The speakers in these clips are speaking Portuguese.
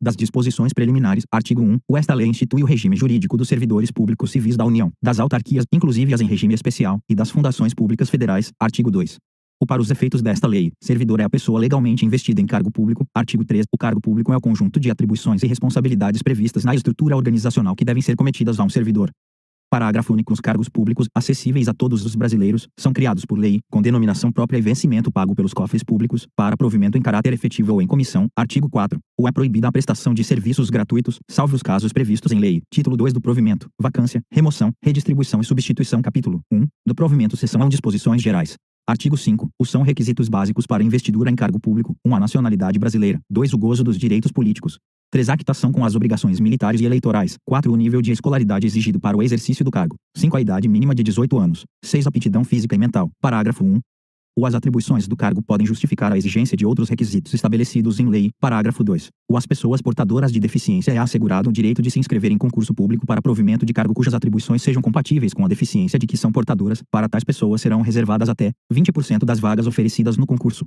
Das disposições preliminares. Artigo 1. Esta lei institui o regime jurídico dos servidores públicos civis da União, das autarquias, inclusive as em regime especial, e das fundações públicas federais. Artigo 2. Para os efeitos desta lei, servidor é a pessoa legalmente investida em cargo público. Artigo 3. O cargo público é o conjunto de atribuições e responsabilidades previstas na estrutura organizacional que devem ser cometidas a um servidor. Parágrafo único. Os cargos públicos, acessíveis a todos os brasileiros, são criados por lei, com denominação própria e vencimento pago pelos cofres públicos, para provimento em caráter efetivo ou em comissão. Artigo 4. É proibida a prestação de serviços gratuitos, salvo os casos previstos em lei. Título 2 do provimento, vacância, remoção, redistribuição e substituição. Capítulo 1. Do provimento. Seção 1. Disposições gerais. Artigo 5. São requisitos básicos para investidura em cargo público: 1. A nacionalidade brasileira. 2. O gozo dos direitos políticos. 3. A quitação com as obrigações militares e eleitorais. 4. O nível de escolaridade exigido para o exercício do cargo. 5. A idade mínima de 18 anos. 6. Aptidão física e mental. Parágrafo 1. As atribuições do cargo podem justificar a exigência de outros requisitos estabelecidos em lei. Parágrafo 2. As pessoas portadoras de deficiência é assegurado o direito de se inscrever em concurso público para provimento de cargo cujas atribuições sejam compatíveis com a deficiência de que são portadoras. Para tais pessoas serão reservadas até 20% das vagas oferecidas no concurso.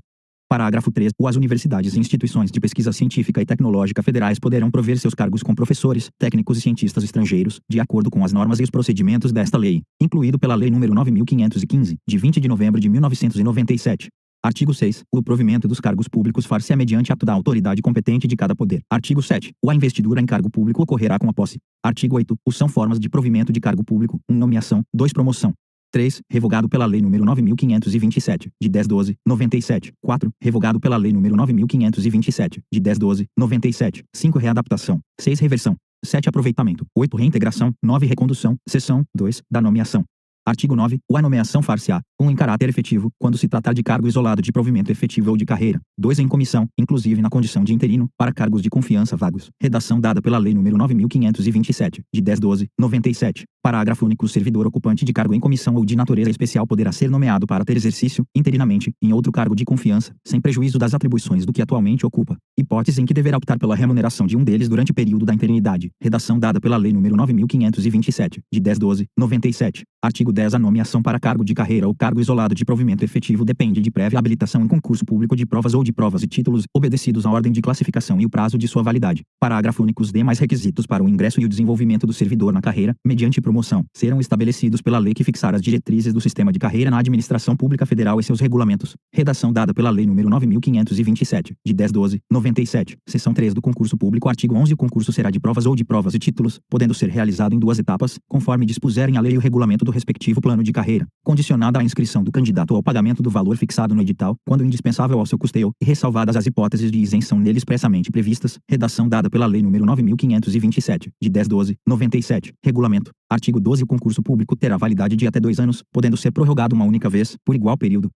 Parágrafo 3. As universidades e instituições de pesquisa científica e tecnológica federais poderão prover seus cargos com professores, técnicos e cientistas estrangeiros, de acordo com as normas e os procedimentos desta lei, incluído pela Lei nº 9.515, de 20 de novembro de 1997. Artigo 6. O provimento dos cargos públicos far-se-á mediante ato da autoridade competente de cada poder. Artigo 7. A investidura em cargo público ocorrerá com a posse. Artigo 8. São formas de provimento de cargo público: 1. Nomeação. 2. Promoção. 3. Revogado pela Lei nº 9.527, de 10/12/97. 4. Revogado pela Lei nº 9.527, de 10/12/97. 5. Readaptação. 6. Reversão. 7. Aproveitamento. 8. Reintegração. 9. Recondução. Seção 2. Da nomeação. Artigo 9. A nomeação far-se-á: 1. Em caráter efetivo, quando se tratar de cargo isolado de provimento efetivo ou de carreira. 2. Em comissão, inclusive na condição de interino, para cargos de confiança vagos. Redação dada pela Lei nº 9.527, de 10/12/97. Parágrafo único. O servidor ocupante de cargo em comissão ou de natureza especial poderá ser nomeado para ter exercício, interinamente, em outro cargo de confiança, sem prejuízo das atribuições do que atualmente ocupa, hipótese em que deverá optar pela remuneração de um deles durante o período da interinidade. Redação dada pela Lei nº 9.527, de 10/12/97. Artigo 10. A nomeação para cargo de carreira ou cargo isolado de provimento efetivo depende de prévia habilitação em concurso público de provas ou de provas e títulos, obedecidos à ordem de classificação e o prazo de sua validade. Parágrafo único. Os demais requisitos para o ingresso e o desenvolvimento do servidor na carreira, mediante promoção, serão estabelecidos pela lei que fixar as diretrizes do sistema de carreira na administração pública federal e seus regulamentos. Redação dada pela Lei nº 9.527, de 10/12/97. Seção 3 do concurso público. Artigo 11. O concurso será de provas ou de provas e títulos, podendo ser realizado em 2 etapas, conforme dispuserem a lei e o regulamento do respectivo plano de carreira, condicionada à inscrição do candidato ao pagamento do valor fixado no edital, quando indispensável ao seu custeio, e ressalvadas as hipóteses de isenção nele expressamente previstas. Redação dada pela Lei nº 9.527, de 10/12/97. Regulamento. Artigo 12. O concurso público terá validade de até 2 anos, podendo ser prorrogado uma única vez, por igual período.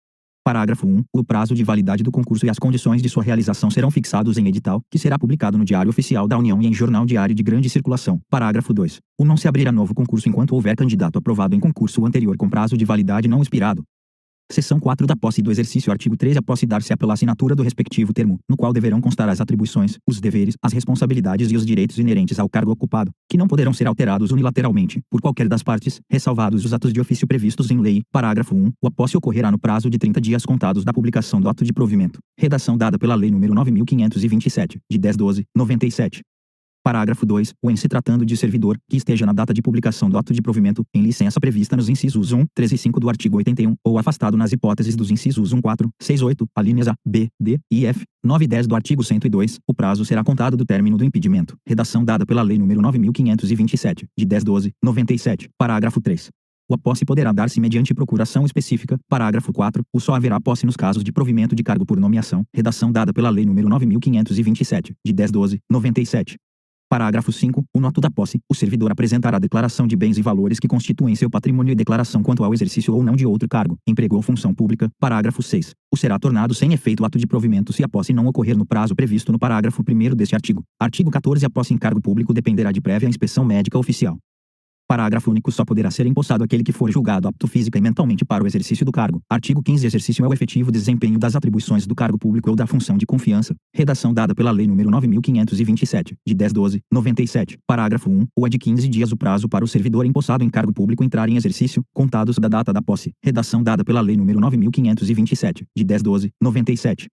Parágrafo 1. O prazo de validade do concurso e as condições de sua realização serão fixados em edital, que será publicado no Diário Oficial da União e em jornal diário de grande circulação. Parágrafo 2. Não se abrirá novo concurso enquanto houver candidato aprovado em concurso anterior com prazo de validade não expirado. Seção 4 da posse e do exercício. Artigo 13. A posse dar-se-á pela assinatura do respectivo termo, no qual deverão constar as atribuições, os deveres, as responsabilidades e os direitos inerentes ao cargo ocupado, que não poderão ser alterados unilateralmente, por qualquer das partes, ressalvados os atos de ofício previstos em lei. Parágrafo 1. A posse ocorrerá no prazo de 30 dias contados da publicação do ato de provimento. Redação dada pela Lei nº 9.527, de 10/12/97. Parágrafo 2. Em se tratando de servidor, que esteja na data de publicação do ato de provimento, em licença prevista nos incisos 1, 3 e 5 do artigo 81, ou afastado nas hipóteses dos incisos 1, 4, 6, 8, alíneas A, B, D e F, 9 e 10 do artigo 102, o prazo será contado do término do impedimento. Redação dada pela Lei nº 9.527, de 10/12/97. Parágrafo 3. A posse poderá dar-se mediante procuração específica. Parágrafo 4. Só haverá posse nos casos de provimento de cargo por nomeação. Redação dada pela Lei nº 9.527, de 10/12/97. Parágrafo 5. No ato da posse, o servidor apresentará declaração de bens e valores que constituem seu patrimônio e declaração quanto ao exercício ou não de outro cargo, emprego ou função pública. Parágrafo 6. Será tornado sem efeito o ato de provimento se a posse não ocorrer no prazo previsto no parágrafo 1º deste artigo. Artigo 14. A posse em cargo público dependerá de prévia inspeção médica oficial. Parágrafo único. Só poderá ser empossado aquele que for julgado apto física e mentalmente para o exercício do cargo. Artigo 15. Exercício é o efetivo desempenho das atribuições do cargo público ou da função de confiança. Redação dada pela Lei nº 9.527, de 10/12/97. Parágrafo 1. É de 15 dias o prazo para o servidor empossado em cargo público entrar em exercício, contados da data da posse. Redação dada pela Lei nº 9.527, de 10/12/97.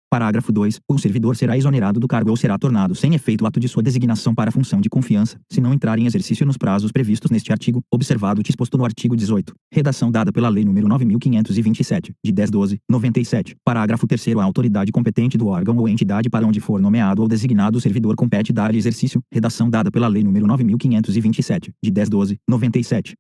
Parágrafo 2. O servidor será exonerado do cargo ou será tornado sem efeito o ato de sua designação para a função de confiança, se não entrar em exercício nos prazos previstos neste artigo, observado o disposto no artigo 18. Redação dada pela Lei nº 9.527, de 10/12/97. Parágrafo 3º. A autoridade competente do órgão ou entidade para onde for nomeado ou designado o servidor compete dar-lhe exercício. Redação dada pela Lei nº 9.527, de 10/12/97.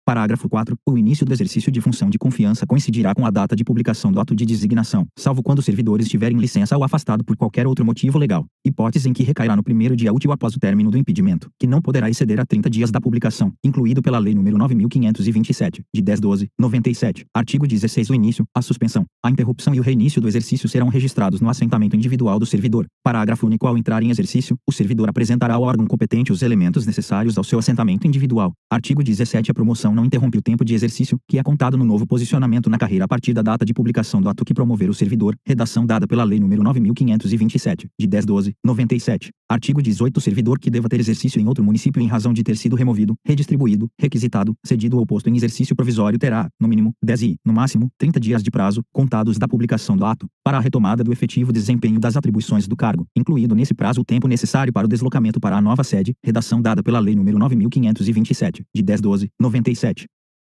Parágrafo 4. O início do exercício de função de confiança coincidirá com a data de publicação do ato de designação, salvo quando o servidor estiver em licença ou afastado por qualquer outro motivo legal, hipótese em que recairá no primeiro dia útil após o término do impedimento, que não poderá exceder a 30 dias da publicação, incluído pela Lei nº 9.527, de 10/12/97. Artigo 16. O início, a suspensão, a interrupção e o reinício do exercício serão registrados no assentamento individual do servidor. Parágrafo único. Ao entrar em exercício, o servidor apresentará ao órgão competente os elementos necessários ao seu assentamento individual. Artigo 17. A promoção não interrompe o tempo de exercício, que é contado no novo posicionamento na carreira a partir da data de publicação do ato que promover o servidor. Redação dada pela Lei nº 9.527, de 10/12/97. Artigo 18. O servidor que deva ter exercício em outro município em razão de ter sido removido, redistribuído, requisitado, cedido ou posto em exercício provisório terá, no mínimo, 10 e, no máximo, 30 dias de prazo, contados da publicação do ato, para a retomada do efetivo desempenho das atribuições do cargo, incluído nesse prazo o tempo necessário para o deslocamento para a nova sede. Redação dada pela Lei nº 9.527, de 10/12/97.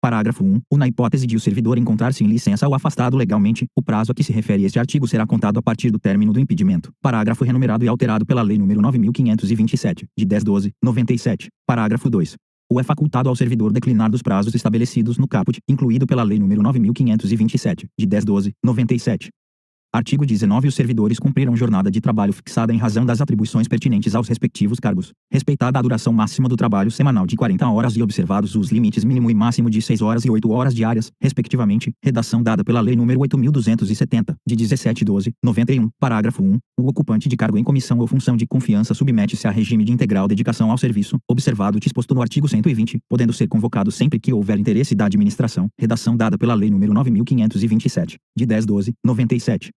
Parágrafo 1. Na hipótese de o servidor encontrar-se em licença ou afastado legalmente, o prazo a que se refere este artigo será contado a partir do término do impedimento. Parágrafo renumerado e alterado pela Lei nº 9.527, de 10/12/97. Parágrafo 2. É facultado ao servidor declinar dos prazos estabelecidos no caput, incluído pela Lei nº 9.527, de 10/12/97. Artigo 19. Os servidores cumprirão jornada de trabalho fixada em razão das atribuições pertinentes aos respectivos cargos, respeitada a duração máxima do trabalho semanal de 40 horas e observados os limites mínimo e máximo de 6 horas e 8 horas diárias, respectivamente. Redação dada pela Lei nº 8.270, de 17/12/91. Parágrafo 1. O ocupante de cargo em comissão ou função de confiança submete-se a regime de integral dedicação ao serviço, observado o disposto no artigo 120, podendo ser convocado sempre que houver interesse da administração. Redação dada pela Lei nº 9.527, de 10/12/97.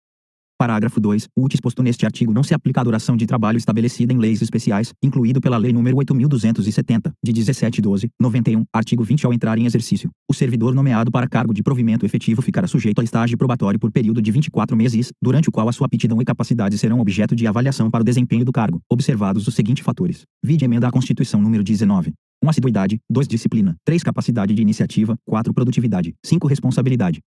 Parágrafo 2. O disposto neste artigo não se aplica à duração de trabalho estabelecida em leis especiais, incluído pela Lei nº 8.270, de 17/12/91. Artigo 20. Ao entrar em exercício, o servidor nomeado para cargo de provimento efetivo ficará sujeito a estágio probatório por período de 24 meses, durante o qual a sua aptidão e capacidade serão objeto de avaliação para o desempenho do cargo, observados os seguintes fatores. Vide emenda à Constituição número 19. 1. Assiduidade. 2. Disciplina. 3. Capacidade de iniciativa. 4. Produtividade. 5. Responsabilidade.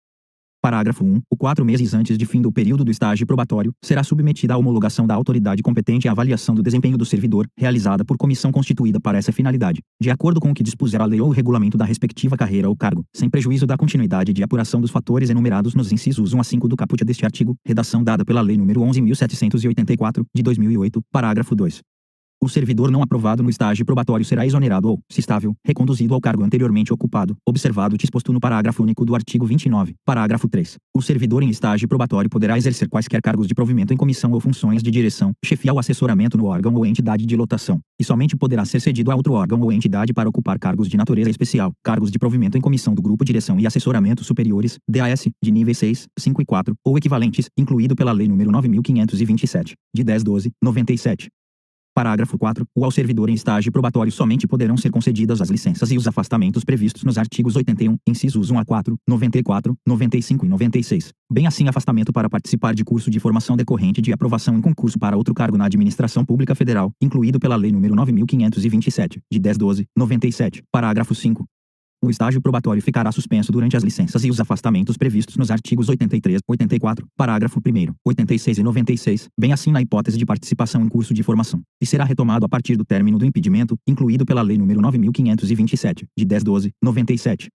Parágrafo 1. 4 meses antes de fim do período do estágio probatório, será submetida à homologação da autoridade competente a avaliação do desempenho do servidor, realizada por comissão constituída para essa finalidade, de acordo com o que dispuser a lei ou o regulamento da respectiva carreira ou cargo, sem prejuízo da continuidade de apuração dos fatores enumerados nos incisos 1 a 5 do caput deste artigo. Redação dada pela Lei nº 11.784, de 2008, parágrafo 2. O servidor não aprovado no estágio probatório será exonerado ou, se estável, reconduzido ao cargo anteriormente ocupado, observado o disposto no parágrafo único do artigo 29. Parágrafo 3. O servidor em estágio probatório poderá exercer quaisquer cargos de provimento em comissão ou funções de direção, chefia ou assessoramento no órgão ou entidade de lotação, e somente poderá ser cedido a outro órgão ou entidade para ocupar cargos de natureza especial, cargos de provimento em comissão do grupo direção e assessoramento superiores, DAS, de níveis 6, 5 e 4, ou equivalentes, incluído pela Lei nº 9.527, de 10/12/97. Parágrafo 4. Ao servidor em estágio probatório somente poderão ser concedidas as licenças e os afastamentos previstos nos artigos 81, incisos 1 a 4, 94, 95 e 96. Bem assim afastamento para participar de curso de formação decorrente de aprovação em concurso para outro cargo na administração pública federal, incluído pela Lei nº 9.527, de 10/12/97. Parágrafo 5. O estágio probatório ficará suspenso durante as licenças e os afastamentos previstos nos artigos 83, 84, parágrafo 1º, 86 e 96, bem assim na hipótese de participação em curso de formação, e será retomado a partir do término do impedimento, incluído pela Lei nº 9.527, de 10/12/97.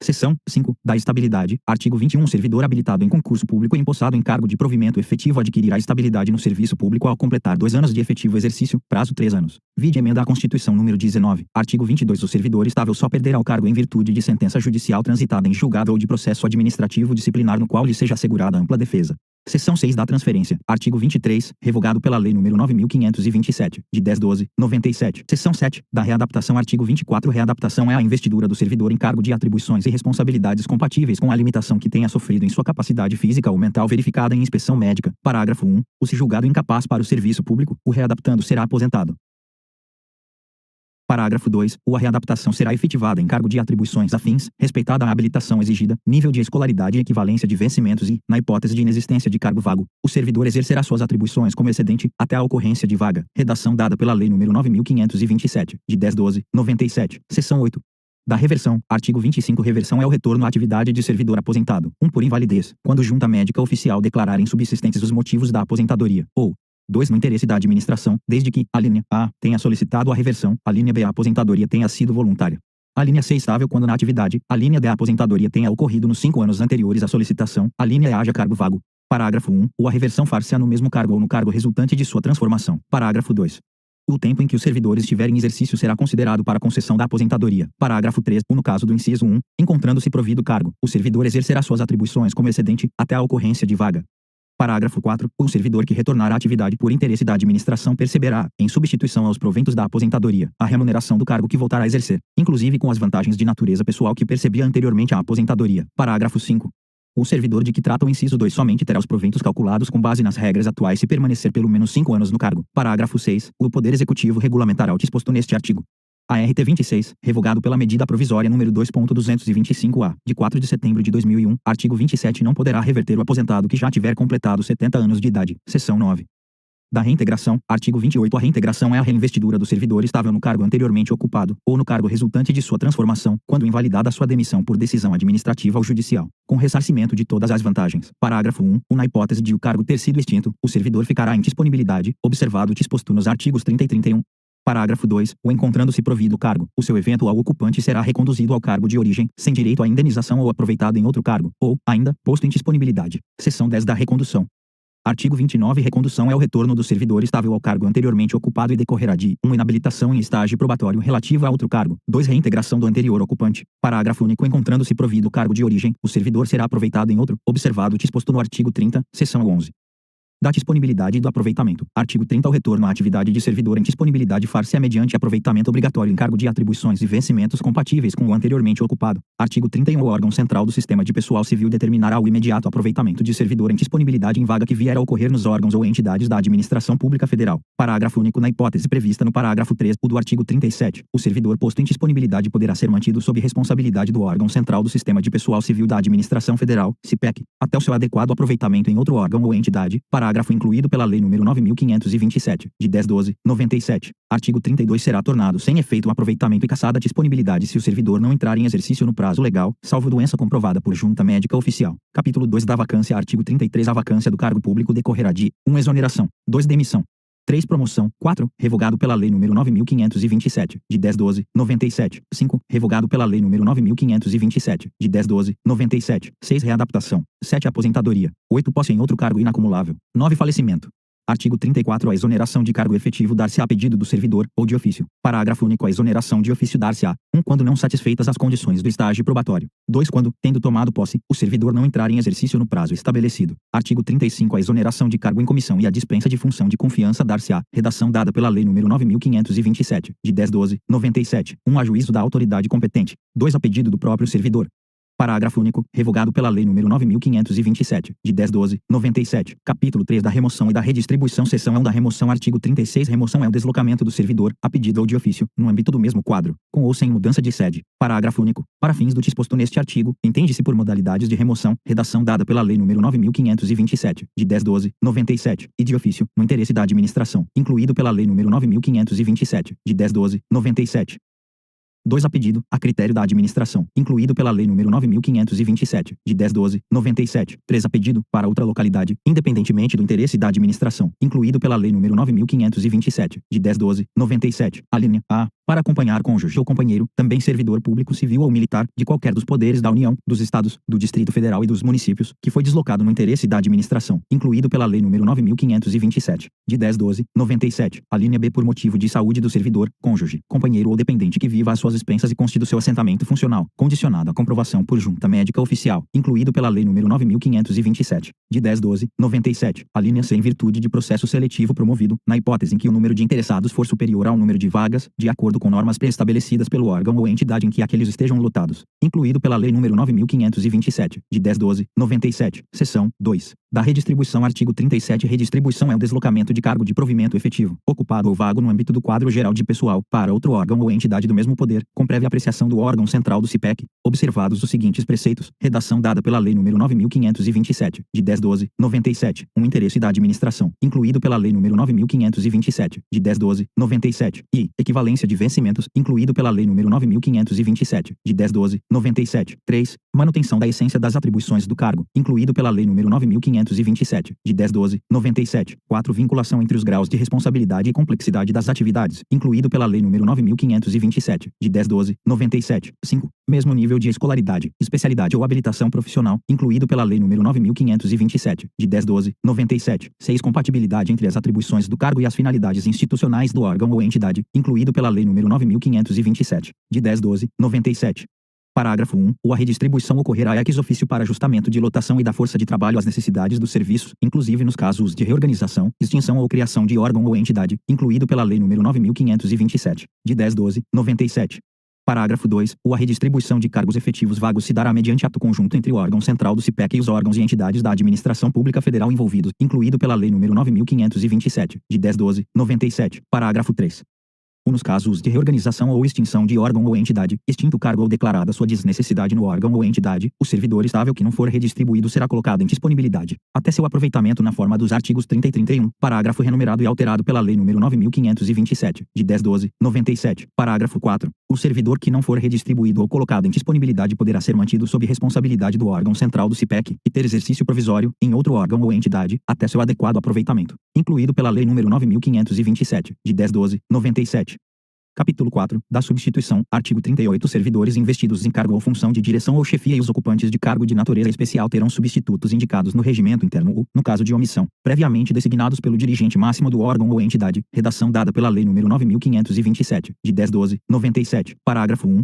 Seção 5. Da estabilidade. Artigo 21. Servidor habilitado em concurso público e empossado em cargo de provimento efetivo adquirirá estabilidade no serviço público ao completar 2 anos de efetivo exercício, prazo 3 anos. Vide emenda à Constituição número 19. Artigo 22. O servidor estável só perderá o cargo em virtude de sentença judicial transitada em julgado ou de processo administrativo disciplinar no qual lhe seja assegurada ampla defesa. Seção 6 da transferência. Artigo 23, revogado pela Lei nº 9.527, de 10/12/97. Seção 7, da readaptação. Artigo 24. Readaptação é a investidura do servidor em cargo de atribuições e responsabilidades compatíveis com a limitação que tenha sofrido em sua capacidade física ou mental verificada em inspeção médica. Parágrafo 1. Se julgado incapaz para o serviço público, o readaptando será aposentado. Parágrafo 2. A readaptação será efetivada em cargo de atribuições afins, respeitada a habilitação exigida, nível de escolaridade e equivalência de vencimentos e, na hipótese de inexistência de cargo vago, o servidor exercerá suas atribuições como excedente, até a ocorrência de vaga. Redação dada pela Lei nº 9.527, de 10/12/97, seção 8. Da reversão. Artigo 25. Reversão é o retorno à atividade de servidor aposentado. 1. Por invalidez, quando junta médica oficial declarar insubsistentes os motivos da aposentadoria, ou 2. No interesse da administração, desde que, a linha A, tenha solicitado a reversão, a linha B, a aposentadoria tenha sido voluntária. A linha C, estável quando na atividade, a linha D, a aposentadoria tenha ocorrido nos 5 anos anteriores à solicitação, a linha E, haja cargo vago. Parágrafo 1. A reversão far-se-á no mesmo cargo ou no cargo resultante de sua transformação. Parágrafo 2. O tempo em que o servidor estiver em exercício será considerado para a concessão da aposentadoria. Parágrafo 3. No caso do inciso 1, encontrando-se provido cargo, o servidor exercerá suas atribuições como excedente, até a ocorrência de vaga. Parágrafo 4. O servidor que retornar à atividade por interesse da administração perceberá, em substituição aos proventos da aposentadoria, a remuneração do cargo que voltará a exercer, inclusive com as vantagens de natureza pessoal que percebia anteriormente à aposentadoria. Parágrafo 5. O servidor de que trata o inciso 2 somente terá os proventos calculados com base nas regras atuais se permanecer pelo menos 5 anos no cargo. Parágrafo 6. O Poder Executivo regulamentará o disposto neste artigo. A RT 26, revogado pela medida provisória número 2.225-A, de 4 de setembro de 2001, artigo 27, não poderá reverter o aposentado que já tiver completado 70 anos de idade. Seção 9. Da reintegração. Artigo 28. A reintegração é a reinvestidura do servidor estável no cargo anteriormente ocupado, ou no cargo resultante de sua transformação, quando invalidada sua demissão por decisão administrativa ou judicial, com ressarcimento de todas as vantagens. Parágrafo 1. Na hipótese de o cargo ter sido extinto, o servidor ficará em disponibilidade, observado o disposto nos artigos 30 e 31. Parágrafo 2. Encontrando-se provido o cargo, o seu eventual ocupante será reconduzido ao cargo de origem, sem direito à indenização ou aproveitado em outro cargo, ou, ainda, posto em disponibilidade. Seção 10 da recondução. Artigo 29. Recondução é o retorno do servidor estável ao cargo anteriormente ocupado e decorrerá de 1. Inabilitação em estágio probatório relativo a outro cargo. 2. Reintegração do anterior ocupante. Parágrafo único. Encontrando-se provido o cargo de origem, o servidor será aproveitado em outro, observado o disposto no artigo 30, seção 11. Da disponibilidade e do aproveitamento. Artigo 30. O retorno à atividade de servidor em disponibilidade far-se-á mediante aproveitamento obrigatório em cargo de atribuições e vencimentos compatíveis com o anteriormente ocupado. Artigo 31. O órgão central do Sistema de Pessoal Civil determinará o imediato aproveitamento de servidor em disponibilidade em vaga que vier a ocorrer nos órgãos ou entidades da Administração Pública Federal. Parágrafo único. Na hipótese prevista no parágrafo 3 do artigo 37, o servidor posto em disponibilidade poderá ser mantido sob responsabilidade do órgão central do Sistema de Pessoal Civil da Administração Federal, CIPEC, até o seu adequado aproveitamento em outro órgão ou entidade. Parágrafo incluído pela Lei nº 9.527, de 10/12/97. Artigo 32. Será tornado sem efeito o aproveitamento e cassada a disponibilidade se o servidor não entrar em exercício no prazo legal, salvo doença comprovada por junta médica oficial. Capítulo 2 da vacância. Artigo 33. A vacância do cargo público decorrerá de 1. Exoneração. 2. Demissão. 3. Promoção. 4. Revogado pela Lei nº 9.527, de 10/12/97. 5. Revogado pela Lei nº 9.527, de 10/12/97. 6. Readaptação. 7. Aposentadoria. 8. Posse em outro cargo inacumulável. 9. Falecimento. Artigo 34. A exoneração de cargo efetivo dar-se-á a pedido do servidor, ou de ofício. Parágrafo único. A exoneração de ofício dar-se-á: 1. Quando não satisfeitas as condições do estágio probatório. 2. Quando, tendo tomado posse, o servidor não entrar em exercício no prazo estabelecido. Artigo 35. A exoneração de cargo em comissão e a dispensa de função de confiança dar-se-á: redação dada pela Lei nº 9.527, de 10/12/97. 1. A juízo da autoridade competente. 2. A pedido do próprio servidor. Parágrafo único. Revogado pela Lei nº 9.527, de 10/12/97. Capítulo 3 da remoção e da redistribuição. Seção 1 da remoção. Artigo 36. Remoção é o deslocamento do servidor, a pedido ou de ofício, no âmbito do mesmo quadro, com ou sem mudança de sede. Parágrafo único. Para fins do disposto neste artigo, entende-se por modalidades de remoção, redação dada pela Lei nº 9.527, de 10/12/97, e de ofício, no interesse da administração, incluído pela Lei nº 9.527, de 10/12/97. 2. A pedido, a critério da administração, incluído pela Lei nº 9.527, de 10/12/97. 3. A pedido, para outra localidade, independentemente do interesse da administração, incluído pela Lei nº 9.527, de 10/12/97. A linha A. Para acompanhar cônjuge ou companheiro, também servidor público civil ou militar, de qualquer dos poderes da União, dos Estados, do Distrito Federal e dos municípios, que foi deslocado no interesse da administração, incluído pela Lei nº 9.527, de 10/12/97. A linha B. Por motivo de saúde do servidor, cônjuge, companheiro ou dependente que viva às suas expensas e conste do seu assentamento funcional, condicionado à comprovação por junta médica oficial, incluído pela Lei nº 9.527, de 10/12/97. A linha C. Em virtude de processo seletivo promovido, na hipótese em que o número de interessados for superior ao número de vagas, de acordo com normas pré-estabelecidas pelo órgão ou entidade em que aqueles estejam lotados, incluído pela Lei nº 9.527, de 10/12/97. Seção 2. Da redistribuição. Artigo 37. Redistribuição é o deslocamento de cargo de provimento efetivo, ocupado ou vago no âmbito do quadro geral de pessoal, para outro órgão ou entidade do mesmo poder, com prévia apreciação do órgão central do CIPEC, observados os seguintes preceitos. Redação dada pela Lei nº 9.527, de 10/12/97, um interesse da administração, incluído pela Lei nº 9.527, de 10/12/97, e equivalência de vencimentos, incluído pela Lei nº 9.527, de 10/12/97. 3. Manutenção da essência das atribuições do cargo, incluído pela Lei nº 9.527, de 10/12/97. 4. Vinculação entre os graus de responsabilidade e complexidade das atividades, incluído pela Lei nº 9.527, de 10/12/97. 5. Mesmo nível de escolaridade, especialidade ou habilitação profissional, incluído pela Lei nº 9.527, de 10/12/97. 6. Compatibilidade entre as atribuições do cargo e as finalidades institucionais do órgão ou entidade, incluído pela Lei nº 9.527, de 10/12/97. Parágrafo 1. A redistribuição ocorrerá ex officio para ajustamento de lotação e da força de trabalho às necessidades dos serviços, inclusive nos casos de reorganização, extinção ou criação de órgão ou entidade, incluído pela Lei nº 9.527, de 10/12/97. Parágrafo 2. A redistribuição de cargos efetivos vagos se dará mediante ato conjunto entre o órgão central do CIPEC e os órgãos e entidades da administração pública federal envolvidos, incluído pela Lei nº 9.527, de 10/12/97. Parágrafo 3. Nos casos de reorganização ou extinção de órgão ou entidade, extinto o cargo ou declarada sua desnecessidade no órgão ou entidade, o servidor estável que não for redistribuído será colocado em disponibilidade, até seu aproveitamento na forma dos artigos 30 e 31, parágrafo renumerado e alterado pela Lei nº 9.527, de 10/12/97. Parágrafo 4. O servidor que não for redistribuído ou colocado em disponibilidade poderá ser mantido sob responsabilidade do órgão central do CIPEC e ter exercício provisório em outro órgão ou entidade, até seu adequado aproveitamento, incluído pela Lei nº 9.527, de 10/12/97. Capítulo 4. Da substituição. Artigo 38. Servidores investidos em cargo ou função de direção ou chefia e os ocupantes de cargo de natureza especial terão substitutos indicados no regimento interno ou, no caso de omissão, previamente designados pelo dirigente máximo do órgão ou entidade. Redação dada pela Lei nº 9.527, de 10/12/97. Parágrafo 1.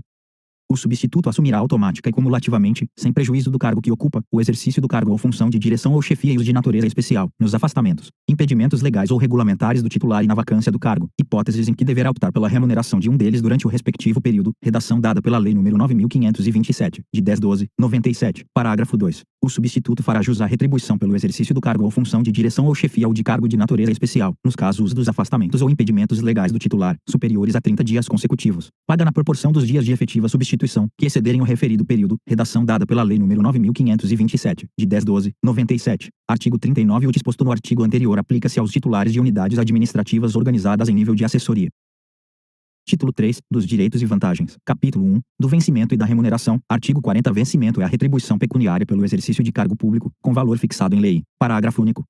O substituto assumirá automática e cumulativamente, sem prejuízo do cargo que ocupa, o exercício do cargo ou função de direção ou chefia e os de natureza especial, nos afastamentos, impedimentos legais ou regulamentares do titular e na vacância do cargo, hipóteses em que deverá optar pela remuneração de um deles durante o respectivo período. Redação dada pela Lei nº 9.527, de 10/12/97. Parágrafo 2. O substituto fará jus à retribuição pelo exercício do cargo ou função de direção ou chefia ou de cargo de natureza especial, nos casos dos afastamentos ou impedimentos legais do titular, superiores a 30 dias consecutivos. Paga na proporção dos dias de efetiva substituição que excederem o referido período. Redação dada pela Lei nº 9.527, de 10/12/97. Artigo 39. O disposto no artigo anterior aplica-se aos titulares de unidades administrativas organizadas em nível de assessoria. Título 3. Dos direitos e vantagens. Capítulo 1. Do vencimento e da remuneração. Artigo 40. Vencimento é a retribuição pecuniária pelo exercício de cargo público, com valor fixado em lei. Parágrafo único.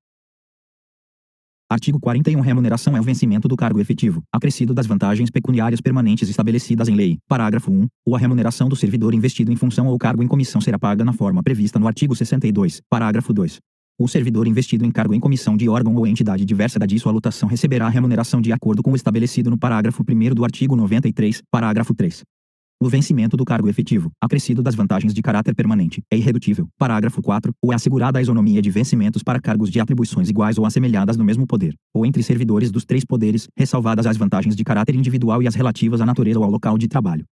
Artigo 41. Remuneração é o vencimento do cargo efetivo, acrescido das vantagens pecuniárias permanentes estabelecidas em lei. Parágrafo 1. A remuneração do servidor investido em função ou cargo em comissão será paga na forma prevista no artigo 62. Parágrafo 2. O servidor investido em cargo em comissão de órgão ou entidade diversa da de sua lotação receberá a remuneração de acordo com o estabelecido no parágrafo 1º do artigo 93, parágrafo 3. O vencimento do cargo efetivo, acrescido das vantagens de caráter permanente, é irredutível. Parágrafo 4. É assegurada a isonomia de vencimentos para cargos de atribuições iguais ou assemelhadas no mesmo poder, ou entre servidores dos três poderes, ressalvadas as vantagens de caráter individual e as relativas à natureza ou ao local de trabalho.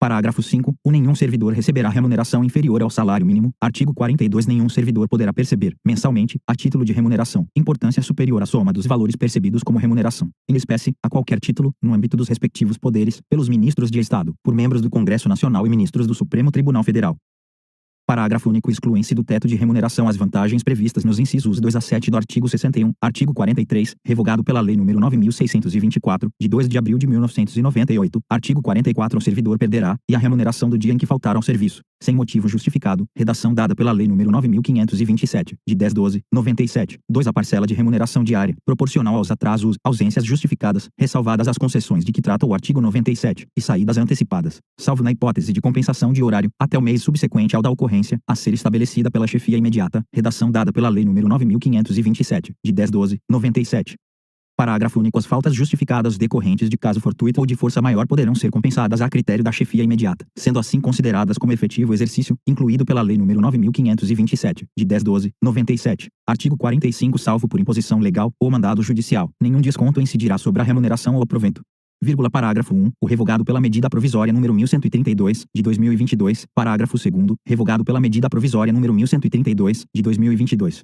Parágrafo 5. Nenhum servidor receberá remuneração inferior ao salário mínimo. Artigo 42. Nenhum servidor poderá perceber, mensalmente, a título de remuneração, importância superior à soma dos valores percebidos como remuneração, em espécie, a qualquer título, no âmbito dos respectivos poderes, pelos ministros de Estado, por membros do Congresso Nacional e ministros do Supremo Tribunal Federal. Parágrafo único. Excluem-se do teto de remuneração as vantagens previstas nos incisos 2 a 7 do artigo 61, artigo 43, revogado pela Lei nº 9.624, de 2 de abril de 1998, artigo 44. O servidor perderá, e a remuneração do dia em que faltar ao serviço, sem motivo justificado, redação dada pela Lei nº 9.527, de 10/12/97. 2. A parcela de remuneração diária, proporcional aos atrasos, ausências justificadas, ressalvadas as concessões de que trata o artigo 97, e saídas antecipadas, salvo na hipótese de compensação de horário, até o mês subsequente ao da ocorrência, a ser estabelecida pela chefia imediata, redação dada pela Lei nº 9.527, de 10/12/97. Parágrafo único. As faltas justificadas decorrentes de caso fortuito ou de força maior poderão ser compensadas a critério da chefia imediata, sendo assim consideradas como efetivo exercício, incluído pela Lei nº 9.527, de 10/12/97. Artigo 45. Salvo por imposição legal ou mandado judicial, nenhum desconto incidirá sobre a remuneração ou provento. Parágrafo 1. O revogado pela medida provisória número 1132, de 2022, parágrafo 2º, revogado pela medida provisória número 1132, de 2022.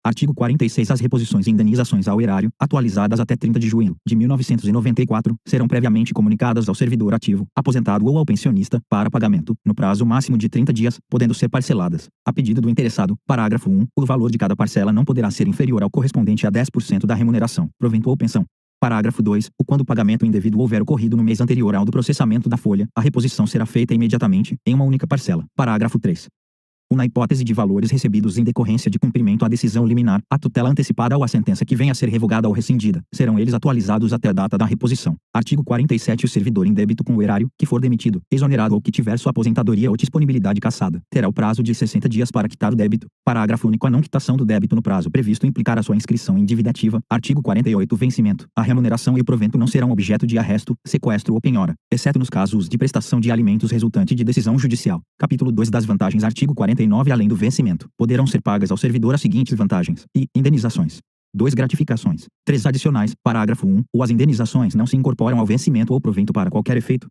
Artigo 46. As reposições e indenizações ao erário, atualizadas até 30 de junho de 1994, serão previamente comunicadas ao servidor ativo, aposentado ou ao pensionista, para pagamento, no prazo máximo de 30 dias, podendo ser parceladas, a pedido do interessado. Parágrafo 1. O valor de cada parcela não poderá ser inferior ao correspondente a 10% da remuneração, provento ou pensão. Parágrafo 2. Quando o pagamento indevido houver ocorrido no mês anterior ao do processamento da folha, a reposição será feita imediatamente, em uma única parcela. Parágrafo 3. Na hipótese de valores recebidos em decorrência de cumprimento à decisão liminar, à tutela antecipada ou à sentença que venha a ser revogada ou rescindida, serão eles atualizados até a data da reposição. Artigo 47. O servidor em débito com o erário, que for demitido, exonerado ou que tiver sua aposentadoria ou disponibilidade cassada, terá o prazo de 60 dias para quitar o débito. Parágrafo único. A não quitação do débito no prazo previsto implicará sua inscrição em dívida ativa. Artigo 48. Vencimento. A remuneração e o provento não serão objeto de arresto, sequestro ou penhora, exceto nos casos de prestação de alimentos resultante de decisão judicial. Capítulo 2 das vantagens. Artigo 49. Além do vencimento, poderão ser pagas ao servidor as seguintes vantagens e indenizações. 2. Gratificações. 3. Adicionais. Parágrafo 1. As indenizações não se incorporam ao vencimento ou provento para qualquer efeito.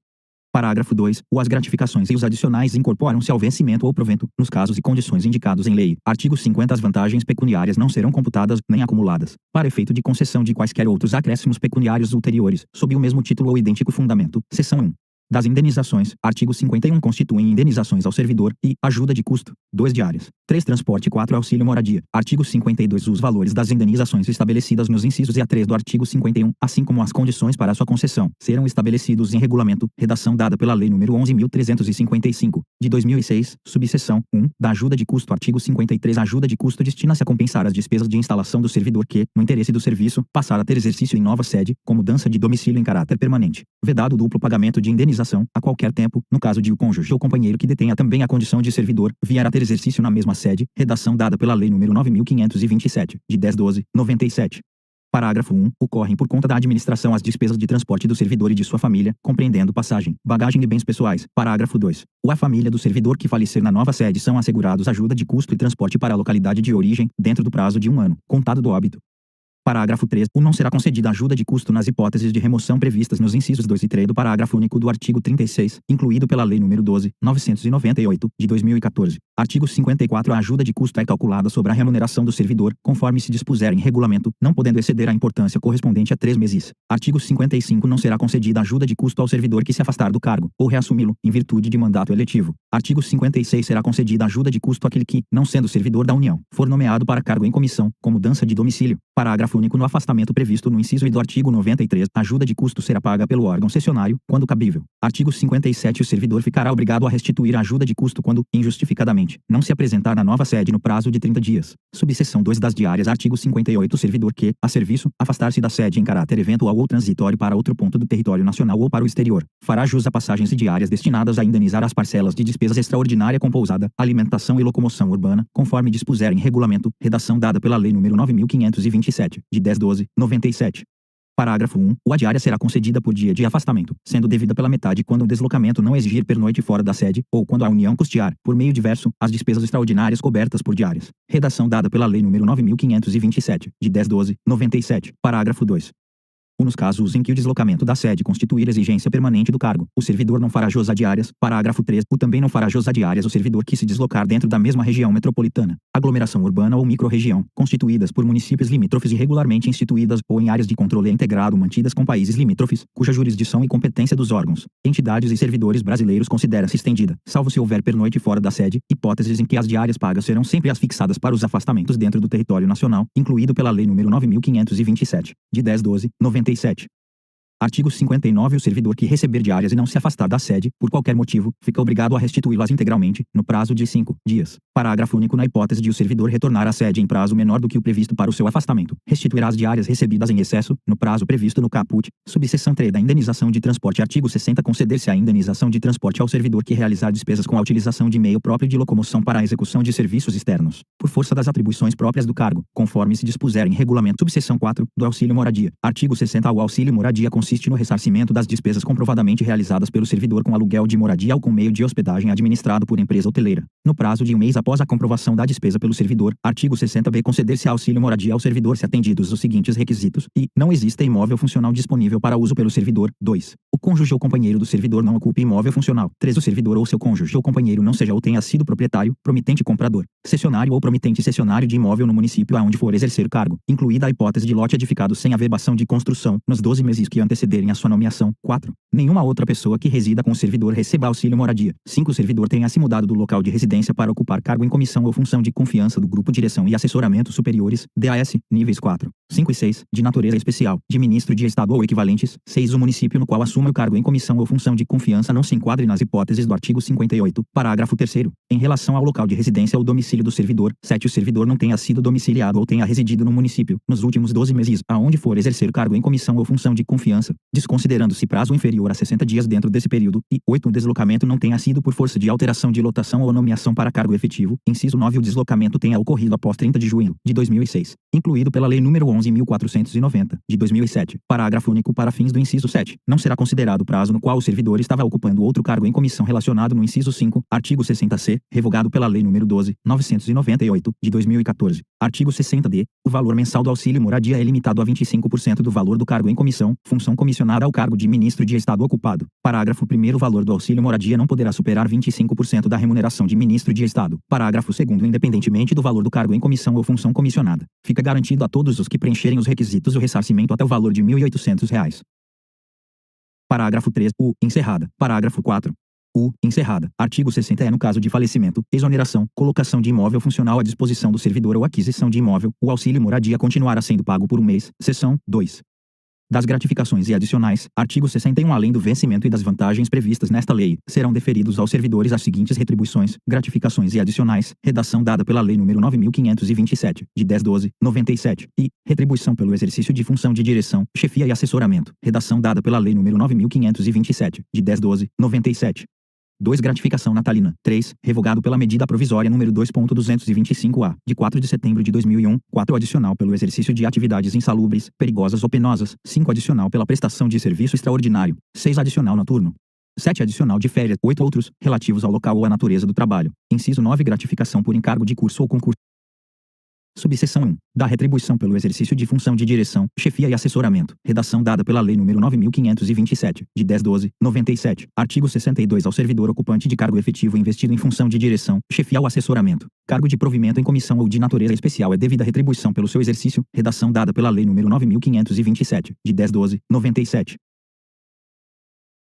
Parágrafo 2. As gratificações e os adicionais incorporam-se ao vencimento ou provento, nos casos e condições indicados em lei. Artigo 50. As vantagens pecuniárias não serão computadas, nem acumuladas, para efeito de concessão de quaisquer outros acréscimos pecuniários ulteriores, sob o mesmo título ou idêntico fundamento. Seção 1. Das indenizações, artigo 51 constituem indenizações ao servidor e ajuda de custo, 2 diárias. 3. Transporte. 4. Auxílio moradia. Artigo 52. Os valores das indenizações estabelecidas nos incisos E a 3 do artigo 51, assim como as condições para sua concessão, serão estabelecidos em regulamento, redação dada pela Lei nº 11.355, de 2006, subseção 1, da ajuda de custo. Artigo 53. A ajuda de custo destina-se a compensar as despesas de instalação do servidor que, no interesse do serviço, passar a ter exercício em nova sede, com mudança de domicílio em caráter permanente. Vedado o duplo pagamento de indenização a qualquer tempo, no caso de o cônjuge ou companheiro que detenha também a condição de servidor, vier a ter exercício na mesma sede, redação dada pela Lei nº 9.527, de 10/12/97. Parágrafo 1. Ocorrem por conta da administração as despesas de transporte do servidor e de sua família, compreendendo passagem, bagagem e bens pessoais. Parágrafo 2. A família do servidor que falecer na nova sede são assegurados ajuda de custo e transporte para a localidade de origem, dentro do prazo de 1 ano, contado do óbito. Parágrafo 3. Não será concedida ajuda de custo nas hipóteses de remoção previstas nos incisos 2 e 3 do parágrafo único do artigo 36, incluído pela Lei nº 12.998, de 2014. Artigo 54. A ajuda de custo é calculada sobre a remuneração do servidor, conforme se dispuser em regulamento, não podendo exceder a importância correspondente a 3 meses. Artigo 55. Não será concedida ajuda de custo ao servidor que se afastar do cargo, ou reassumi-lo, em virtude de mandato eletivo. Artigo 56. Será concedida ajuda de custo àquele que, não sendo servidor da União, for nomeado para cargo em comissão, com mudança de domicílio. Parágrafo único. No afastamento previsto no inciso I do artigo 93, a ajuda de custo será paga pelo órgão cessionário, quando cabível. Artigo 57. O servidor ficará obrigado a restituir a ajuda de custo quando, injustificadamente, não se apresentar na nova sede no prazo de 30 dias. Subseção 2 das diárias. Artigo 58. O servidor que, a serviço, afastar-se da sede em caráter eventual ou transitório para outro ponto do território nacional ou para o exterior, fará jus a passagens e diárias destinadas a indenizar as parcelas de despesas extraordinária com pousada, alimentação e locomoção urbana, conforme dispuser em regulamento, redação dada pela Lei nº 9.527, de 10/12/97. Parágrafo 1. A diária será concedida por dia de afastamento, sendo devida pela metade quando o deslocamento não exigir pernoite fora da sede, ou quando a União custear, por meio diverso, as despesas extraordinárias cobertas por diárias. Redação dada pela Lei nº 9.527, de 10/12/97. Parágrafo 2. Nos casos em que o deslocamento da sede constituir exigência permanente do cargo, o servidor não fará jus a diárias. Parágrafo 3. Também não fará jus a diárias o servidor que se deslocar dentro da mesma região metropolitana, aglomeração urbana ou microrregião, constituídas por municípios limítrofes irregularmente instituídas ou em áreas de controle integrado mantidas com países limítrofes, cuja jurisdição e competência dos órgãos, entidades e servidores brasileiros considera-se estendida, salvo se houver pernoite fora da sede, hipóteses em que as diárias pagas serão sempre as fixadas para os afastamentos dentro do território nacional, incluído pela Lei nº 9.527, de 10/12/97. Artigo 59. O servidor que receber diárias e não se afastar da sede, por qualquer motivo, fica obrigado a restituí-las integralmente, no prazo de 5 dias. Parágrafo único. Na hipótese de o servidor retornar à sede em prazo menor do que o previsto para o seu afastamento, restituirá as diárias recebidas em excesso, no prazo previsto no caput. Subseção 3 da indenização de transporte. Artigo 60. Conceder-se a indenização de transporte ao servidor que realizar despesas com a utilização de meio próprio de locomoção para a execução de serviços externos, por força das atribuições próprias do cargo, conforme se dispuser em regulamento. Subseção 4 do auxílio moradia. Artigo 60. O auxílio moradia consiste no ressarcimento das despesas comprovadamente realizadas pelo servidor com aluguel de moradia ou com meio de hospedagem administrado por empresa hoteleira, no prazo de um mês após a comprovação da despesa pelo servidor. Artigo 60b. Conceder-se auxílio moradia ao servidor se atendidos os seguintes requisitos e não exista imóvel funcional disponível para uso pelo servidor. 2. O cônjuge ou companheiro do servidor não ocupe imóvel funcional. 3. O servidor ou seu cônjuge ou companheiro não seja ou tenha sido proprietário, promitente comprador, cessionário ou promitente cessionário de imóvel no município aonde for exercer cargo, incluída a hipótese de lote edificado sem averbação de construção, nos 12 meses que antecederem a sua nomeação. 4. Nenhuma outra pessoa que resida com o servidor receba auxílio moradia. 5. O servidor tenha se mudado do local de residência para ocupar cargo em comissão ou função de confiança do grupo direção e assessoramento superiores, DAS, níveis 4, 5 e 6, de natureza especial, de ministro de Estado ou equivalentes. 6. O município no qual assuma o cargo em comissão ou função de confiança não se enquadre nas hipóteses do artigo 58, parágrafo 3º, em relação ao local de residência ou domicílio do servidor. 7. O servidor não tenha sido domiciliado ou tenha residido no município, nos últimos 12 meses, aonde for exercer cargo em comissão ou função de confiança, desconsiderando-se prazo inferior a 60 dias dentro desse período. E 8. O deslocamento não tenha sido por força de alteração de lotação ou nomeação para cargo efetivo. Inciso 9. O deslocamento tenha ocorrido após 30 de junho de 2006, incluído pela Lei nº 11.490, de 2007. Parágrafo único. Para fins do inciso 7, não será considerado o prazo no qual o servidor estava ocupando outro cargo em comissão relacionado no inciso 5, artigo 60c, revogado pela Lei nº 12.998, de 2014. Artigo 60d. O valor mensal do auxílio moradia é limitado a 25% do valor do cargo em comissão, função comissionada ao cargo de ministro de Estado ocupado. Parágrafo 1º. O valor do auxílio moradia não poderá superar 25% da remuneração de ministro de Estado. Parágrafo 2º. Independentemente do valor do cargo em comissão ou função comissionada, fica garantido a todos os que preencherem os requisitos o ressarcimento até o valor de R$ 1.800. Parágrafo 3. Encerrada. Parágrafo 4. Encerrada. Artigo 60. No caso de falecimento, exoneração, colocação de imóvel funcional à disposição do servidor ou aquisição de imóvel, o auxílio moradia continuará sendo pago por um mês. Seção 2. Das gratificações e adicionais, artigo 61. Além do vencimento e das vantagens previstas nesta lei, serão deferidos aos servidores as seguintes retribuições, gratificações e adicionais, redação dada pela Lei nº 9.527, de 10/12/97, e retribuição pelo exercício de função de direção, chefia e assessoramento, redação dada pela Lei nº 9.527, de 10/12/97. 2. Gratificação natalina. 3. Revogado pela medida provisória número 2.225-A, de 4 de setembro de 2001. 4. Adicional pelo exercício de atividades insalubres, perigosas ou penosas. 5. Adicional pela prestação de serviço extraordinário. 6. Adicional noturno. 7. Adicional de férias. 8. Outros, relativos ao local ou à natureza do trabalho. Inciso 9. Gratificação por encargo de curso ou concurso. Subseção 1. Da retribuição pelo exercício de função de direção, chefia e assessoramento. Redação dada pela Lei nº 9.527, de 10/12/97. Artigo 62. Ao servidor ocupante de cargo efetivo investido em função de direção, chefia ou assessoramento, cargo de provimento em comissão ou de natureza especial é devida retribuição pelo seu exercício. Redação dada pela Lei nº 9.527, de 10/12/97.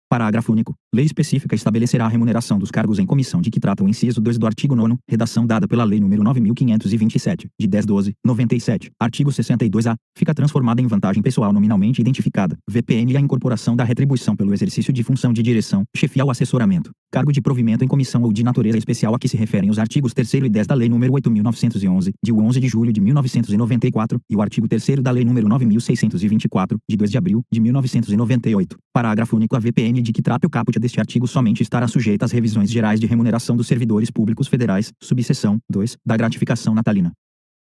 Parágrafo único. Lei específica estabelecerá a remuneração dos cargos em comissão de que trata o inciso 2 do artigo 9º, redação dada pela Lei nº 9.527, de 10/12/97. Artigo 62-A. Fica transformada em vantagem pessoal nominalmente identificada, VPN, a incorporação da retribuição pelo exercício de função de direção, chefia ou assessoramento, cargo de provimento em comissão ou de natureza especial a que se referem os artigos 3º e 10 da Lei nº 8.911, de 11 de julho de 1994, e o artigo 3º da Lei nº 9.624, de 2 de abril de 1998. Parágrafo único. A VPN de que trata o caput deste artigo somente estará sujeita às revisões gerais de remuneração dos servidores públicos federais, subseção 2, da gratificação natalina.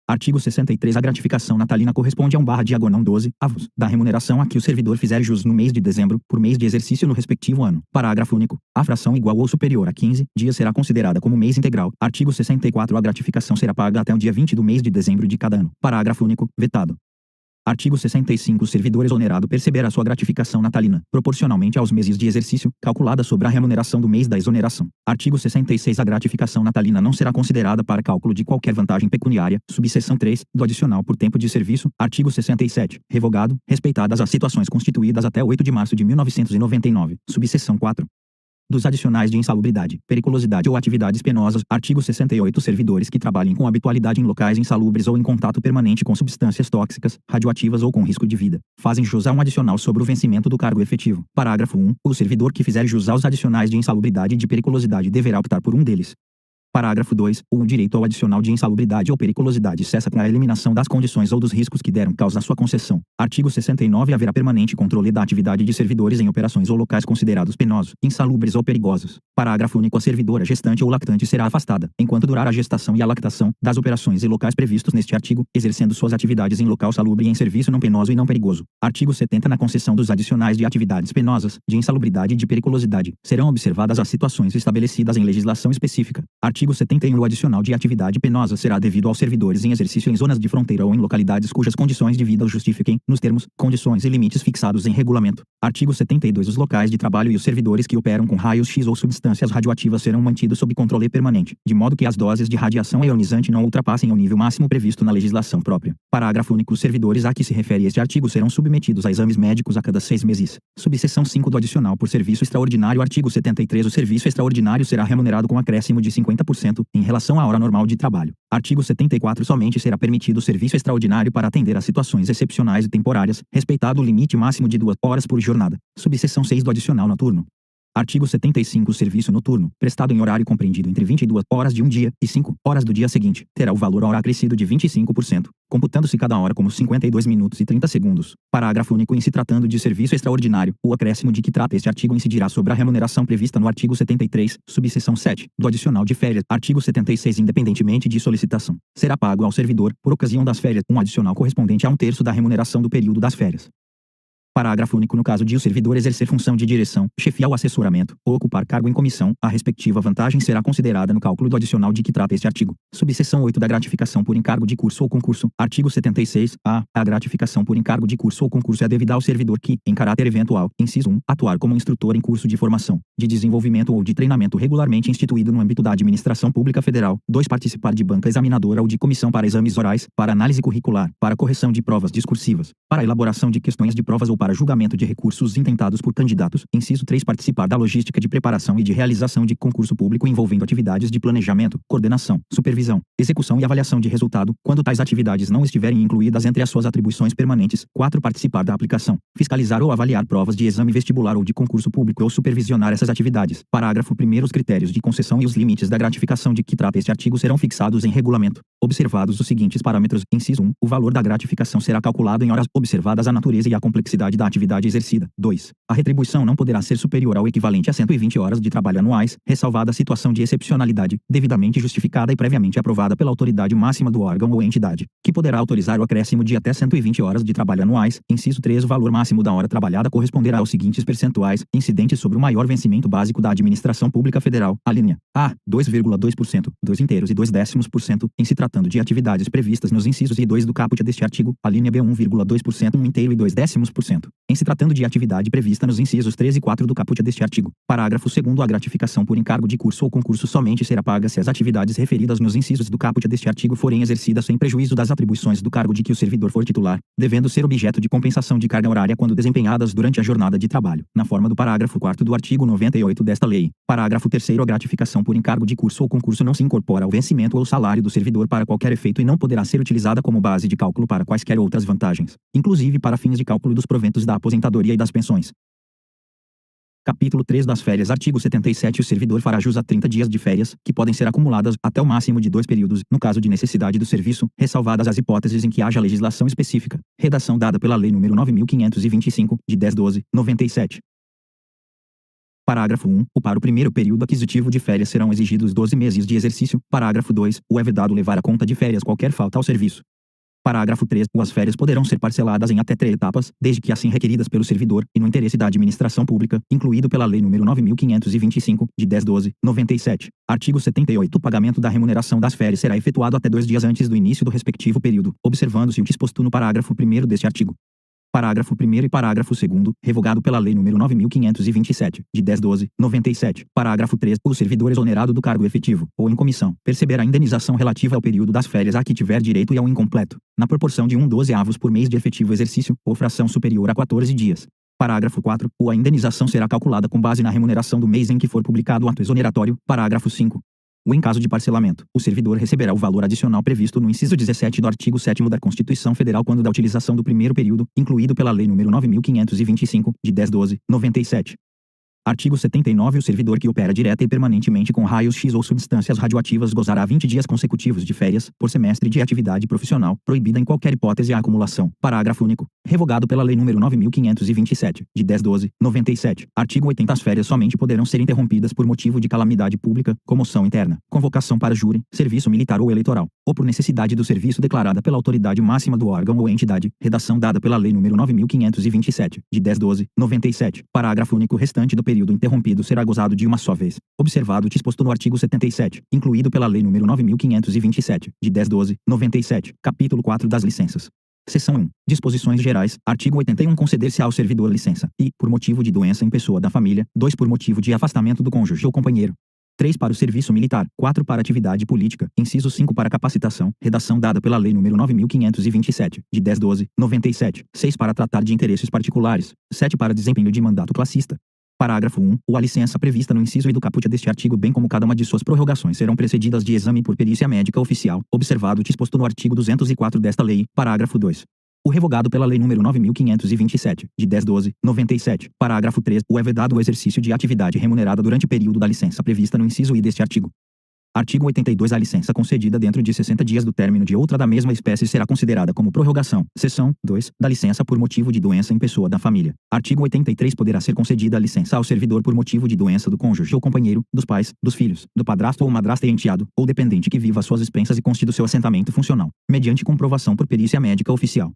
Artigo 63. A gratificação natalina corresponde a 1/12 avos da remuneração a que o servidor fizer jus no mês de dezembro, por mês de exercício no respectivo ano. Parágrafo único. A fração igual ou superior a 15 dias será considerada como mês integral. Artigo 64. A gratificação será paga até o dia 20 do mês de dezembro de cada ano. Parágrafo único. Vetado. Artigo 65. O servidor exonerado perceberá sua gratificação natalina, proporcionalmente aos meses de exercício, calculada sobre a remuneração do mês da exoneração. Artigo 66. A gratificação natalina não será considerada para cálculo de qualquer vantagem pecuniária, subseção 3, do adicional por tempo de serviço. Artigo 67. Revogado, respeitadas as situações constituídas até 8 de março de 1999, subseção 4. Dos adicionais de insalubridade, periculosidade ou atividades penosas. Artigo 68. Servidores que trabalhem com habitualidade em locais insalubres ou em contato permanente com substâncias tóxicas, radioativas ou com risco de vida, fazem jus a um adicional sobre o vencimento do cargo efetivo. Parágrafo 1. O servidor que fizer jus aos adicionais de insalubridade e de periculosidade deverá optar por um deles. Parágrafo 2. O direito ao adicional de insalubridade ou periculosidade cessa com a eliminação das condições ou dos riscos que deram causa à sua concessão. Artigo 69. Haverá permanente controle da atividade de servidores em operações ou locais considerados penosos, insalubres ou perigosos. Parágrafo único. A servidora gestante ou lactante será afastada, enquanto durar a gestação e a lactação, das operações e locais previstos neste artigo, exercendo suas atividades em local salubre e em serviço não penoso e não perigoso. Artigo 70. Na concessão dos adicionais de atividades penosas, de insalubridade e de periculosidade, serão observadas as situações estabelecidas em legislação específica. Artigo Artigo 71. O adicional de atividade penosa será devido aos servidores em exercício em zonas de fronteira ou em localidades cujas condições de vida o justifiquem, nos termos, condições e limites fixados em regulamento. Artigo 72. Os locais de trabalho e os servidores que operam com raios X ou substâncias radioativas serão mantidos sob controle permanente, de modo que as doses de radiação ionizante não ultrapassem o nível máximo previsto na legislação própria. Parágrafo único. Os servidores a que se refere este artigo serão submetidos a exames médicos a cada 6 meses. Subseção 5 do adicional por serviço extraordinário. Artigo 73. O serviço extraordinário será remunerado com acréscimo de 50% em relação à hora normal de trabalho. Artigo 74. Somente será permitido o serviço extraordinário para atender a situações excepcionais e temporárias, respeitado o limite máximo de 2 horas por jornada. Subseção 6 do adicional noturno. Artigo 75. O serviço noturno, prestado em horário compreendido entre 22 horas de um dia e 5 horas do dia seguinte, terá o valor hora acrescido de 25%, computando-se cada hora como 52 minutos e 30 segundos. Parágrafo único. Em se tratando de serviço extraordinário, o acréscimo de que trata este artigo incidirá sobre a remuneração prevista no artigo 73, subseção 7, do adicional de férias. Artigo 76. Independentemente de solicitação, será pago ao servidor, por ocasião das férias, um adicional correspondente a 1/3 da remuneração do período das férias. Parágrafo único. No caso de o servidor exercer função de direção, chefia ou assessoramento, ou ocupar cargo em comissão, a respectiva vantagem será considerada no cálculo do adicional de que trata este artigo. Subseção 8 da gratificação por encargo de curso ou concurso. Artigo 76. A gratificação por encargo de curso ou concurso é devida ao servidor que, em caráter eventual, inciso 1, atuar como instrutor em curso de formação, de desenvolvimento ou de treinamento regularmente instituído no âmbito da administração pública federal. 2. Participar de banca examinadora ou de comissão para exames orais, para análise curricular, para correção de provas discursivas, para elaboração de questões de provas ou para julgamento de recursos intentados por candidatos. Inciso 3. Participar da logística de preparação e de realização de concurso público envolvendo atividades de planejamento, coordenação, supervisão, execução e avaliação de resultado, quando tais atividades não estiverem incluídas entre as suas atribuições permanentes. 4. Participar da aplicação, fiscalizar ou avaliar provas de exame vestibular ou de concurso público ou supervisionar essas atividades. Parágrafo 1º. Os critérios de concessão e os limites da gratificação de que trata este artigo serão fixados em regulamento, observados os seguintes parâmetros. Inciso 1. O valor da gratificação será calculado em horas, observadas a natureza e a complexidade da atividade exercida. 2. A retribuição não poderá ser superior ao equivalente a 120 horas de trabalho anuais, ressalvada a situação de excepcionalidade, devidamente justificada e previamente aprovada pela autoridade máxima do órgão ou entidade, que poderá autorizar o acréscimo de até 120 horas de trabalho anuais. Inciso 3. O valor máximo da hora trabalhada corresponderá aos seguintes percentuais, incidentes sobre o maior vencimento básico da administração pública federal. A linha A, 2,2%, 2/2%, em se tratando de atividades previstas nos incisos I e 2 do caput deste artigo. A linha B, 1,2%, 1,2%, em se tratando de atividade prevista nos incisos 3 e 4 do caput deste artigo. Parágrafo 2º. A gratificação por encargo de curso ou concurso somente será paga se as atividades referidas nos incisos do caput deste artigo forem exercidas sem prejuízo das atribuições do cargo de que o servidor for titular, devendo ser objeto de compensação de carga horária quando desempenhadas durante a jornada de trabalho, na forma do parágrafo 4º do artigo 98 desta lei. Parágrafo 3º. A gratificação por encargo de curso ou concurso não se incorpora ao vencimento ou salário do servidor para qualquer efeito e não poderá ser utilizada como base de cálculo para quaisquer outras vantagens, inclusive para fins de cálculo dos proventos da aposentadoria e das pensões. Capítulo 3 das férias. Artigo 77. O servidor fará jus a 30 dias de férias, que podem ser acumuladas até o máximo de 2 períodos, no caso de necessidade do serviço, ressalvadas as hipóteses em que haja legislação específica. Redação dada pela Lei nº 9.525, de 10/12/97. Parágrafo 1. Para o primeiro período aquisitivo de férias serão exigidos 12 meses de exercício. Parágrafo 2. É vedado levar a conta de férias qualquer falta ao serviço. Parágrafo 3. As férias poderão ser parceladas em até 3 etapas, desde que assim requeridas pelo servidor, e no interesse da administração pública, incluído pela Lei nº 9.525, de 10/12/97. Artigo 78. O pagamento da remuneração das férias será efetuado até 2 dias antes do início do respectivo período, observando-se o disposto no parágrafo 1º deste artigo. Parágrafo 1º e parágrafo 2º, revogado pela Lei nº 9.527, de 10/12/97. Parágrafo 3. O servidor exonerado do cargo efetivo, ou em comissão, perceberá a indenização relativa ao período das férias a que tiver direito e ao incompleto, na proporção de 1/12 por mês de efetivo exercício, ou fração superior a 14 dias. Parágrafo 4. A indenização será calculada com base na remuneração do mês em que for publicado o ato exoneratório. Parágrafo 5. Em caso de parcelamento, o servidor receberá o valor adicional previsto no inciso 17 do artigo 7º da Constituição Federal quando da utilização do primeiro período, incluído pela Lei nº 9.525, de 10/12/97. Artigo 79. O servidor que opera direta e permanentemente com raios X ou substâncias radioativas gozará 20 dias consecutivos de férias, por semestre de atividade profissional, proibida em qualquer hipótese a acumulação. Parágrafo único. Revogado pela Lei nº 9.527, de 10/12/97. Artigo 80. As férias somente poderão ser interrompidas por motivo de calamidade pública, comoção interna, convocação para júri, serviço militar ou eleitoral, ou por necessidade do serviço declarada pela autoridade máxima do órgão ou entidade. Redação dada pela Lei nº 9.527, de 10/12/97. Parágrafo único. Restante do período período interrompido será gozado de uma só vez, observado o disposto no artigo 77, incluído pela Lei nº 9.527, de 10/12/97, capítulo 4 das licenças. Seção 1. Disposições gerais. Artigo 81. Conceder-se ao servidor licença, e, por motivo de doença em pessoa da família, 2 por motivo de afastamento do cônjuge ou companheiro. 3 para o serviço militar, 4 para atividade política, inciso 5 para capacitação, redação dada pela Lei nº 9.527, de 10/12/97, 6 para tratar de interesses particulares, 7 para desempenho de mandato classista. Parágrafo 1. A licença prevista no inciso I do caput deste artigo, bem como cada uma de suas prorrogações, serão precedidas de exame por perícia médica oficial, observado o disposto no artigo 204 desta lei. Parágrafo 2. O revogado pela Lei nº 9.527, de 10/12/97, parágrafo 3, é vedado o exercício de atividade remunerada durante o período da licença prevista no inciso I deste artigo. Artigo 82. A licença concedida dentro de 60 dias do término de outra da mesma espécie será considerada como prorrogação. Seção 2. Da licença por motivo de doença em pessoa da família. Artigo 83. Poderá ser concedida a licença ao servidor por motivo de doença do cônjuge ou companheiro, dos pais, dos filhos, do padrasto ou madrasta e enteado, ou dependente que viva às suas expensas e conste do seu assentamento funcional, mediante comprovação por perícia médica oficial.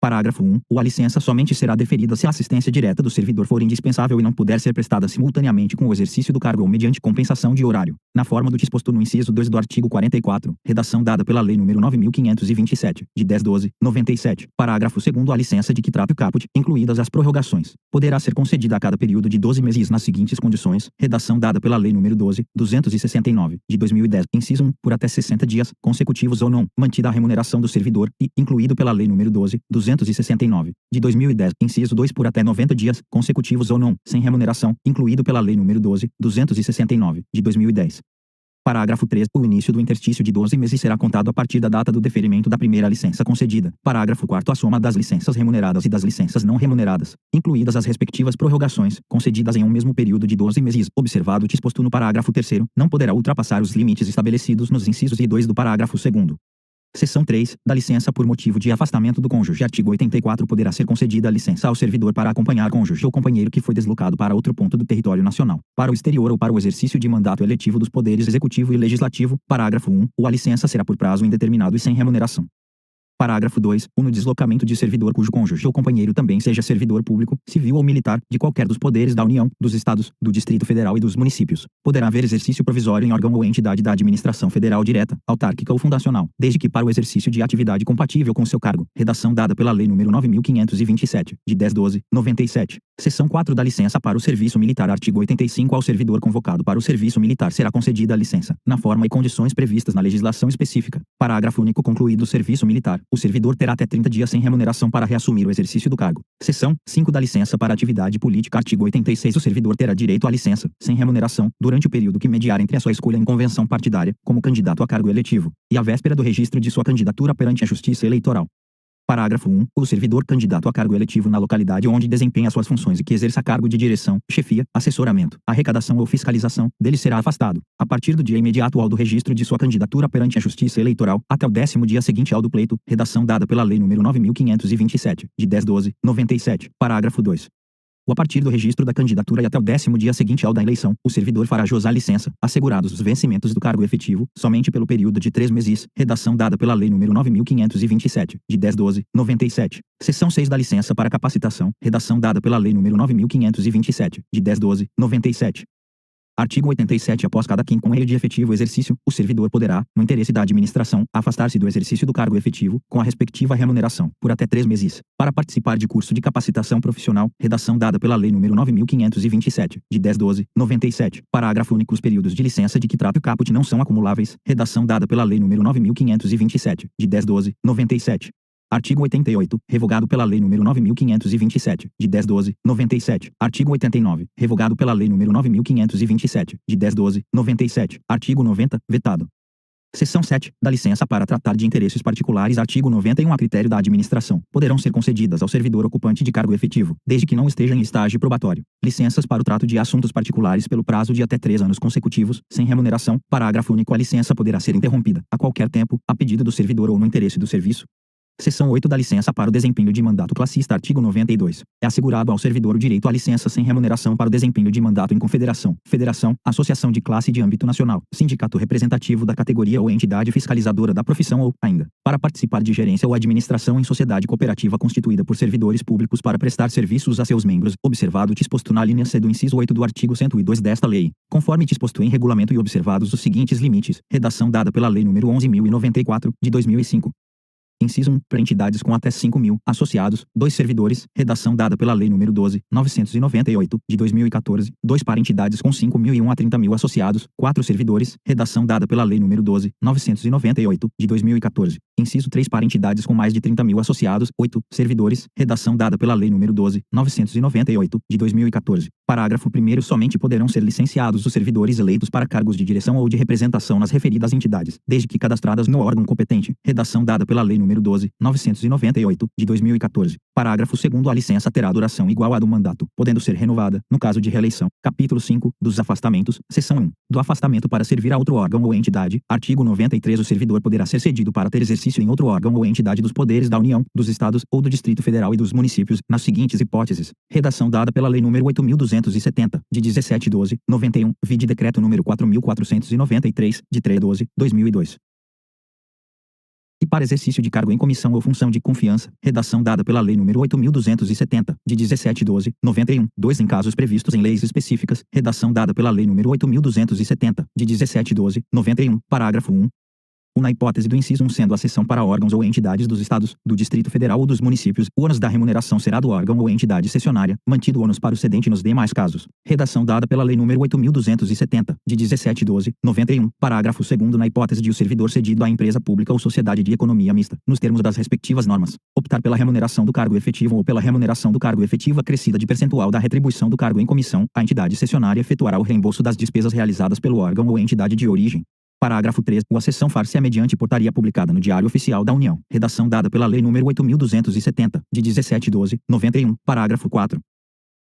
Parágrafo 1. A licença somente será deferida se a assistência direta do servidor for indispensável e não puder ser prestada simultaneamente com o exercício do cargo ou mediante compensação de horário, na forma do disposto no inciso 2 do artigo 44, redação dada pela Lei nº 9.527, de 10/12/97. Parágrafo 2. A licença de que trata o caput, incluídas as prorrogações, poderá ser concedida a cada período de 12 meses nas seguintes condições, redação dada pela Lei nº 12.269, de 2010, inciso 1, por até 60 dias, consecutivos ou não, mantida a remuneração do servidor, e, incluído pela Lei nº 12.269, de 2010, inciso 2, por até 90 dias, consecutivos ou não, sem remuneração, incluído pela Lei nº 12.269, de 2010. Parágrafo 3. O início do interstício de 12 meses será contado a partir da data do deferimento da primeira licença concedida. Parágrafo 4. A soma das licenças remuneradas e das licenças não remuneradas, incluídas as respectivas prorrogações, concedidas em um mesmo período de 12 meses, observado o disposto no parágrafo 3º, não poderá ultrapassar os limites estabelecidos nos incisos I e 2 do parágrafo 2º. Seção 3. Da licença por motivo de afastamento do cônjuge. Artigo 84. Poderá ser concedida a licença ao servidor para acompanhar cônjuge ou companheiro que foi deslocado para outro ponto do território nacional, para o exterior ou para o exercício de mandato eletivo dos poderes executivo e legislativo. Parágrafo 1. A licença será por prazo indeterminado e sem remuneração. Parágrafo 2. No deslocamento de servidor cujo cônjuge ou companheiro também seja servidor público, civil ou militar, de qualquer dos poderes da União, dos Estados, do Distrito Federal e dos municípios, poderá haver exercício provisório em órgão ou entidade da administração federal direta, autárquica ou fundacional, desde que para o exercício de atividade compatível com seu cargo. Redação dada pela Lei nº 9.527, de 10/12/97. Seção 4. Da licença para o serviço militar. Artigo 85. Ao servidor convocado para o serviço militar será concedida a licença, na forma e condições previstas na legislação específica. Parágrafo único. Concluído o serviço militar, o servidor terá até 30 dias sem remuneração para reassumir o exercício do cargo. Seção 5. Da licença para atividade política. Artigo 86. O servidor terá direito à licença, sem remuneração, durante o período que mediar entre a sua escolha em convenção partidária, como candidato a cargo eletivo, e a véspera do registro de sua candidatura perante a Justiça Eleitoral. Parágrafo 1. O servidor candidato a cargo eletivo na localidade onde desempenha suas funções e que exerça cargo de direção, chefia, assessoramento, arrecadação ou fiscalização, dele será afastado, a partir do dia imediato ao do registro de sua candidatura perante a Justiça Eleitoral, até o 10º dia seguinte ao do pleito, redação dada pela Lei nº 9.527, de 10/12/97. Parágrafo 2. A partir do registro da candidatura e até o 10º dia seguinte ao da eleição, o servidor fará jus à licença, assegurados os vencimentos do cargo efetivo, somente pelo período de 3 meses, redação dada pela Lei nº 9.527, de 10/12/97. Seção 6. Da licença para capacitação, redação dada pela Lei nº 9.527, de 10/12/97. Artigo 87. Após cada quinquênio de efetivo exercício, o servidor poderá, no interesse da administração, afastar-se do exercício do cargo efetivo, com a respectiva remuneração, por até 3 meses, para participar de curso de capacitação profissional, redação dada pela Lei nº 9.527, de 10/12/97. Parágrafo único. Os períodos de licença de que trata o caput não são acumuláveis, redação dada pela Lei nº 9.527, de 10/12/97. Artigo 88, revogado pela Lei nº 9.527, de 10/12/97. Artigo 89, revogado pela Lei nº 9.527, de 10/12/97. Artigo 90, vetado. Seção 7. Da licença para tratar de interesses particulares. Artigo 91. A critério da administração, poderão ser concedidas ao servidor ocupante de cargo efetivo, desde que não esteja em estágio probatório, licenças para o trato de assuntos particulares pelo prazo de até 3 anos consecutivos, sem remuneração. Parágrafo único. A licença poderá ser interrompida, a qualquer tempo, a pedido do servidor ou no interesse do serviço. Seção 8 da licença para o desempenho de mandato classista. Artigo 92. É assegurado ao servidor o direito à licença sem remuneração para o desempenho de mandato em confederação, federação, associação de classe de âmbito nacional, sindicato representativo da categoria ou entidade fiscalizadora da profissão ou, ainda, para participar de gerência ou administração em sociedade cooperativa constituída por servidores públicos para prestar serviços a seus membros, observado o disposto na linha C do inciso 8 do artigo 102 desta lei, conforme disposto em regulamento e observados os seguintes limites. Redação dada pela Lei nº 11.094, de 2005. Inciso 1. Para entidades com até 5.000 associados, 2 servidores. Redação dada pela Lei nº 12.998, de 2014. 2 para entidades com 5.001 a 30.000 associados, 4 servidores. Redação dada pela Lei nº 12.998, de 2014. Inciso 3 para entidades com mais de 30.000 associados, 8 servidores. Redação dada pela Lei nº 12.998, de 2014. Parágrafo 1º. Somente poderão ser licenciados os servidores eleitos para cargos de direção ou de representação nas referidas entidades, desde que cadastradas no órgão competente. Redação dada pela Lei nº 12.998, de 2014. Parágrafo 2º. A licença terá duração igual à do mandato, podendo ser renovada, no caso de reeleição. Capítulo 5. Dos afastamentos. Seção 1. Do afastamento para servir a outro órgão ou entidade. Artigo 93. O servidor poderá ser cedido para ter exercício em outro órgão ou entidade dos poderes da União, dos Estados ou do Distrito Federal e dos municípios, nas seguintes hipóteses. Redação dada pela Lei nº 8.270, de 17/12/91, vide Decreto nº 4.493, de 3/12/2002. E para exercício de cargo em comissão ou função de confiança, redação dada pela Lei nº 8.270, de 17/12/91, 2 em casos previstos em leis específicas, redação dada pela Lei nº 8.270, de 17/12/91, parágrafo 1. Na hipótese do inciso 1 sendo a cessão para órgãos ou entidades dos Estados, do Distrito Federal ou dos municípios, o ônus da remuneração será do órgão ou entidade cessionária, mantido o ônus para o cedente nos demais casos. Redação dada pela Lei nº 8.270, de 17/12/91, parágrafo 2º. Na hipótese de o servidor cedido à empresa pública ou sociedade de economia mista, nos termos das respectivas normas, optar pela remuneração do cargo efetivo ou pela remuneração do cargo efetivo acrescida de percentual da retribuição do cargo em comissão, a entidade cessionária efetuará o reembolso das despesas realizadas pelo órgão ou entidade de origem. Parágrafo 3. A cessão far-se-á mediante portaria publicada no Diário Oficial da União. Redação dada pela Lei nº 8.270, de 17/12/91, parágrafo 4.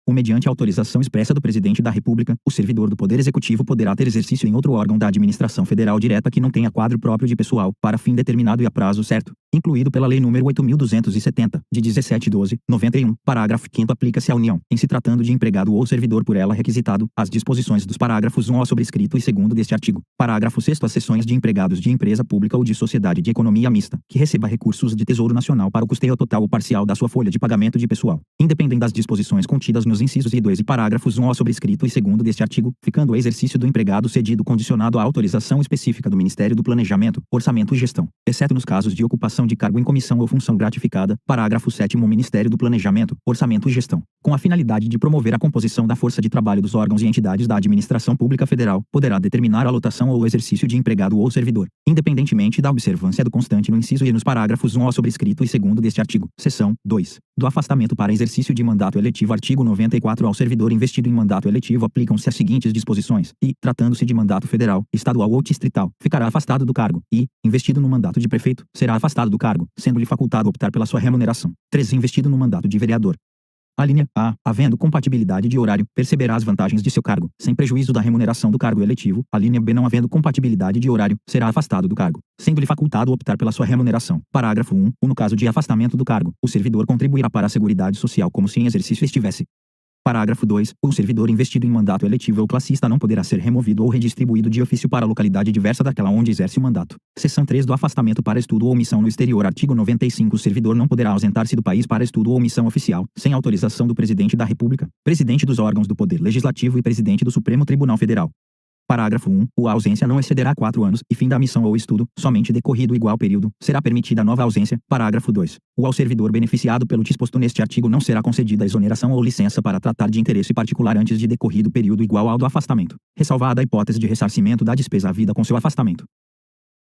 Mediante autorização expressa do Presidente da República, o servidor do Poder Executivo poderá ter exercício em outro órgão da administração federal direta que não tenha quadro próprio de pessoal, para fim determinado e a prazo certo, incluído pela Lei nº 8.270, de 17/12/91, parágrafo 5º. Aplica-se à União, em se tratando de empregado ou servidor por ela requisitado, as disposições dos parágrafos 1 ao sobrescrito e 2º deste artigo. Parágrafo 6º. As cessões de empregados de empresa pública ou de sociedade de economia mista, que receba recursos de Tesouro Nacional para o custeio total ou parcial da sua folha de pagamento de pessoal, independem das disposições contidas nos incisos I2 e parágrafos 1 ao sobrescrito e 2º deste artigo, ficando o exercício do empregado cedido condicionado à autorização específica do Ministério do Planejamento, Orçamento e Gestão, exceto nos casos de ocupação de cargo em comissão ou função gratificada. Parágrafo 7º. O Ministério do Planejamento, Orçamento e Gestão, com a finalidade de promover a composição da força de trabalho dos órgãos e entidades da administração pública federal, poderá determinar a lotação ou o exercício de empregado ou servidor, independentemente da observância do constante no inciso e nos parágrafos 1 ao sobrescrito e 2º deste artigo. Seção 2. Do afastamento para exercício de mandato eletivo. Artigo 94. Ao servidor investido em mandato eletivo aplicam-se as seguintes disposições: e, tratando-se de mandato federal, estadual ou distrital, ficará afastado do cargo; e, investido no mandato de prefeito, será afastado do cargo, sendo-lhe facultado optar pela sua remuneração. 3. Investido no mandato de vereador. A linha A, havendo compatibilidade de horário, perceberá as vantagens de seu cargo, sem prejuízo da remuneração do cargo eletivo. A linha B, não havendo compatibilidade de horário, será afastado do cargo, sendo-lhe facultado optar pela sua remuneração. Parágrafo 1. No caso de afastamento do cargo, o servidor contribuirá para a Seguridade Social como se em exercício estivesse. Parágrafo 2. O servidor investido em mandato eletivo ou classista não poderá ser removido ou redistribuído de ofício para localidade diversa daquela onde exerce o mandato. Seção 3. Do afastamento para estudo ou missão no exterior. Artigo 95. O servidor não poderá ausentar-se do país para estudo ou missão oficial, sem autorização do Presidente da República, Presidente dos órgãos do Poder Legislativo e Presidente do Supremo Tribunal Federal. Parágrafo 1. A ausência não excederá 4 anos, e fim da missão ou estudo, somente decorrido igual período, será permitida nova ausência. Parágrafo 2. Ao servidor beneficiado pelo disposto neste artigo não será concedida exoneração ou licença para tratar de interesse particular antes de decorrido período igual ao do afastamento, ressalvada a hipótese de ressarcimento da despesa havida com seu afastamento.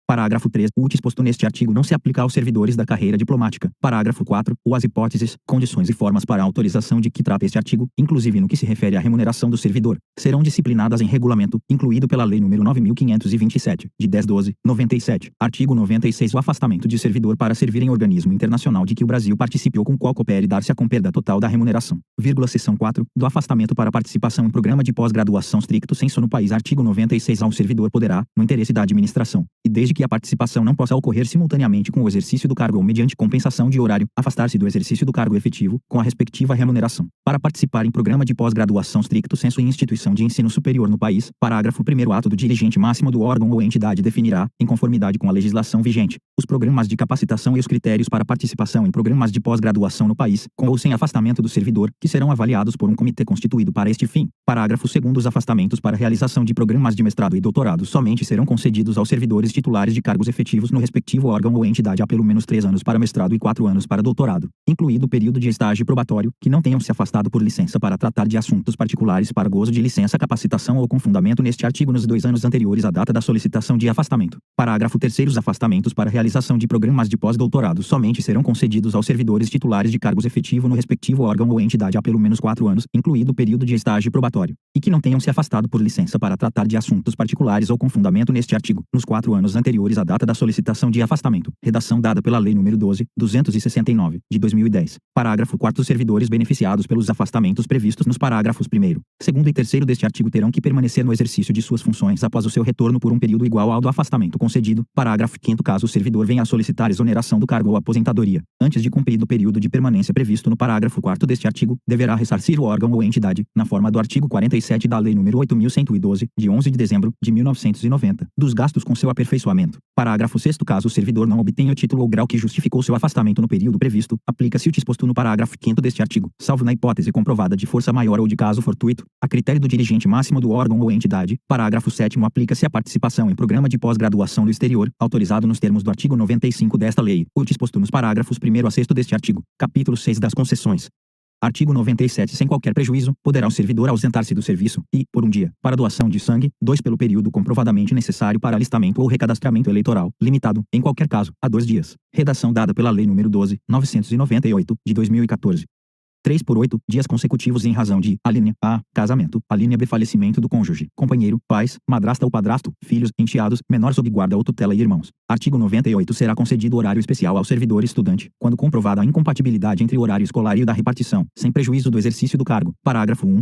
Parágrafo 3. O disposto neste artigo não se aplica aos servidores da carreira diplomática. Parágrafo 4. As hipóteses, condições e formas para a autorização de que trata este artigo, inclusive no que se refere à remuneração do servidor, serão disciplinadas em regulamento, incluído pela Lei nº 9.527, de 10/12/97. Artigo 96. O afastamento de servidor para servir em organismo internacional de que o Brasil participe ou com qual coopere dar-se-á com perda total da remuneração. Seção 4. Do afastamento para participação em programa de pós-graduação stricto sensu no país. Artigo 96. Ao servidor poderá, no interesse da administração, e desde que que a participação não possa ocorrer simultaneamente com o exercício do cargo ou mediante compensação de horário, afastar-se do exercício do cargo efetivo, com a respectiva remuneração. Para participar em programa de pós-graduação stricto sensu em instituição de ensino superior no país, parágrafo 1º ato do dirigente máximo do órgão ou entidade definirá, em conformidade com a legislação vigente, os programas de capacitação e os critérios para participação em programas de pós-graduação no país, com ou sem afastamento do servidor, que serão avaliados por um comitê constituído para este fim. Parágrafo 2º. Os afastamentos para realização de programas de mestrado e doutorado somente serão concedidos aos servidores titulares de cargos efetivos no respectivo órgão ou entidade há pelo menos 3 anos para mestrado e 4 anos para doutorado, incluído o período de estágio probatório, que não tenham se afastado por licença para tratar de assuntos particulares para gozo de licença, capacitação ou com fundamento neste artigo nos 2 anos anteriores à data da solicitação de afastamento. Parágrafo 3º. Os afastamentos para realização de programas de pós-doutorado somente serão concedidos aos servidores titulares de cargos efetivos no respectivo órgão ou entidade há pelo menos 4 anos, incluído o período de estágio probatório, e que não tenham se afastado por licença para tratar de assuntos particulares ou com fundamento neste artigo, nos 4 anos anteriores à data da solicitação de afastamento. Redação dada pela Lei nº 12.269, de 2010. Parágrafo 4º. Os servidores beneficiados pelos afastamentos previstos nos parágrafos 1º, 2º e 3º deste artigo terão que permanecer no exercício de suas funções após o seu retorno por um período igual ao do afastamento concedido. Parágrafo 5º. Caso o servidor venha a solicitar exoneração do cargo ou aposentadoria, antes de cumprido o período de permanência previsto no parágrafo 4º deste artigo, deverá ressarcir o órgão ou entidade, na forma do artigo 47 da Lei nº 8.112, de 11 de dezembro de 1990, dos gastos com seu aperfeiçoamento. Parágrafo 6º. Caso o servidor não obtenha o título ou grau que justificou seu afastamento no período previsto, aplica-se o disposto no parágrafo 5º deste artigo, salvo na hipótese comprovada de força maior ou de caso fortuito, a critério do dirigente máximo do órgão ou entidade. Parágrafo 7º. Aplica-se a participação em programa de pós-graduação do exterior, autorizado nos termos do artigo 95 desta lei, o disposto nos parágrafos 1º a 6º deste artigo. Capítulo 6 das concessões. Artigo 97. Sem qualquer prejuízo, poderá o servidor ausentar-se do serviço e, por um dia, para doação de sangue, 2 pelo período comprovadamente necessário para alistamento ou recadastramento eleitoral, limitado, em qualquer caso, a 2 dias. Redação dada pela Lei nº 12.998, de 2014. 3 por 8 dias consecutivos em razão de: alínea A, casamento; alínea B, falecimento do cônjuge, companheiro, pais, madrasta ou padrasto, filhos, enteados, menor sob guarda ou tutela e irmãos. Artigo 98. Será concedido horário especial ao servidor estudante, quando comprovada a incompatibilidade entre o horário escolar e o da repartição, sem prejuízo do exercício do cargo. Parágrafo 1.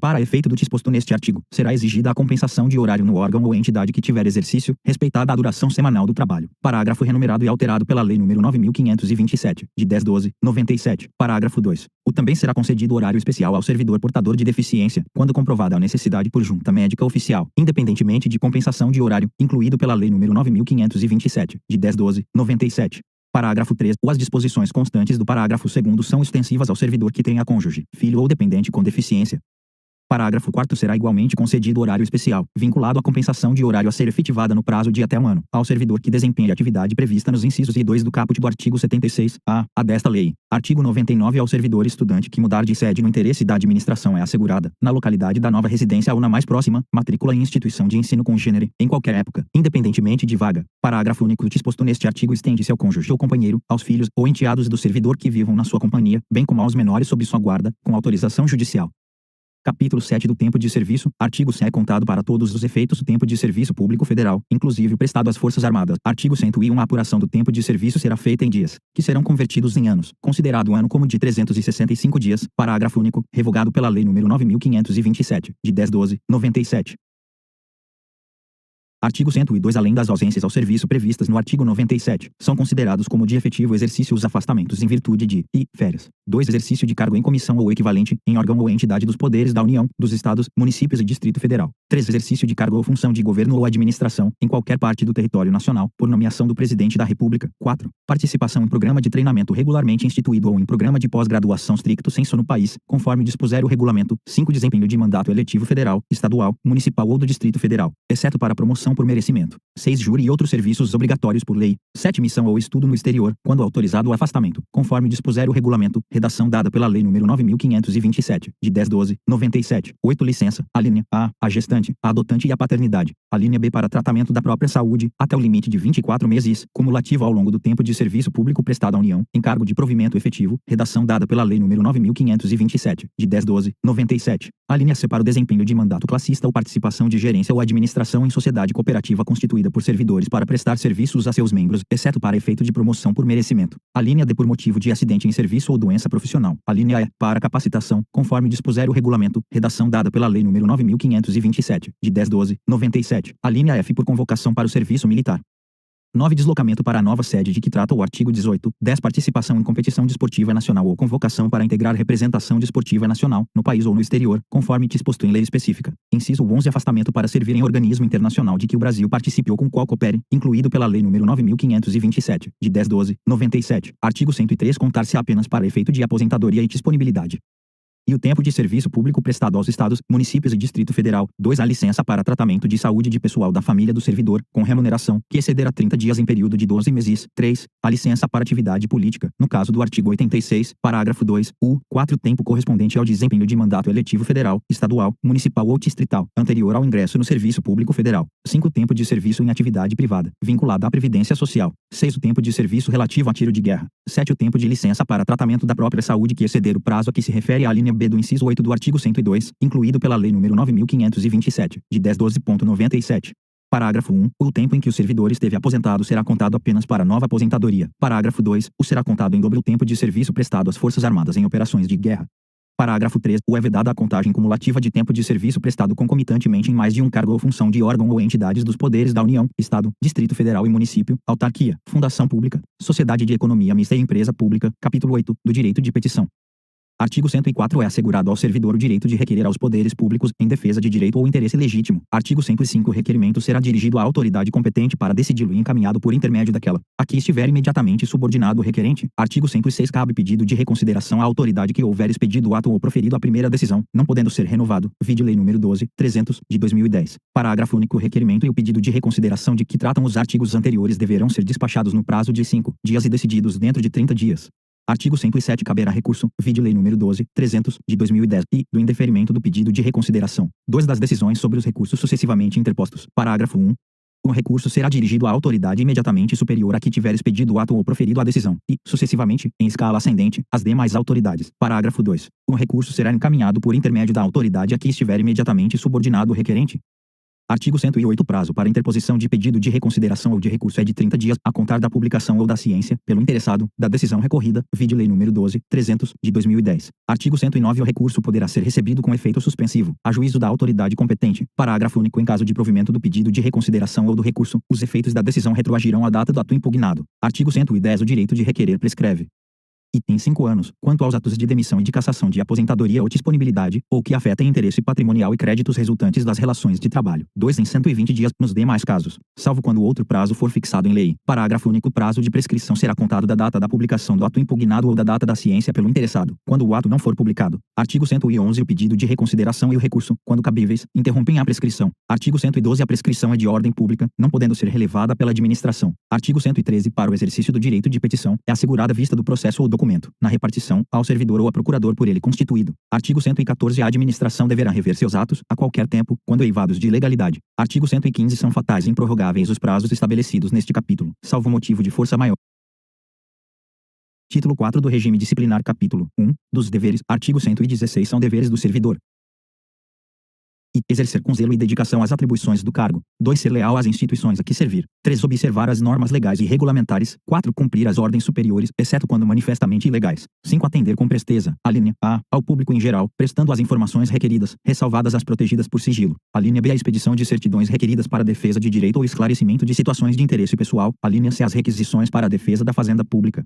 Para efeito do disposto neste artigo, será exigida a compensação de horário no órgão ou entidade que tiver exercício, respeitada a duração semanal do trabalho. Parágrafo renumerado e alterado pela Lei nº 9.527, de 10/12/97. Parágrafo 2. Também será concedido horário especial ao servidor portador de deficiência, quando comprovada a necessidade por junta médica oficial, independentemente de compensação de horário, incluído pela Lei nº 9.527, de 10/12/97. Parágrafo 3. As disposições constantes do parágrafo 2º são extensivas ao servidor que tenha cônjuge, filho ou dependente com deficiência. Parágrafo 4º. Será igualmente concedido horário especial, vinculado à compensação de horário a ser efetivada no prazo de até 1 ano, ao servidor que desempenhe a atividade prevista nos incisos I e 2 do caput do artigo 76-A desta lei. Artigo 99. Ao servidor estudante que mudar de sede no interesse da administração é assegurada, na localidade da nova residência ou na mais próxima, matrícula em instituição de ensino congênere, em qualquer época, independentemente de vaga. Parágrafo único. O disposto neste artigo estende-se ao cônjuge ou companheiro, aos filhos ou enteados do servidor que vivam na sua companhia, bem como aos menores sob sua guarda, com autorização judicial. Capítulo 7 do tempo de serviço. Artigo 100. É contado para todos os efeitos o tempo de serviço público federal, inclusive o prestado às Forças Armadas. Artigo 101. A apuração do tempo de serviço será feita em dias, que serão convertidos em anos, considerado o ano como de 365 dias. Parágrafo único. Revogado pela Lei nº 9.527, de 10/12/97. Artigo 102. Além das ausências ao serviço previstas no artigo 97, são considerados como de efetivo exercício os afastamentos em virtude de férias. 2. Exercício de cargo em comissão ou equivalente, em órgão ou entidade dos poderes da União, dos Estados, municípios e Distrito Federal. 3. Exercício de cargo ou função de governo ou administração, em qualquer parte do território nacional, por nomeação do Presidente da República. 4. Participação em programa de treinamento regularmente instituído ou em programa de pós-graduação stricto sensu no país, conforme dispuser o regulamento. 5. Desempenho de mandato eletivo federal, estadual, municipal ou do Distrito Federal, exceto para promoção por merecimento. 6. Júri e outros serviços obrigatórios por lei. 7. Missão ou estudo no exterior, quando autorizado o afastamento, conforme dispuser o regulamento. Redação dada pela Lei nº 9.527, de 10/12/97. 8. Licença. Alínea A. A gestante, a adotante e a paternidade. Alínea B. Para tratamento da própria saúde, até o limite de 24 meses, cumulativo ao longo do tempo de serviço público prestado à União, em cargo de provimento efetivo. Redação dada pela Lei nº 9.527, de 10/12/97. Alínea C. Para o desempenho de mandato classista ou participação de gerência ou administração em sociedade cooperativa constituída por servidores para prestar serviços a seus membros, exceto para efeito de promoção por merecimento. Alínea D. Por motivo de acidente em serviço ou doença profissional. Alínea E. Para capacitação, conforme dispuser o regulamento. Redação dada pela Lei nº 9.527, de 10/12/97. Alínea F. Por convocação para o serviço militar. 9. Deslocamento para a nova sede de que trata o artigo 18. 10. Participação em competição desportiva nacional ou convocação para integrar representação desportiva nacional, no país ou no exterior, conforme disposto em lei específica. Inciso 11. Afastamento para servir em organismo internacional de que o Brasil participe ou com qual coopere, incluído pela Lei nº 9.527, de 10/12/97. Artigo 103. Contar-se apenas para efeito de aposentadoria e disponibilidade e o tempo de serviço público prestado aos Estados, municípios e Distrito Federal. 2. A licença para tratamento de saúde de pessoal da família do servidor, com remuneração, que exceder a 30 dias em período de 12 meses. 3. A licença para atividade política, no caso do artigo 86, parágrafo 2, 4. Tempo correspondente ao desempenho de mandato eletivo federal, estadual, municipal ou distrital, anterior ao ingresso no serviço público federal. 5. Tempo de serviço em atividade privada, vinculada à Previdência Social. 6. O tempo de serviço relativo a tiro de guerra. 7. O tempo de licença para tratamento da própria saúde que exceder o prazo a que se refere a linha B do inciso 8 do artigo 102, incluído pela Lei nº 9.527, de 10/12/97. Parágrafo 1. O tempo em que o servidor esteve aposentado será contado apenas para nova aposentadoria. Parágrafo 2. O será contado em dobro o tempo de serviço prestado às Forças Armadas em operações de guerra. Parágrafo 3. É vedada a contagem cumulativa de tempo de serviço prestado concomitantemente em mais de um cargo ou função de órgão ou entidades dos poderes da União, Estado, Distrito Federal e Município, autarquia, fundação pública, sociedade de economia mista e empresa pública. Capítulo 8. Do direito de petição. Artigo 104. É assegurado ao servidor o direito de requerer aos poderes públicos, em defesa de direito ou interesse legítimo. Artigo 105. O requerimento será dirigido à autoridade competente para decidi-lo e encaminhado por intermédio daquela a que estiver imediatamente subordinado o requerente. Artigo 106. Cabe pedido de reconsideração à autoridade que houver expedido o ato ou proferido a primeira decisão, não podendo ser renovado. Vide Lei nº 12.300, de 2010. Parágrafo único. O requerimento e o pedido de reconsideração de que tratam os artigos anteriores deverão ser despachados no prazo de 5 dias e decididos dentro de 30 dias. Artigo 107. Caberá recurso, vide Lei nº 12.300, de 2010, e, do indeferimento do pedido de reconsideração. 2. Das decisões sobre os recursos sucessivamente interpostos. Parágrafo 1. O recurso será dirigido à autoridade imediatamente superior a que tiver expedido o ato ou proferido a decisão, e, sucessivamente, em escala ascendente, às demais autoridades. Parágrafo 2. O recurso será encaminhado por intermédio da autoridade a que estiver imediatamente subordinado o requerente. Artigo 108. Prazo para interposição de pedido de reconsideração ou de recurso é de 30 dias, a contar da publicação ou da ciência, pelo interessado, da decisão recorrida, vide Lei nº 12.300, de 2010. Artigo 109. O recurso poderá ser recebido com efeito suspensivo, a juízo da autoridade competente. Parágrafo único. Em caso de provimento do pedido de reconsideração ou do recurso, os efeitos da decisão retroagirão à data do ato impugnado. Artigo 110. O direito de requerer prescreve. Item 5 anos, quanto aos atos de demissão e de cassação de aposentadoria ou disponibilidade, ou que afetem interesse patrimonial e créditos resultantes das relações de trabalho. 2. Em 120 dias, nos demais casos, salvo quando outro prazo for fixado em lei. Parágrafo único. O prazo de prescrição será contado da data da publicação do ato impugnado ou da data da ciência pelo interessado, quando o ato não for publicado. Artigo 111. O pedido de reconsideração e o recurso, quando cabíveis, interrompem a prescrição. Artigo 112. A prescrição é de ordem pública, não podendo ser relevada pela administração. Artigo 113. Para o exercício do direito de petição, é assegurada vista do processo ou documento, na repartição, ao servidor ou a procurador por ele constituído. Artigo 114. A administração deverá rever seus atos, a qualquer tempo, quando eivados de ilegalidade. Artigo 115. São fatais e improrrogáveis os prazos estabelecidos neste capítulo, salvo motivo de força maior. Título 4 do Regime Disciplinar. Capítulo 1. Dos deveres. Artigo 116. São deveres do servidor: e exercer com zelo e dedicação as atribuições do cargo. 2. Ser leal às instituições a que servir. 3. Observar as normas legais e regulamentares. 4. Cumprir as ordens superiores, exceto quando manifestamente ilegais. 5. Atender com presteza, a linha A, ao público em geral, prestando as informações requeridas, ressalvadas as protegidas por sigilo. A linha B. A expedição de certidões requeridas para defesa de direito ou esclarecimento de situações de interesse pessoal. A linha C. As requisições para a defesa da fazenda pública.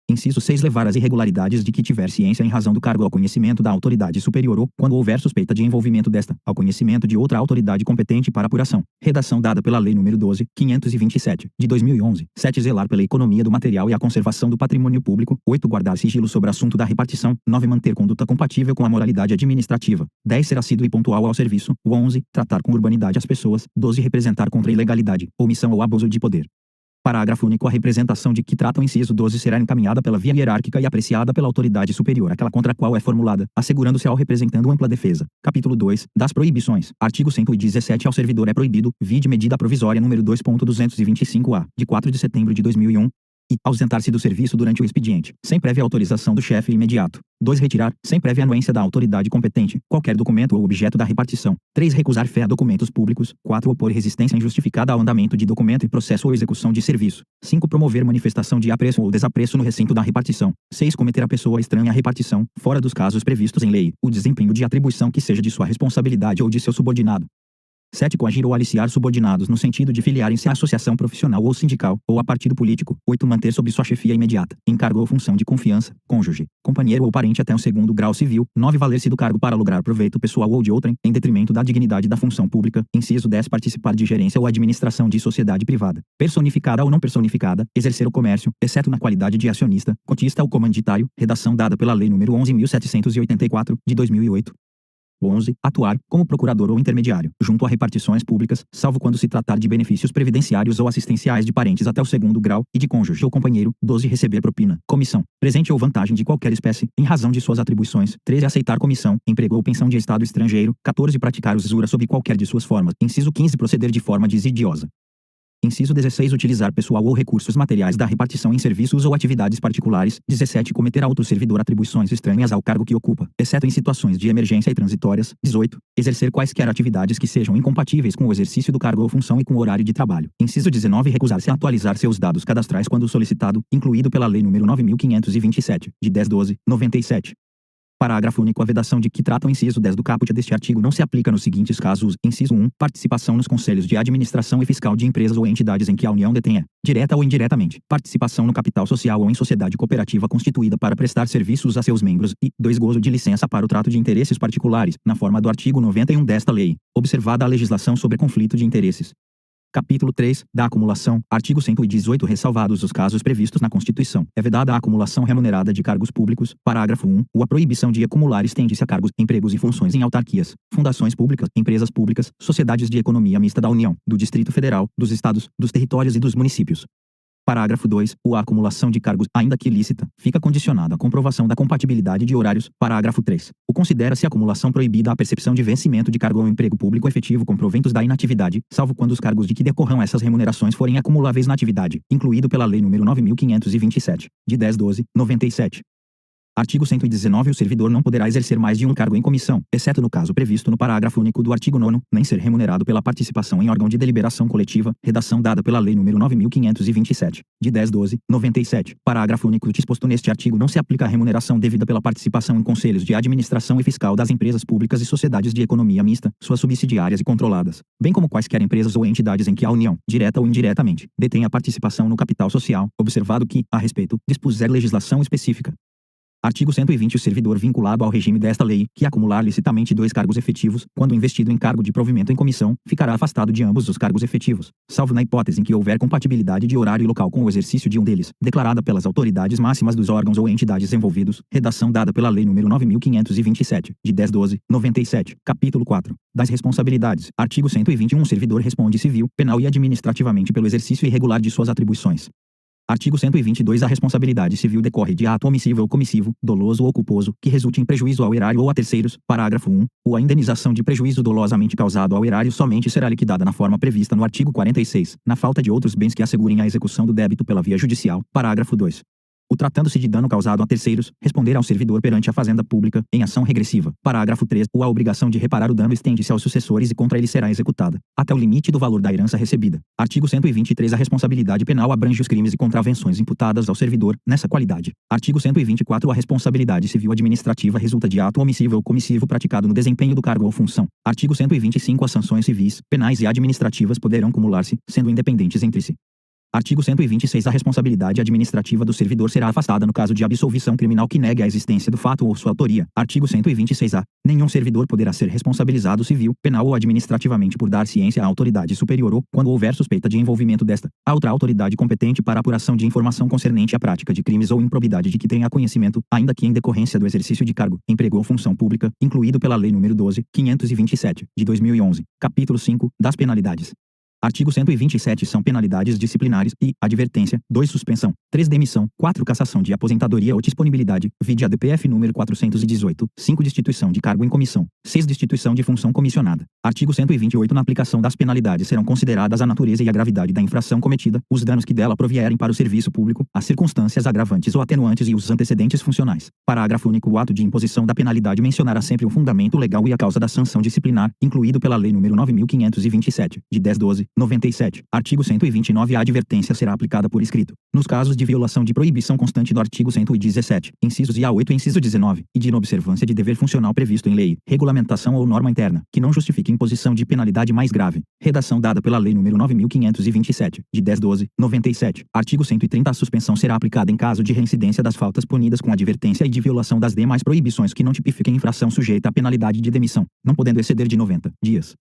Inciso 6. Levar as irregularidades de que tiver ciência em razão do cargo ao conhecimento da autoridade superior ou, quando houver suspeita de envolvimento desta, ao conhecimento de outra autoridade competente para apuração. Redação dada pela Lei nº 12.527, de 2011. 7. Zelar pela economia do material e a conservação do patrimônio público. 8. Guardar sigilo sobre assunto da repartição. 9. Manter conduta compatível com a moralidade administrativa. 10. Ser assíduo e pontual ao serviço. 11. Tratar com urbanidade as pessoas. 12. Representar contra a ilegalidade, omissão ou abuso de poder. Parágrafo único. A representação de que trata o inciso 12 será encaminhada pela via hierárquica e apreciada pela autoridade superior àquela contra a qual é formulada, assegurando-se ao representando ampla defesa. Capítulo 2. Das proibições. Artigo 117. Ao servidor é proibido, vide medida provisória número 2.225-A, de 4 de setembro de 2001, e ausentar-se do serviço durante o expediente, sem prévia autorização do chefe imediato. 2. Retirar, sem prévia anuência da autoridade competente, qualquer documento ou objeto da repartição. 3. Recusar fé a documentos públicos. 4. Opor resistência injustificada ao andamento de documento e processo ou execução de serviço. 5. Promover manifestação de apreço ou desapreço no recinto da repartição. 6. Cometer a pessoa estranha à repartição, fora dos casos previstos em lei, o desempenho de atribuição que seja de sua responsabilidade ou de seu subordinado. 7. Coagir ou aliciar subordinados no sentido de filiarem-se à associação profissional ou sindical, ou a partido político. 8. Manter sob sua chefia imediata, encargo ou função de confiança, cônjuge, companheiro ou parente até o 2º grau civil. 9. Valer-se do cargo para lograr proveito pessoal ou de outrem, em detrimento da dignidade da função pública. Inciso 10. Participar de gerência ou administração de sociedade privada, personificada ou não personificada, exercer o comércio, exceto na qualidade de acionista, cotista ou comanditário. Redação dada pela Lei nº 11.784, de 2008. 11. Atuar como procurador ou intermediário, junto a repartições públicas, salvo quando se tratar de benefícios previdenciários ou assistenciais de parentes até o 2º grau, e de cônjuge ou companheiro. 12. Receber propina, comissão, presente ou vantagem de qualquer espécie, em razão de suas atribuições. 13. Aceitar comissão, emprego ou pensão de estado estrangeiro. 14. Praticar usura sob qualquer de suas formas. Inciso 15. Proceder de forma desidiosa. Inciso 16. Utilizar pessoal ou recursos materiais da repartição em serviços ou atividades particulares. 17. Cometer a outro servidor atribuições estranhas ao cargo que ocupa, exceto em situações de emergência e transitórias. 18. Exercer quaisquer atividades que sejam incompatíveis com o exercício do cargo ou função e com o horário de trabalho. Inciso 19. Recusar-se a atualizar seus dados cadastrais quando solicitado, incluído pela Lei nº 9.527, de 10/12/97. Parágrafo único. A vedação de que trata o inciso 10 do caput deste artigo não se aplica nos seguintes casos. Inciso 1. Participação nos conselhos de administração e fiscal de empresas ou entidades em que a União detenha, direta ou indiretamente, participação no capital social ou em sociedade cooperativa constituída para prestar serviços a seus membros. E 2. Gozo de licença para o trato de interesses particulares, na forma do artigo 91 desta lei, observada a legislação sobre conflito de interesses. Capítulo 3. Da acumulação. Artigo 118. Ressalvados os casos previstos na Constituição, é vedada a acumulação remunerada de cargos públicos. Parágrafo 1. A proibição de acumular estende-se a cargos, empregos e funções em autarquias, fundações públicas, empresas públicas, sociedades de economia mista da União, do Distrito Federal, dos Estados, dos territórios e dos municípios. Parágrafo 2. A acumulação de cargos, ainda que ilícita, fica condicionada à comprovação da compatibilidade de horários. Parágrafo 3. Considera-se acumulação proibida a percepção de vencimento de cargo ou emprego público efetivo com proventos da inatividade, salvo quando os cargos de que decorram essas remunerações forem acumuláveis na atividade, incluído pela Lei nº 9.527, de 10/12/97. Artigo 119. O servidor não poderá exercer mais de um cargo em comissão, exceto no caso previsto no parágrafo único do artigo 9º, nem ser remunerado pela participação em órgão de deliberação coletiva. Redação dada pela Lei nº 9.527, de 10/12/97. Parágrafo único. O disposto neste artigo não se aplica à remuneração devida pela participação em conselhos de administração e fiscal das empresas públicas e sociedades de economia mista, suas subsidiárias e controladas, bem como quaisquer empresas ou entidades em que a União, direta ou indiretamente, detenha participação no capital social, observado que, a respeito, dispuser legislação específica. Artigo 120. O servidor vinculado ao regime desta lei, que acumular licitamente 2 cargos efetivos, quando investido em cargo de provimento em comissão, ficará afastado de ambos os cargos efetivos, salvo na hipótese em que houver compatibilidade de horário e local com o exercício de um deles, declarada pelas autoridades máximas dos órgãos ou entidades envolvidos. Redação dada pela Lei nº 9.527, de 10/12/97. Capítulo 4. Das responsabilidades. Artigo 121. O servidor responde civil, penal e administrativamente pelo exercício irregular de suas atribuições. Artigo 122. A responsabilidade civil decorre de ato omissivo ou comissivo, doloso ou culposo, que resulte em prejuízo ao erário ou a terceiros. Parágrafo 1. A indenização de prejuízo dolosamente causado ao erário somente será liquidada na forma prevista no artigo 46, na falta de outros bens que assegurem a execução do débito pela via judicial. Parágrafo 2. Tratando-se de dano causado a terceiros, responder ao servidor perante a Fazenda Pública, em ação regressiva. Parágrafo 3. A obrigação de reparar o dano estende-se aos sucessores e contra ele será executada, até o limite do valor da herança recebida. Artigo 123. A responsabilidade penal abrange os crimes e contravenções imputadas ao servidor, nessa qualidade. Artigo 124. A responsabilidade civil administrativa resulta de ato omissivo ou comissivo praticado no desempenho do cargo ou função. Artigo 125. As sanções civis, penais e administrativas poderão cumular-se, sendo independentes entre si. Artigo 126. A responsabilidade administrativa do servidor será afastada no caso de absolvição criminal que negue a existência do fato ou sua autoria. Artigo 126-A. Nenhum servidor poderá ser responsabilizado civil, penal ou administrativamente por dar ciência à autoridade superior ou, quando houver suspeita de envolvimento desta, a outra autoridade competente para apuração de informação concernente à prática de crimes ou improbidade de que tenha conhecimento, ainda que em decorrência do exercício de cargo, emprego ou função pública, incluído pela Lei nº 12.527, de 2011. Capítulo 5. Das penalidades. Artigo 127. São penalidades disciplinares e advertência. 2. Suspensão. 3. Demissão. 4. Cassação de aposentadoria ou disponibilidade, vide a DPF número 418. 5. Destituição de cargo em comissão. 6. Destituição de função comissionada. Artigo 128. Na aplicação das penalidades serão consideradas a natureza e a gravidade da infração cometida, os danos que dela provierem para o serviço público, as circunstâncias agravantes ou atenuantes e os antecedentes funcionais. Parágrafo único. O ato de imposição da penalidade mencionará sempre o fundamento legal e a causa da sanção disciplinar, incluído pela Lei nº 9.527, de 10/12. 97. Artigo 129. A advertência será aplicada por escrito. Nos casos de violação de proibição constante do artigo 117, incisos I a 8 e inciso 19, e de inobservância de dever funcional previsto em lei, regulamentação ou norma interna, que não justifique imposição de penalidade mais grave. Redação dada pela Lei nº 9.527, de 10/12/97. Artigo 130. A suspensão será aplicada em caso de reincidência das faltas punidas com advertência e de violação das demais proibições que não tipifiquem infração sujeita à penalidade de demissão, não podendo exceder de 90 dias.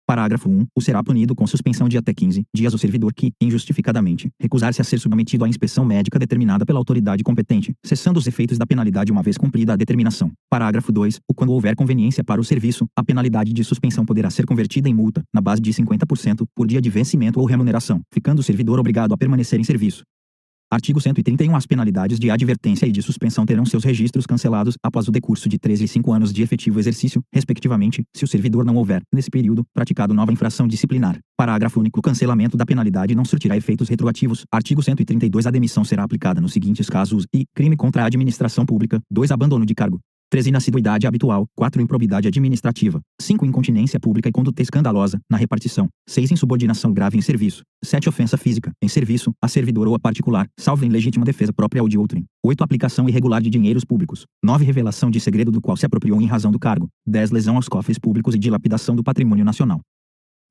Parágrafo 1. O será punido com suspensão de até 15 dias o servidor que, injustificadamente, recusar-se a ser submetido à inspeção médica determinada pela autoridade competente, cessando os efeitos da penalidade uma vez cumprida a determinação. Parágrafo 2. Quando houver conveniência para o serviço, a penalidade de suspensão poderá ser convertida em multa, na base de 50%, por dia de vencimento ou remuneração, ficando o servidor obrigado a permanecer em serviço. Artigo 131. As penalidades de advertência e de suspensão terão seus registros cancelados após o decurso de 3 e 5 anos de efetivo exercício, respectivamente, se o servidor não houver, nesse período, praticado nova infração disciplinar. Parágrafo único. O cancelamento da penalidade não surtirá efeitos retroativos. Artigo 132. A demissão será aplicada nos seguintes casos: I. Crime contra a administração pública. 2. Abandono de cargo. 3. Inassiduidade habitual. 4. Improbidade administrativa. 5. Incontinência pública e conduta escandalosa, na repartição. 6. Insubordinação grave em serviço. 7. Ofensa física, em serviço, a servidor ou a particular, salvo em legítima defesa própria ou de outrem. 8. Aplicação irregular de dinheiros públicos. 9. Revelação de segredo do qual se apropriou em razão do cargo. 10. Lesão aos cofres públicos e dilapidação do patrimônio nacional.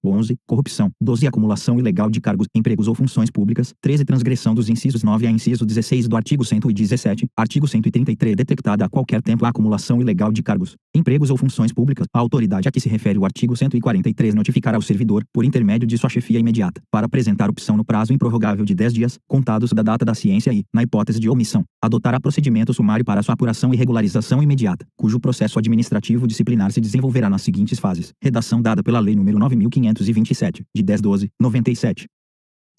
11. Corrupção. 12. Acumulação ilegal de cargos, empregos ou funções públicas. 13. Transgressão dos incisos 9 a inciso 16 do artigo 117. Artigo 133. Detectada a qualquer tempo a acumulação ilegal de cargos, empregos ou funções públicas, a autoridade a que se refere o artigo 143 notificará ao servidor, por intermédio de sua chefia imediata, para apresentar opção no prazo improrrogável de 10 dias, contados da data da ciência e, na hipótese de omissão, adotará procedimento sumário para sua apuração e regularização imediata, cujo processo administrativo disciplinar se desenvolverá nas seguintes fases. Redação dada pela Lei nº 9.527, de 10/12/97.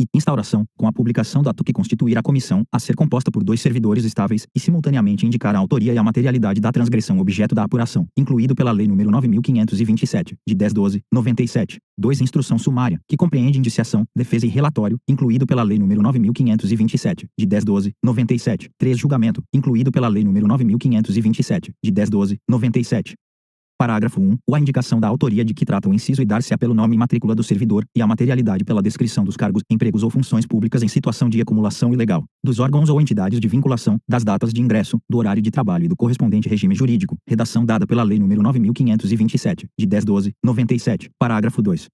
E instauração, com a publicação do ato que constituir a comissão, a ser composta por 2 servidores estáveis, e simultaneamente indicar a autoria e a materialidade da transgressão objeto da apuração, incluído pela Lei nº 9.527, de 10/12/97. 2. Instrução sumária, que compreende indiciação, defesa e relatório, incluído pela Lei nº 9.527, de 10/12/97. 3. Julgamento, incluído pela Lei nº 9.527, de 10/12/97. Parágrafo 1. A indicação da autoria de que trata o inciso e dar-se-á pelo nome e matrícula do servidor, e a materialidade pela descrição dos cargos, empregos ou funções públicas em situação de acumulação ilegal, dos órgãos ou entidades de vinculação, das datas de ingresso, do horário de trabalho e do correspondente regime jurídico. Redação dada pela Lei nº 9.527, de 10/12/97. Parágrafo 2.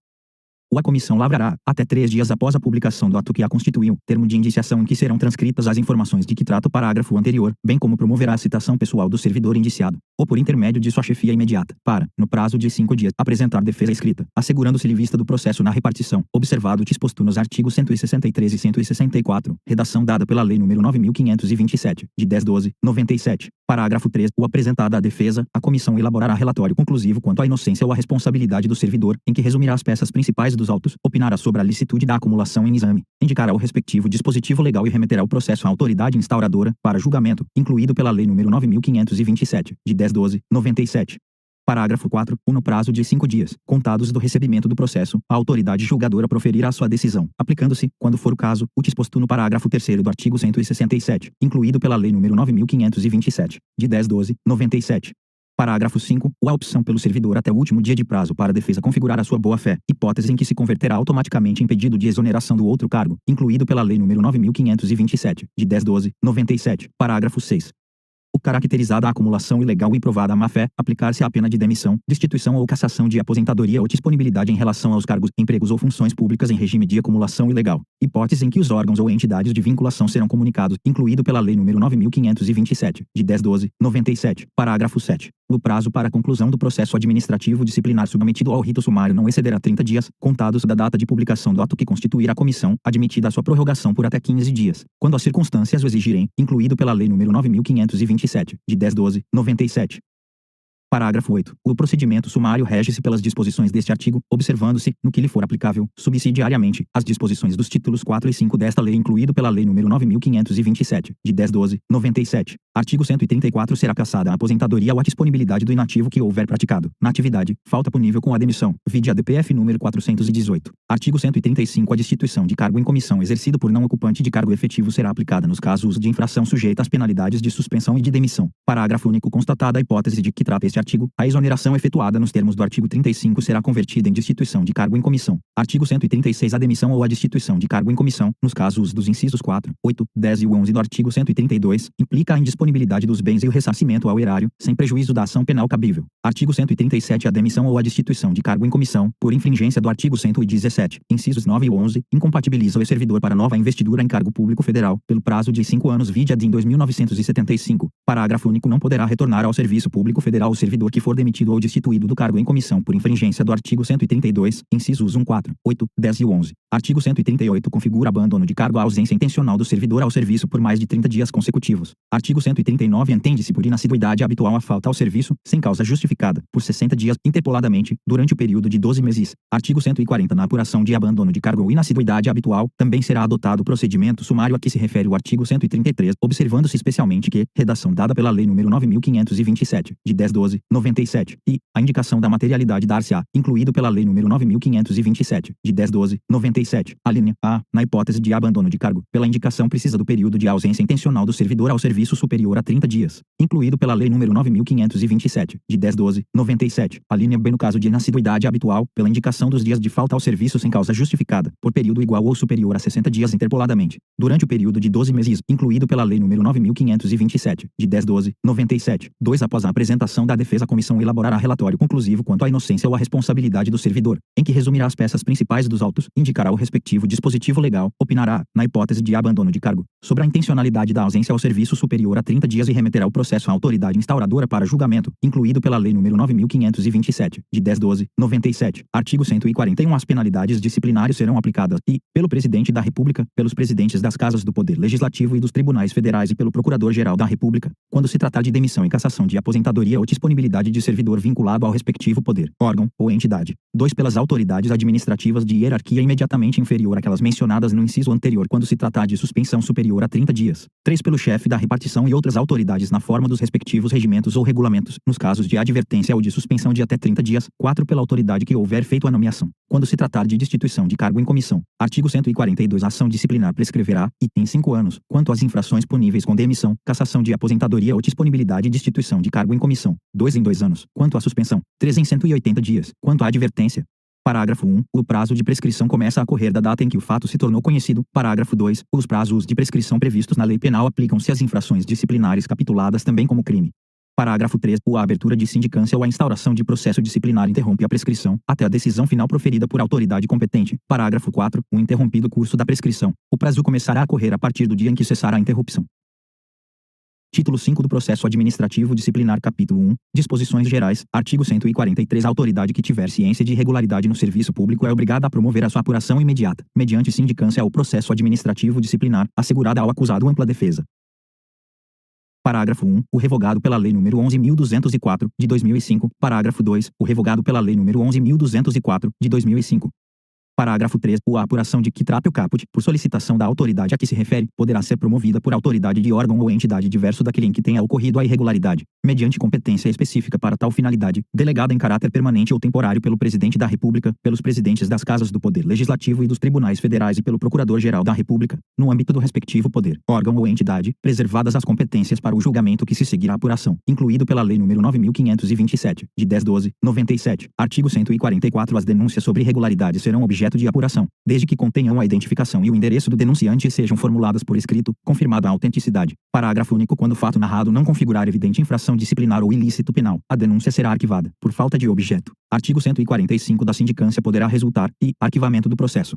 A comissão lavrará, até 3 dias após a publicação do ato que a constituiu, termo de indiciação em que serão transcritas as informações de que trata o parágrafo anterior, bem como promoverá a citação pessoal do servidor indiciado, ou por intermédio de sua chefia imediata, para, no prazo de 5 dias, apresentar defesa escrita, assegurando-se-lhe vista do processo na repartição, observado o disposto nos artigos 163 e 164, redação dada pela Lei nº 9.527, de 10/12/97. Parágrafo 3. Apresentada a defesa, a comissão elaborará relatório conclusivo quanto à inocência ou à responsabilidade do servidor, em que resumirá as peças principais dos autos, opinará sobre a licitude da acumulação em exame, indicará o respectivo dispositivo legal e remeterá o processo à autoridade instauradora, para julgamento, incluído pela Lei nº 9.527, de 10/12/97. Parágrafo 4. No prazo de 5 dias, contados do recebimento do processo, a autoridade julgadora proferirá sua decisão, aplicando-se, quando for o caso, o disposto no parágrafo 3º do artigo 167, incluído pela Lei nº 9.527, de 10/12/97. Parágrafo 5. A opção pelo servidor até o último dia de prazo para a defesa configurar a sua boa-fé, hipótese em que se converterá automaticamente em pedido de exoneração do outro cargo, incluído pela Lei nº 9.527, de 10/12/97. Parágrafo 6. Caracterizada a acumulação ilegal e provada a má-fé, aplicar-se a pena de demissão, destituição ou cassação de aposentadoria ou disponibilidade em relação aos cargos, empregos ou funções públicas em regime de acumulação ilegal, hipótese em que os órgãos ou entidades de vinculação serão comunicados, incluído pela Lei nº 9.527, de 10/12/97. Parágrafo 7. O prazo para a conclusão do processo administrativo disciplinar submetido ao rito sumário não excederá 30 dias, contados da data de publicação do ato que constituir a comissão, admitida a sua prorrogação por até 15 dias, quando as circunstâncias o exigirem, incluído pela Lei nº 9.527, de 10/12/97. Parágrafo 8. O procedimento sumário rege-se pelas disposições deste artigo, observando-se, no que lhe for aplicável, subsidiariamente, as disposições dos títulos 4 e 5 desta lei, incluído pela Lei nº 9.527, de 10/12/97. Artigo 134. Será cassada a aposentadoria ou a disponibilidade do inativo que houver praticado, na atividade, falta punível com a demissão, vide a DPF número 418. Artigo 135. A destituição de cargo em comissão exercido por não ocupante de cargo efetivo será aplicada nos casos de infração sujeita às penalidades de suspensão e de demissão. Parágrafo único. Constatada a hipótese de que trata este deste artigo, a exoneração efetuada nos termos do artigo 35 será convertida em destituição de cargo em comissão. Artigo 136. A demissão ou a destituição de cargo em comissão, nos casos dos incisos 4, 8, 10 e 11 do artigo 132, implica a indisponibilidade dos bens e o ressarcimento ao erário, sem prejuízo da ação penal cabível. Artigo 137. A demissão ou a destituição de cargo em comissão, por infringência do artigo 117, incisos 9 e 11, incompatibiliza o servidor para nova investidura em cargo público federal, pelo prazo de 5 anos vide ad 2975. Parágrafo único. Não poderá retornar ao serviço público federal o servidor que for demitido ou destituído do cargo em comissão por infringência do artigo 132, incisos 1, 4, 8, 10 e 11. Artigo 138. Configura abandono de cargo a ausência intencional do servidor ao serviço por mais de 30 dias consecutivos. Artigo 139. Entende-se por inassiduidade habitual a falta ao serviço, sem causa justificada, por 60 dias, interpoladamente, durante o período de 12 meses. Artigo 140. Na apuração de abandono de cargo ou inassiduidade habitual, também será adotado o procedimento sumário a que se refere o artigo 133, observando-se especialmente que, redação dada pela Lei nº 9.527, de 10/12/97, e, a indicação da materialidade dar-se-á, incluído pela Lei nº 9.527, de 10/12/97, alínea A, na hipótese de abandono de cargo, pela indicação precisa do período de ausência intencional do servidor ao serviço superior a 30 dias, incluído pela Lei nº 9.527, de 10/12/97, alínea B no caso de inassiduidade habitual, pela indicação dos dias de falta ao serviço sem causa justificada, por período igual ou superior a 60 dias interpoladamente, durante o período de 12 meses, incluído pela Lei nº 9.527, de 10/12/97. 2. Após a apresentação da defesa, a comissão elaborará relatório conclusivo quanto à inocência ou à responsabilidade do servidor, em que resumirá as peças principais dos autos, indicará o respectivo dispositivo legal, opinará, na hipótese de abandono de cargo, sobre a intencionalidade da ausência ao serviço superior a 30 dias e remeterá o processo à autoridade instauradora para julgamento, incluído pela Lei nº 9.527, de 10/12/97. Artigo 141. As penalidades disciplinares serão aplicadas e, pelo Presidente da República, pelos presidentes das Casas do Poder Legislativo e dos Tribunais Federais e pelo Procurador-Geral da República, quando se tratar de demissão e cassação de aposentadoria ou disponibilidade de servidor vinculado ao respectivo poder, órgão ou entidade. 2. Pelas autoridades administrativas de hierarquia imediatamente inferior àquelas mencionadas no inciso anterior quando se tratar de suspensão superior a 30 dias. 3. Pelo chefe da repartição e outras autoridades na forma dos respectivos regimentos ou regulamentos, nos casos de advertência ou de suspensão de até 30 dias. 4. Pela autoridade que houver feito a nomeação, quando se tratar de destituição de cargo em comissão. Artigo 142. A ação disciplinar prescreverá, e em 5 anos, quanto às infrações puníveis com demissão, cassação de aposentadoria ou disponibilidade e destituição de cargo em comissão. 2. Em 2 anos, quanto à suspensão. 3. Em 180 dias, quanto à advertência. Parágrafo 1. O prazo de prescrição começa a correr da data em que o fato se tornou conhecido. Parágrafo 2. Os prazos de prescrição previstos na lei penal aplicam-se às infrações disciplinares capituladas também como crime. Parágrafo 3. A abertura de sindicância ou a instauração de processo disciplinar interrompe a prescrição, até a decisão final proferida por autoridade competente. Parágrafo 4. O interrompido curso da prescrição. O prazo começará a correr a partir do dia em que cessar a interrupção. Título 5 do Processo Administrativo Disciplinar. Capítulo 1. Disposições gerais. Artigo 143. A autoridade que tiver ciência de irregularidade no serviço público é obrigada a promover a sua apuração imediata, mediante sindicância ao processo administrativo disciplinar, assegurada ao acusado ampla defesa. Parágrafo 1. O revogado pela Lei nº 11.204, de 2005. Parágrafo 2. O revogado pela Lei nº 11.204, de 2005. Parágrafo 3. A apuração de que trata o caput, por solicitação da autoridade a que se refere, poderá ser promovida por autoridade de órgão ou entidade diverso daquele em que tenha ocorrido a irregularidade, mediante competência específica para tal finalidade, delegada em caráter permanente ou temporário pelo Presidente da República, pelos presidentes das Casas do Poder Legislativo e dos Tribunais Federais e pelo Procurador-Geral da República, no âmbito do respectivo poder, órgão ou entidade, preservadas as competências para o julgamento que se seguirá a apuração, incluído pela Lei nº 9.527, de 10/12/97. Artigo 144. As denúncias sobre irregularidades serão objeto de apuração, desde que contenham a identificação e o endereço do denunciante e sejam formuladas por escrito, confirmada a autenticidade. Parágrafo único. Quando o fato narrado não configurar evidente infração disciplinar ou ilícito penal, a denúncia será arquivada, por falta de objeto. Artigo 145. Da sindicância poderá resultar, e, arquivamento do processo.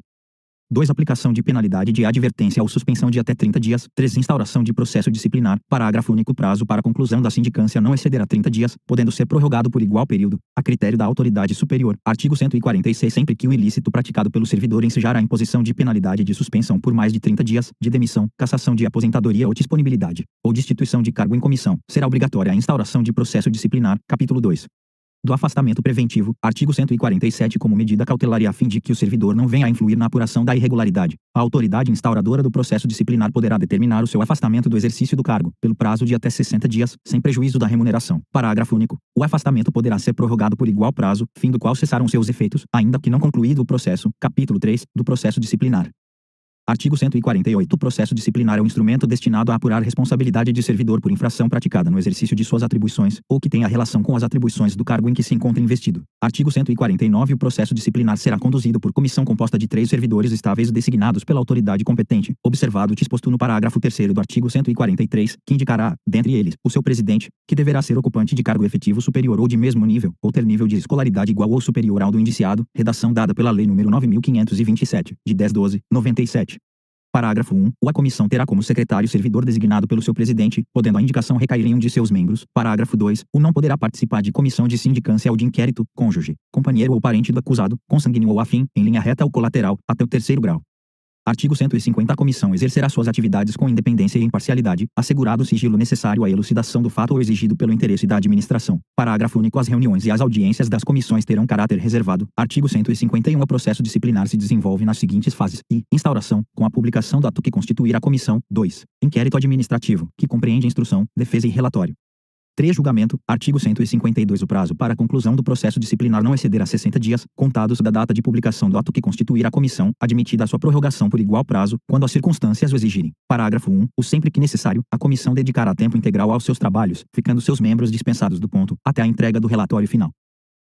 2. Aplicação de penalidade de advertência ou suspensão de até 30 dias. 3. Instauração de processo disciplinar. Parágrafo único. Prazo para conclusão da sindicância não excederá 30 dias, podendo ser prorrogado por igual período, a critério da autoridade superior. Artigo 146. Sempre que o ilícito praticado pelo servidor ensejar a imposição de penalidade de suspensão por mais de 30 dias, de demissão, cassação de aposentadoria ou disponibilidade, ou destituição de cargo em comissão, será obrigatória a instauração de processo disciplinar. Capítulo 2. Do afastamento preventivo. Artigo 147. Como medida cautelar e a fim de que o servidor não venha a influir na apuração da irregularidade, a autoridade instauradora do processo disciplinar poderá determinar o seu afastamento do exercício do cargo, pelo prazo de até 60 dias, sem prejuízo da remuneração. Parágrafo único. O afastamento poderá ser prorrogado por igual prazo, fim do qual cessaram seus efeitos, ainda que não concluído o processo. Capítulo 3. Do processo disciplinar. Artigo 148. O processo disciplinar é um instrumento destinado a apurar responsabilidade de servidor por infração praticada no exercício de suas atribuições, ou que tenha relação com as atribuições do cargo em que se encontra investido. Artigo 149. O processo disciplinar será conduzido por comissão composta de 3 servidores estáveis designados pela autoridade competente, observado o disposto no parágrafo 3º do artigo 143, que indicará, dentre eles, o seu presidente, que deverá ser ocupante de cargo efetivo superior ou de mesmo nível, ou ter nível de escolaridade igual ou superior ao do indiciado, redação dada pela Lei nº 9.527, de 10/12/97. Parágrafo 1. A comissão terá como secretário servidor designado pelo seu presidente, podendo a indicação recair em um de seus membros. Parágrafo 2. Não poderá participar de comissão de sindicância ou de inquérito, cônjuge, companheiro ou parente do acusado, consanguíneo ou afim, em linha reta ou colateral, até o 3º grau. Artigo 150. A comissão exercerá suas atividades com independência e imparcialidade, assegurado o sigilo necessário à elucidação do fato ou exigido pelo interesse da administração. Parágrafo único. As reuniões e as audiências das comissões terão caráter reservado. Artigo 151. O processo disciplinar se desenvolve nas seguintes fases: instauração, com a publicação do ato que constituir a comissão. 2. Inquérito administrativo, que compreende instrução, defesa e relatório. 3. Julgamento. Artigo 152. O prazo para a conclusão do processo disciplinar não excederá 60 dias, contados da data de publicação do ato que constituir a comissão, admitida a sua prorrogação por igual prazo, quando as circunstâncias o exigirem. Parágrafo 1. Sempre que necessário, a comissão dedicará tempo integral aos seus trabalhos, ficando seus membros dispensados do ponto, até a entrega do relatório final.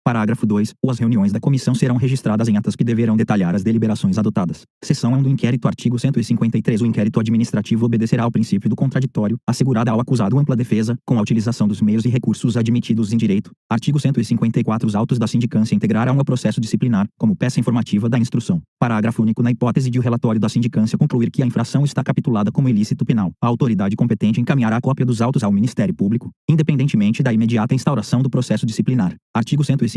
Parágrafo 2. As reuniões da comissão serão registradas em atas que deverão detalhar as deliberações adotadas. Seção 1 do inquérito. Artigo 153. O inquérito administrativo obedecerá ao princípio do contraditório, assegurada ao acusado ampla defesa, com a utilização dos meios e recursos admitidos em direito. Artigo 154. Os autos da sindicância integrarão o processo disciplinar, como peça informativa da instrução. Parágrafo único. Na hipótese de o relatório da sindicância concluir que a infração está capitulada como ilícito penal, a autoridade competente encaminhará a cópia dos autos ao Ministério Público, independentemente da imediata instauração do processo disciplinar. Artigo 155.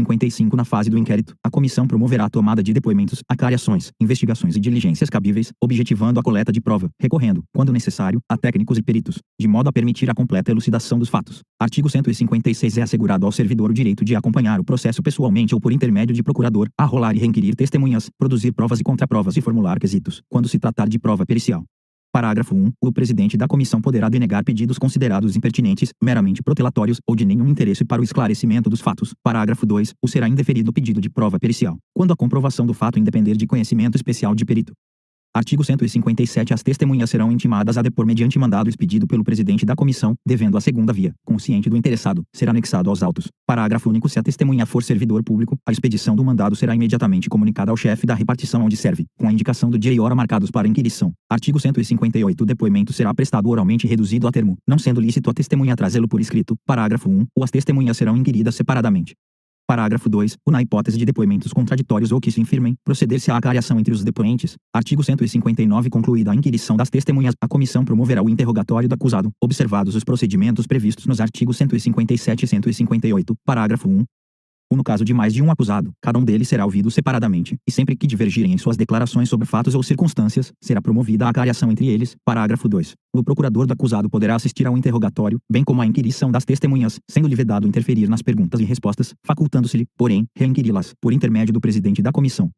Na fase do inquérito, a comissão promoverá a tomada de depoimentos, acariações, investigações e diligências cabíveis, objetivando a coleta de prova, recorrendo, quando necessário, a técnicos e peritos, de modo a permitir a completa elucidação dos fatos. Artigo 156. É assegurado ao servidor o direito de acompanhar o processo pessoalmente ou por intermédio de procurador, arrolar e requerir testemunhas, produzir provas e contraprovas e formular quesitos, quando se tratar de prova pericial. Parágrafo 1. O presidente da comissão poderá denegar pedidos considerados impertinentes, meramente protelatórios ou de nenhum interesse para o esclarecimento dos fatos. Parágrafo 2. Será indeferido o pedido de prova pericial, quando a comprovação do fato independer de conhecimento especial de perito. Artigo 157. As testemunhas serão intimadas a depor mediante mandado expedido pelo presidente da comissão, devendo a segunda via, consciente do interessado, ser anexado aos autos. Parágrafo único. Se a testemunha for servidor público, a expedição do mandado será imediatamente comunicada ao chefe da repartição onde serve, com a indicação do dia e hora marcados para inquirição. Artigo 158. O depoimento será prestado oralmente reduzido a termo, não sendo lícito a testemunha trazê-lo por escrito. Parágrafo 1. As testemunhas serão inquiridas separadamente. Parágrafo 2. Na hipótese de depoimentos contraditórios ou que se infirmem, proceder-se à acariação entre os depoentes. Artigo 159. Concluída a inquirição das testemunhas, a comissão promoverá o interrogatório do acusado, observados os procedimentos previstos nos artigos 157 e 158. Parágrafo 1. No caso de mais de um acusado, cada um deles será ouvido separadamente, e sempre que divergirem em suas declarações sobre fatos ou circunstâncias, será promovida a acariação entre eles. Parágrafo 2. O procurador do acusado poderá assistir ao interrogatório, bem como à inquirição das testemunhas, sendo-lhe vedado interferir nas perguntas e respostas, facultando-se-lhe, porém, reinquiri-las, por intermédio do presidente da comissão.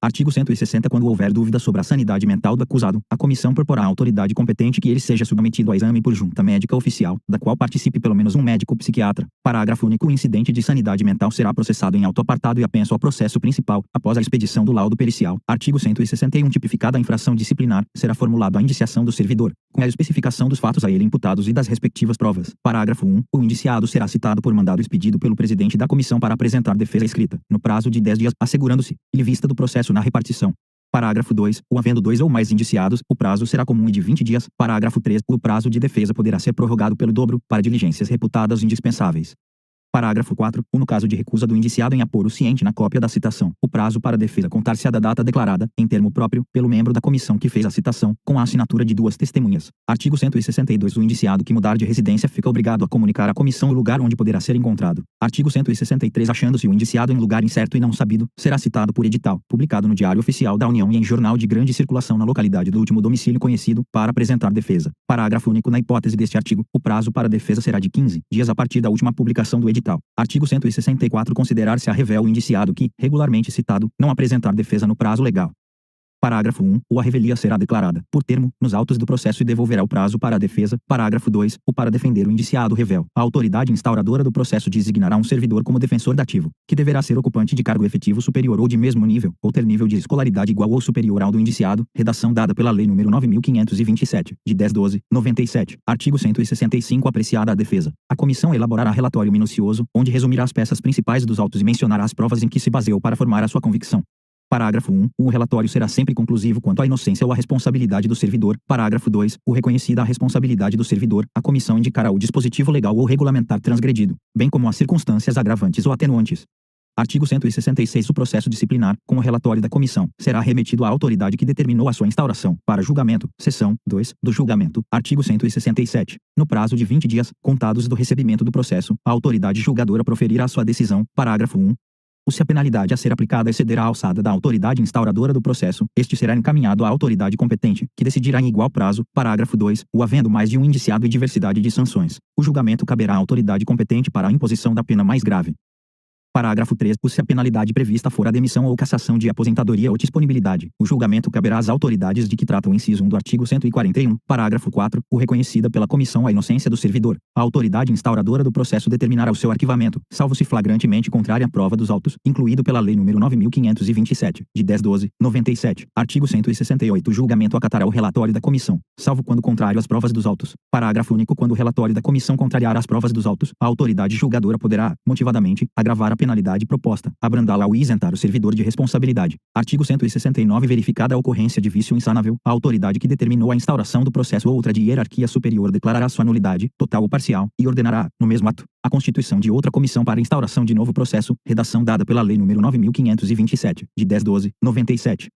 Artigo 160. Quando houver dúvida sobre a sanidade mental do acusado, a comissão proporá à autoridade competente que ele seja submetido a exame por junta médica oficial, da qual participe pelo menos um médico psiquiatra. Parágrafo único. O incidente de sanidade mental será processado em auto apartado e apenso ao processo principal, após a expedição do laudo pericial. Artigo 161. Tipificada a infração disciplinar, será formulado a indiciação do servidor, com a especificação dos fatos a ele imputados e das respectivas provas. Parágrafo 1. O indiciado será citado por mandado expedido pelo presidente da comissão para apresentar defesa escrita, no prazo de 10 dias, assegurando-se, em vista do processo na repartição. Parágrafo 2. Havendo 2 ou mais indiciados, o prazo será comum e de 20 dias. Parágrafo 3. O prazo de defesa poderá ser prorrogado pelo dobro, para diligências reputadas indispensáveis. Parágrafo 4. No caso de recusa do indiciado em apor o ciente na cópia da citação, o prazo para a defesa contar-se-á da data declarada, em termo próprio, pelo membro da comissão que fez a citação, com a assinatura de 2 testemunhas. Artigo 162. O indiciado que mudar de residência fica obrigado a comunicar à comissão o lugar onde poderá ser encontrado. Artigo 163. Achando-se o indiciado em lugar incerto e não sabido, será citado por edital, publicado no Diário Oficial da União e em jornal de grande circulação na localidade do último domicílio conhecido, para apresentar defesa. Parágrafo único. Na hipótese deste artigo, o prazo para a defesa será de 15 dias a partir da última publicação do edital. Artigo 164. Considerar-se a revel o indiciado que, regularmente citado, não apresentar defesa no prazo legal. Parágrafo 1. A revelia será declarada, por termo, nos autos do processo e devolverá o prazo para a defesa. Parágrafo 2. Para defender o indiciado revel, a autoridade instauradora do processo designará um servidor como defensor dativo, que deverá ser ocupante de cargo efetivo superior ou de mesmo nível, ou ter nível de escolaridade igual ou superior ao do indiciado. Redação dada pela Lei nº 9.527, de 10/12/97. Artigo 165. Apreciada a defesa, a comissão elaborará relatório minucioso, onde resumirá as peças principais dos autos e mencionará as provas em que se baseou para formar a sua convicção. Parágrafo 1. O relatório será sempre conclusivo quanto à inocência ou à responsabilidade do servidor. Parágrafo 2. Reconhecida a responsabilidade do servidor, a comissão indicará o dispositivo legal ou regulamentar transgredido, bem como as circunstâncias agravantes ou atenuantes. Artigo 166. O processo disciplinar, com o relatório da comissão, será remetido à autoridade que determinou a sua instauração, para julgamento. Seção 2 do julgamento. Artigo 167. No prazo de 20 dias, contados do recebimento do processo, a autoridade julgadora proferirá sua decisão. Parágrafo 1. Se a penalidade a ser aplicada exceder a alçada da autoridade instauradora do processo, este será encaminhado à autoridade competente, que decidirá em igual prazo. Parágrafo 2. Havendo mais de um indiciado e diversidade de sanções, o julgamento caberá à autoridade competente para a imposição da pena mais grave. Parágrafo 3. Se a penalidade prevista for a demissão ou cassação de aposentadoria ou disponibilidade, o julgamento caberá às autoridades de que trata o inciso 1 do artigo 141. Parágrafo 4. Reconhecida pela comissão a inocência do servidor, a autoridade instauradora do processo determinará o seu arquivamento, salvo se flagrantemente contrária à prova dos autos, incluído pela Lei nº 9.527, de 10/12/97. Artigo 168. O julgamento acatará o relatório da comissão, salvo quando contrário às provas dos autos. Parágrafo único. Quando o relatório da comissão contrariar as provas dos autos, a autoridade julgadora poderá, motivadamente, agravar a penalidade proposta, abrandá-la ou isentar o servidor de responsabilidade. Artigo 169. Verificada a ocorrência de vício insanável, a autoridade que determinou a instauração do processo ou outra de hierarquia superior declarará sua nulidade, total ou parcial, e ordenará, no mesmo ato, a constituição de outra comissão para a instauração de novo processo. Redação dada pela Lei nº 9.527, de 10/12/97.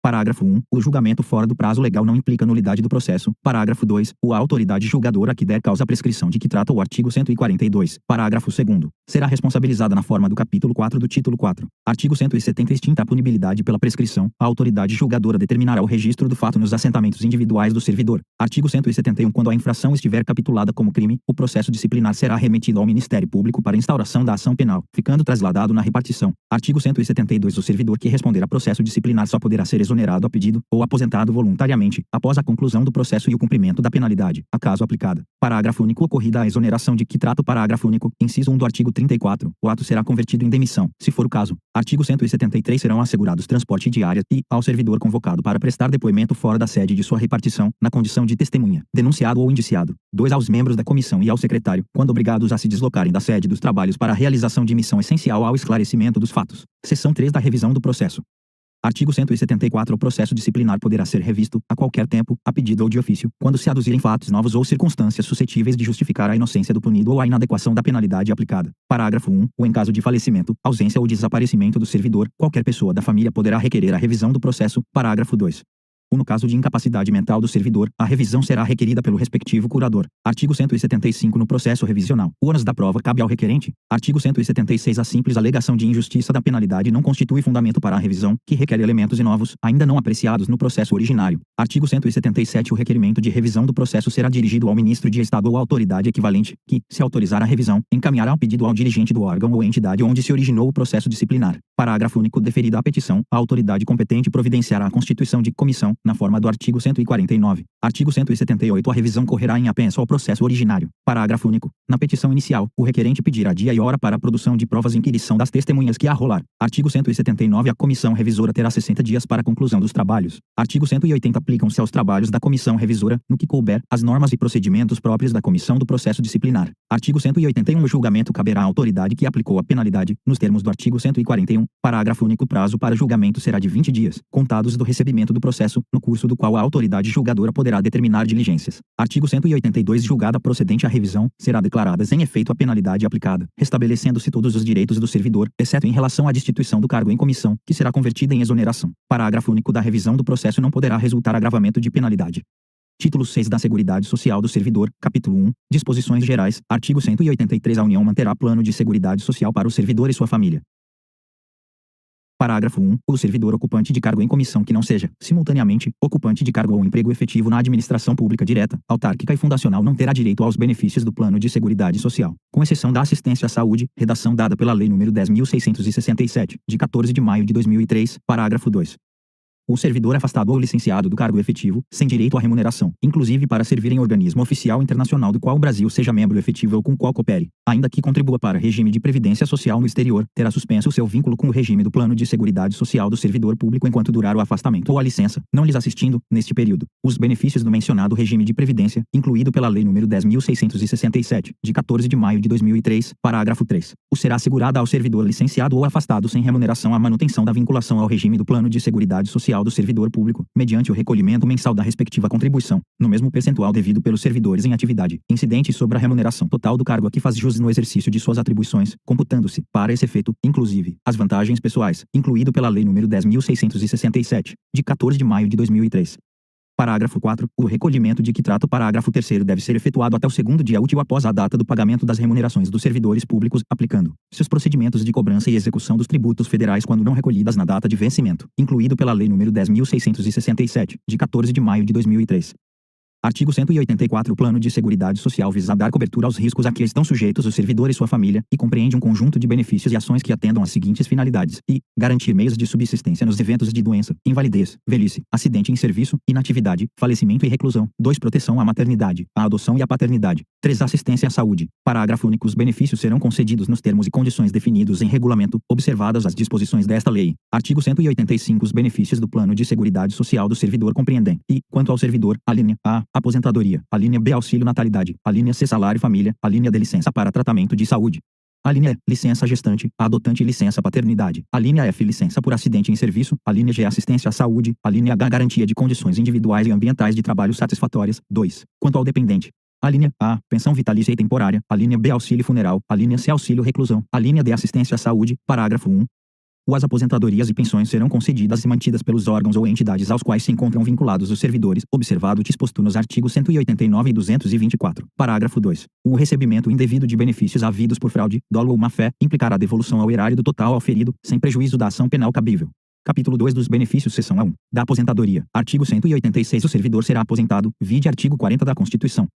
Parágrafo 1. O julgamento fora do prazo legal não implica nulidade do processo. Parágrafo 2. A autoridade julgadora que der causa à prescrição de que trata o artigo 142. Parágrafo 2º. Será responsabilizada na forma do capítulo 4 do título 4. Artigo 170. Extinta a punibilidade pela prescrição, a autoridade julgadora determinará o registro do fato nos assentamentos individuais do servidor. Artigo 171. Quando a infração estiver capitulada como crime, o processo disciplinar será remetido ao Ministério Público para instauração da ação penal, ficando trasladado na repartição. Artigo 172. O servidor que responder a processo disciplinar só poderá ser exonerado a pedido, ou aposentado voluntariamente, após a conclusão do processo e o cumprimento da penalidade, acaso aplicada. Parágrafo único. Ocorrida a exoneração de que trata o parágrafo único, inciso 1 do artigo 34, o ato será convertido em demissão, se for o caso. Artigo 173. Serão assegurados transporte diário e, ao servidor convocado para prestar depoimento fora da sede de sua repartição, na condição de testemunha, denunciado ou indiciado. 2. Aos membros da comissão e ao secretário, quando obrigados a se deslocarem da sede dos trabalhos para a realização de missão essencial ao esclarecimento dos fatos. Seção 3 da revisão do processo. Artigo 174. O processo disciplinar poderá ser revisto, a qualquer tempo, a pedido ou de ofício, quando se aduzirem fatos novos ou circunstâncias suscetíveis de justificar a inocência do punido ou a inadequação da penalidade aplicada. Parágrafo 1. Em caso de falecimento, ausência ou desaparecimento do servidor, qualquer pessoa da família poderá requerer a revisão do processo. Parágrafo 2. No caso de incapacidade mental do servidor, a revisão será requerida pelo respectivo curador. Artigo 175. No processo revisional, o ônus da prova cabe ao requerente. Artigo 176. A simples alegação de injustiça da penalidade não constitui fundamento para a revisão, que requer elementos novos, ainda não apreciados no processo originário. Artigo 177. O requerimento de revisão do processo será dirigido ao ministro de Estado ou à autoridade equivalente, que, se autorizar a revisão, encaminhará o pedido ao dirigente do órgão ou entidade onde se originou o processo disciplinar. Parágrafo único. Deferida a petição, a autoridade competente providenciará a constituição de comissão, na forma do artigo 149. Artigo 178. A revisão correrá em apenso ao processo originário. Parágrafo único. Na petição inicial, o requerente pedirá dia e hora para a produção de provas e inquirição das testemunhas que arrolar. Artigo 179. A comissão revisora terá 60 dias para a conclusão dos trabalhos. Artigo 180. Aplicam-se aos trabalhos da comissão revisora, no que couber, as normas e procedimentos próprios da comissão do processo disciplinar. Artigo 181. O julgamento caberá à autoridade que aplicou a penalidade, nos termos do artigo 141. Parágrafo único. O prazo para julgamento será de 20 dias, contados do recebimento do processo, no curso do qual a autoridade julgadora poderá determinar diligências. Artigo 182. Julgada procedente a revisão, será declarada sem efeito a penalidade aplicada, restabelecendo-se todos os direitos do servidor, exceto em relação à destituição do cargo em comissão, que será convertida em exoneração. Parágrafo único. Da revisão do processo não poderá resultar agravamento de penalidade. Título 6 da Seguridade Social do Servidor, Capítulo 1, Disposições Gerais, Artigo 183. A União manterá plano de seguridade social para o servidor e sua família. Parágrafo 1. O servidor ocupante de cargo em comissão que não seja, simultaneamente, ocupante de cargo ou emprego efetivo na administração pública direta, autárquica e fundacional não terá direito aos benefícios do Plano de Seguridade Social, com exceção da assistência à saúde, redação dada pela Lei nº 10.667, de 14 de maio de 2003, parágrafo 2. O servidor afastado ou licenciado do cargo efetivo, sem direito à remuneração, inclusive para servir em organismo oficial internacional do qual o Brasil seja membro efetivo ou com o qual coopere, ainda que contribua para regime de previdência social no exterior, terá suspenso o seu vínculo com o regime do Plano de Seguridade Social do servidor público enquanto durar o afastamento ou a licença, não lhes assistindo, neste período, os benefícios do mencionado regime de previdência, incluído pela Lei nº 10.667, de 14 de maio de 2003, parágrafo 3. O será assegurada ao servidor licenciado ou afastado sem remuneração a manutenção da vinculação ao regime do Plano de Seguridade Social do servidor público, mediante o recolhimento mensal da respectiva contribuição, no mesmo percentual devido pelos servidores em atividade, incidente sobre a remuneração total do cargo a que faz jus no exercício de suas atribuições, computando-se, para esse efeito, inclusive, as vantagens pessoais, incluído pela Lei nº 10.667, de 14 de maio de 2003. Parágrafo 4. O recolhimento de que trata o parágrafo 3º deve ser efetuado até o segundo dia útil após a data do pagamento das remunerações dos servidores públicos, aplicando-se os procedimentos de cobrança e execução dos tributos federais quando não recolhidas na data de vencimento, incluído pela Lei nº 10.667, de 14 de maio de 2003. Artigo 184. O Plano de Seguridade Social visa dar cobertura aos riscos a que estão sujeitos o servidor e sua família, e compreende um conjunto de benefícios e ações que atendam às seguintes finalidades: e garantir meios de subsistência nos eventos de doença, invalidez, velhice, acidente em serviço, inatividade, falecimento e reclusão. 2. Proteção à maternidade, à adoção e à paternidade. 3. Assistência à saúde. Parágrafo único. Os benefícios serão concedidos nos termos e condições definidos em regulamento, observadas as disposições desta lei. Artigo 185. Os benefícios do Plano de Seguridade Social do servidor compreendem: e, quanto ao servidor, a linha A, aposentadoria, a linha B, auxílio natalidade, a linha C, salário família, a linha D, licença para tratamento de saúde, a linha E, licença gestante, a adotante, licença paternidade, a linha F, licença por acidente em serviço, a linha G, assistência à saúde, a linha H, garantia de condições individuais e ambientais de trabalho satisfatórias. 2. Quanto ao dependente, a linha A, pensão vitalícia e temporária, a linha B, auxílio funeral, a linha C, auxílio reclusão, a linha D, assistência à saúde. Parágrafo 1. As aposentadorias e pensões serão concedidas e mantidas pelos órgãos ou entidades aos quais se encontram vinculados os servidores, observado o disposto nos artigos 189 e 224. Parágrafo 2. O recebimento indevido de benefícios havidos por fraude, dolo ou má-fé implicará devolução ao erário do total auferido, sem prejuízo da ação penal cabível. Capítulo 2 dos benefícios, seção A1. Da aposentadoria. Artigo 186. O servidor será aposentado, vide artigo 40 da Constituição,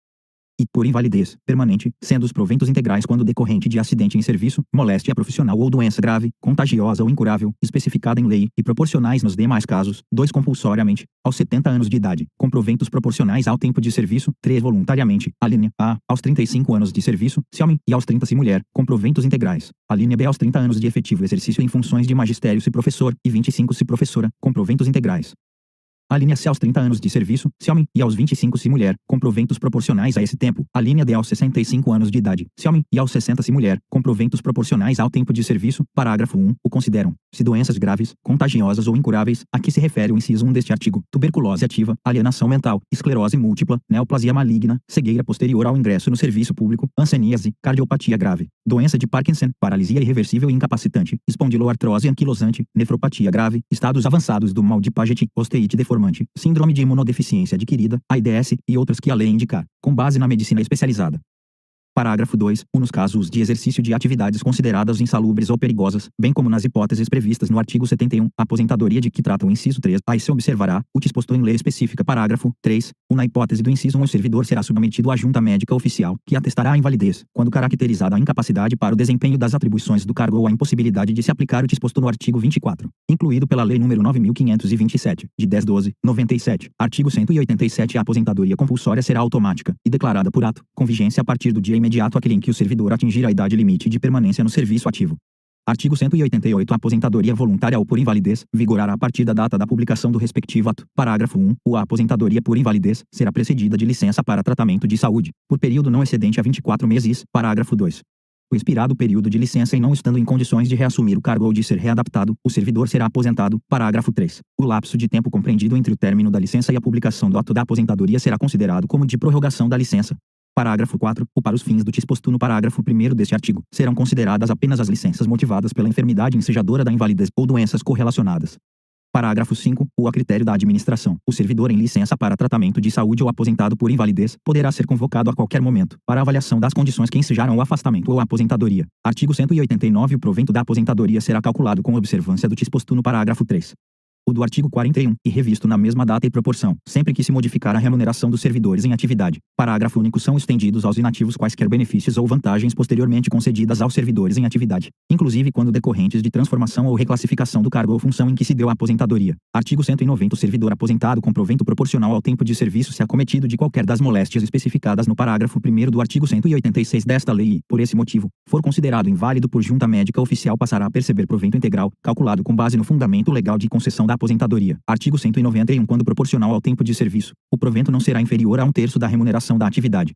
e por invalidez permanente, sendo os proventos integrais quando decorrente de acidente em serviço, moléstia profissional ou doença grave, contagiosa ou incurável, especificada em lei, e proporcionais nos demais casos. 2. Compulsoriamente, aos 70 anos de idade, com proventos proporcionais ao tempo de serviço. 3. Voluntariamente, a linha A, aos 35 anos de serviço, se homem, e aos 30 se mulher, com proventos integrais. A linha B, aos 30 anos de efetivo exercício em funções de magistério se professor, e 25 se professora, com proventos integrais. A linha C, aos 30 anos de serviço, se homem, e aos 25 se mulher, com proventos proporcionais a esse tempo. A linha D, aos 65 anos de idade, se homem, e aos 60 se mulher, com proventos proporcionais ao tempo de serviço. Parágrafo 1. O consideram-se doenças graves, contagiosas ou incuráveis, a que se refere o inciso 1 deste artigo: tuberculose ativa, alienação mental, esclerose múltipla, neoplasia maligna, cegueira posterior ao ingresso no serviço público, hanseníase, cardiopatia grave, doença de Parkinson, paralisia irreversível e incapacitante, espondiloartrose anquilosante, nefropatia grave, estados avançados do mal de Paget, osteite deformante, síndrome de imunodeficiência adquirida, AIDS, e outras que a lei indicar, com base na medicina especializada. Parágrafo 2. Nos casos de exercício de atividades consideradas insalubres ou perigosas, bem como nas hipóteses previstas no artigo 71, a aposentadoria de que trata o inciso 3, aí se observará o disposto em lei específica. Parágrafo 3. Na hipótese do inciso 1, o servidor será submetido à junta médica oficial, que atestará a invalidez, quando caracterizada a incapacidade para o desempenho das atribuições do cargo ou a impossibilidade de se aplicar o disposto no artigo 24, incluído pela Lei nº 9.527, de 10/12/97. Artigo 187. A aposentadoria compulsória será automática e declarada por ato, com vigência a partir do dia imediato àquele em que o servidor atingir a idade limite de permanência no serviço ativo. Artigo 188. A aposentadoria voluntária ou por invalidez vigorará a partir da data da publicação do respectivo ato. Parágrafo 1. A aposentadoria por invalidez será precedida de licença para tratamento de saúde, por período não excedente a 24 meses. Parágrafo 2. O expirado o período de licença e não estando em condições de reassumir o cargo ou de ser readaptado, o servidor será aposentado. Parágrafo 3. O lapso de tempo compreendido entre o término da licença e a publicação do ato da aposentadoria será considerado como de prorrogação da licença. Parágrafo 4. Para os fins do disposto no parágrafo 1º deste artigo, serão consideradas apenas as licenças motivadas pela enfermidade ensejadora da invalidez ou doenças correlacionadas. Parágrafo 5. A critério da administração, o servidor em licença para tratamento de saúde ou aposentado por invalidez poderá ser convocado a qualquer momento para avaliação das condições que ensejaram o afastamento ou a aposentadoria. Artigo 189. O provento da aposentadoria será calculado com observância do disposto no parágrafo 3. o do artigo 41, e revisto na mesma data e proporção, sempre que se modificar a remuneração dos servidores em atividade. Parágrafo único. São estendidos aos inativos quaisquer benefícios ou vantagens posteriormente concedidas aos servidores em atividade, inclusive quando decorrentes de transformação ou reclassificação do cargo ou função em que se deu a aposentadoria. Artigo 190. O servidor aposentado com provento proporcional ao tempo de serviço se acometido de qualquer das moléstias especificadas no parágrafo 1º do artigo 186 desta lei e, por esse motivo, for considerado inválido por junta médica oficial, passará a perceber provento integral, calculado com base no fundamento legal de concessão da aposentadoria. Artigo 191. Quando proporcional ao tempo de serviço, o provento não será inferior a 1/3 da remuneração da atividade.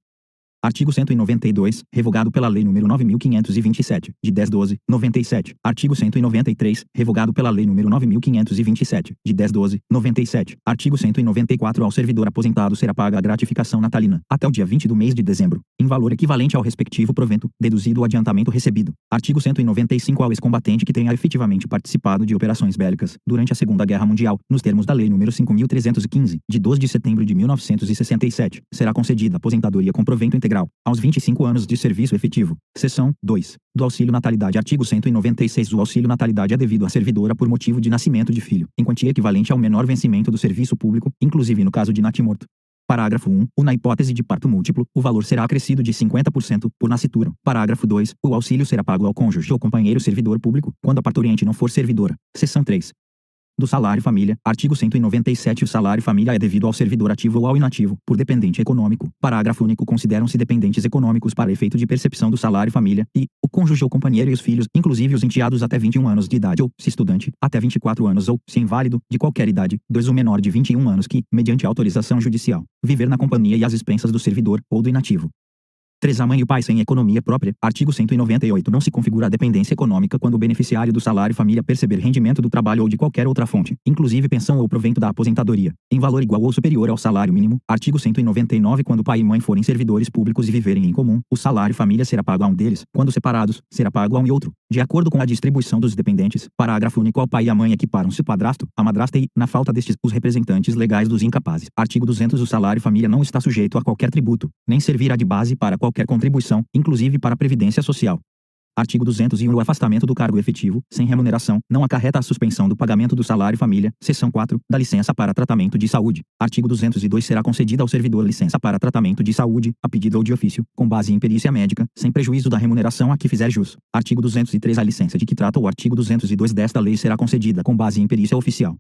Artigo 192, revogado pela Lei nº 9.527, de 10/12/97. Artigo 193, revogado pela Lei nº 9.527, de 10/12/97. Artigo 194. Ao servidor aposentado será paga a gratificação natalina, até o dia 20 do mês de dezembro, em valor equivalente ao respectivo provento, deduzido o adiantamento recebido. Artigo 195. Ao ex-combatente que tenha efetivamente participado de operações bélicas durante a Segunda Guerra Mundial, nos termos da Lei nº 5.315, de 12 de setembro de 1967, será concedida aposentadoria com provento integral aos 25 anos de serviço efetivo. Seção 2. Do auxílio natalidade. Artigo 196. O auxílio natalidade é devido à servidora por motivo de nascimento de filho, em quantia equivalente ao menor vencimento do serviço público, inclusive no caso de natimorto. Parágrafo 1. Na hipótese de parto múltiplo, o valor será acrescido de 50% por nascituro. Parágrafo 2. O auxílio será pago ao cônjuge ou companheiro servidor público, quando a parturiente não for servidora. Seção 3. Do salário família. Artigo 197. O salário família é devido ao servidor ativo ou ao inativo, por dependente econômico. Parágrafo único. Consideram-se dependentes econômicos para efeito de percepção do salário família e o cônjuge ou companheiro e os filhos, inclusive os enteados até 21 anos de idade ou, se estudante, até 24 anos ou, se inválido, de qualquer idade, 2 o menor de 21 anos que, mediante autorização judicial, viver na companhia e às expensas do servidor ou do inativo. 3. A mãe e o pai sem economia própria. Artigo 198. Não se configura a dependência econômica quando o beneficiário do salário família perceber rendimento do trabalho ou de qualquer outra fonte, inclusive pensão ou provento da aposentadoria, em valor igual ou superior ao salário mínimo. Artigo 199. Quando pai e mãe forem servidores públicos e viverem em comum, o salário família será pago a um deles. Quando separados, será pago a um e outro, de acordo com a distribuição dos dependentes. Parágrafo único. Ao pai e à mãe equiparam-se o padrasto, a madrasta e, na falta destes, os representantes legais dos incapazes. Artigo 200. O salário família não está sujeito a qualquer tributo, nem servirá de base para qualquer contribuição, inclusive para a Previdência Social. Artigo 201. O afastamento do cargo efetivo, sem remuneração, não acarreta a suspensão do pagamento do salário família. Seção 4. Da licença para tratamento de saúde. Artigo 202. Será concedida ao servidor licença para tratamento de saúde, a pedido ou de ofício, com base em perícia médica, sem prejuízo da remuneração a que fizer jus. Artigo 203. A licença de que trata o artigo 202 desta lei será concedida com base em perícia oficial.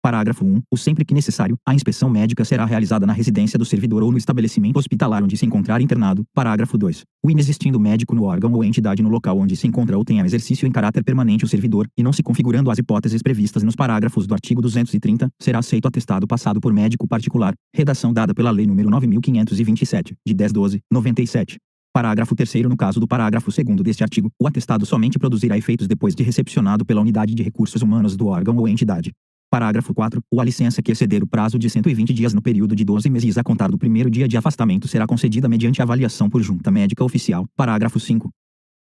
Parágrafo 1. O sempre que necessário, a inspeção médica será realizada na residência do servidor ou no estabelecimento hospitalar onde se encontrar internado. Parágrafo 2. O inexistindo médico no órgão ou entidade no local onde se encontra ou tenha exercício em caráter permanente o servidor, e não se configurando as hipóteses previstas nos parágrafos do artigo 230, será aceito atestado passado por médico particular. Redação dada pela Lei nº 9.527, de 10/12/97. Parágrafo 3º. No caso do parágrafo 2º deste artigo, o atestado somente produzirá efeitos depois de recepcionado pela unidade de recursos humanos do órgão ou entidade. Parágrafo 4. A licença que exceder o prazo de 120 dias no período de 12 meses a contar do primeiro dia de afastamento será concedida mediante avaliação por junta médica oficial. Parágrafo 5.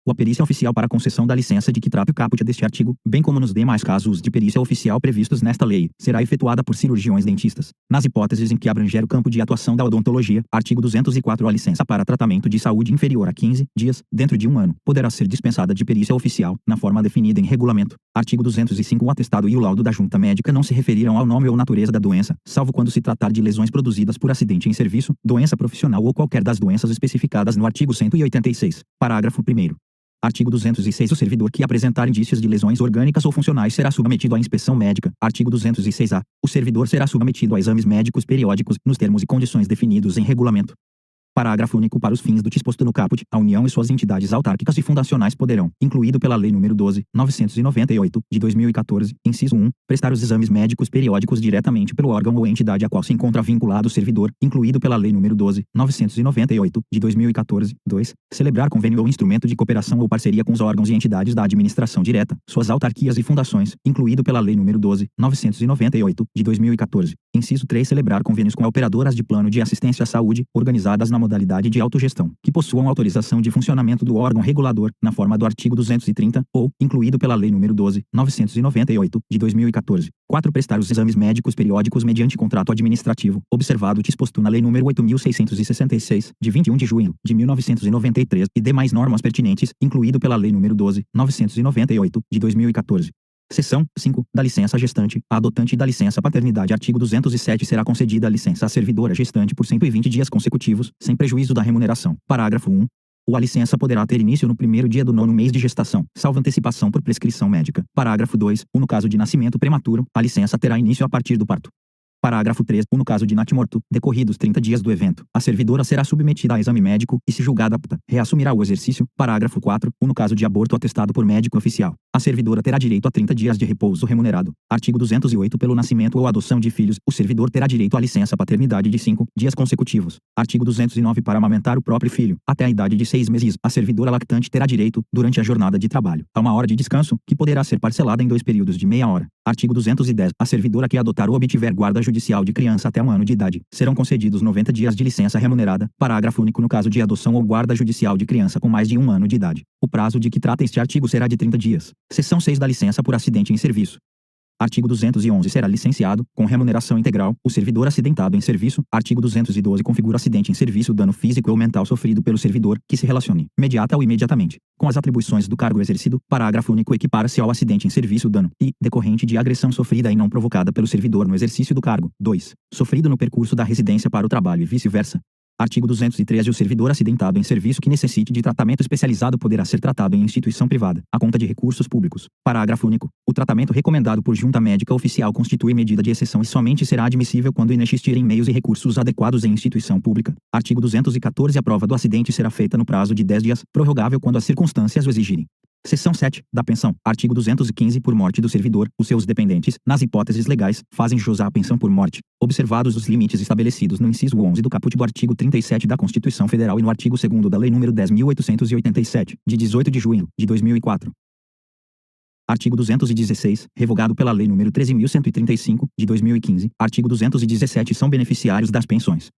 A perícia oficial para a concessão da licença de que trata o caput deste artigo, bem como nos demais casos de perícia oficial previstos nesta lei, será efetuada por cirurgiões dentistas. Nas hipóteses em que abranger o campo de atuação da odontologia, artigo 204. A licença para tratamento de saúde inferior a 15 dias, dentro de um ano, poderá ser dispensada de perícia oficial, na forma definida em regulamento. Artigo 205. O atestado e o laudo da junta médica não se referirão ao nome ou natureza da doença, salvo quando se tratar de lesões produzidas por acidente em serviço, doença profissional ou qualquer das doenças especificadas no artigo 186. Parágrafo 1º. Artigo 206. O servidor que apresentar indícios de lesões orgânicas ou funcionais será submetido à inspeção médica. Artigo 206-A. O servidor será submetido a exames médicos periódicos, nos termos e condições definidos em regulamento. Parágrafo único. Para os fins do disposto no caput, a União e suas entidades autárquicas e fundacionais poderão, incluído pela Lei nº 12.998, de 2014, inciso 1, prestar os exames médicos periódicos diretamente pelo órgão ou entidade a qual se encontra vinculado o servidor, incluído pela Lei nº 12.998, de 2014, 2, celebrar convênio ou instrumento de cooperação ou parceria com os órgãos e entidades da administração direta, suas autarquias e fundações, incluído pela Lei nº 12.998, de 2014, inciso 3, celebrar convênios com operadoras de plano de assistência à saúde, organizadas na modalidade de autogestão, que possuam autorização de funcionamento do órgão regulador, na forma do artigo 230, ou, incluído pela Lei nº 12.998, de 2014. 4. Prestar os exames médicos periódicos mediante contrato administrativo, observado o disposto na Lei nº 8.666, de 21 de junho, de 1993, e demais normas pertinentes, incluído pela Lei nº 12.998, de 2014. Seção 5. Da licença gestante, a adotante da licença paternidade. Artigo 207. Será concedida a licença à servidora gestante por 120 dias consecutivos, sem prejuízo da remuneração. Parágrafo 1. A licença poderá ter início no primeiro dia do 9º mês de gestação, salvo antecipação por prescrição médica. Parágrafo 2. No caso de nascimento prematuro, a licença terá início a partir do parto. Parágrafo 3. No caso de natimorto, decorridos 30 dias do evento, a servidora será submetida a exame médico e, se julgada apta, reassumirá o exercício. Parágrafo 4. No caso de aborto atestado por médico oficial, a servidora terá direito a 30 dias de repouso remunerado. Artigo 208. Pelo nascimento ou adoção de filhos, o servidor terá direito à licença paternidade de 5 dias consecutivos. Artigo 209. Para amamentar o próprio filho, até a idade de 6 meses, a servidora lactante terá direito, durante a jornada de trabalho, a 1 hora de descanso, que poderá ser parcelada em 2 períodos de meia hora. Artigo 210. A servidora que adotar ou obtiver guarda judicial de criança até 1 ano de idade, serão concedidos 90 dias de licença remunerada. Parágrafo único. No caso de adoção ou guarda judicial de criança com mais de 1 ano de idade, o prazo de que trata este artigo será de 30 dias. Seção 6. Da licença por acidente em serviço. Artigo 211. Será licenciado, com remuneração integral, o servidor acidentado em serviço. Artigo 212. Configura acidente em serviço dano físico ou mental sofrido pelo servidor, que se relacione, imediata ou imediatamente, com as atribuições do cargo exercido. Parágrafo único. Equipara-se ao acidente em serviço dano e, decorrente de agressão sofrida e não provocada pelo servidor no exercício do cargo. 2. Sofrido no percurso da residência para o trabalho e vice-versa. Artigo 213. O servidor acidentado em serviço que necessite de tratamento especializado poderá ser tratado em instituição privada, à conta de recursos públicos. Parágrafo único. O tratamento recomendado por junta médica oficial constitui medida de exceção e somente será admissível quando inexistirem meios e recursos adequados em instituição pública. Artigo 214. A prova do acidente será feita no prazo de 10 dias, prorrogável quando as circunstâncias o exigirem. Seção 7. Da pensão. Artigo 215. Por morte do servidor, os seus dependentes, nas hipóteses legais, fazem jus à pensão por morte, observados os limites estabelecidos no inciso 11 do caput do artigo 37 da Constituição Federal e no artigo 2º da Lei nº 10.887, de 18 de junho de 2004. Artigo 216, revogado pela Lei nº 13.135, de 2015. Artigo 217. São beneficiários das pensões: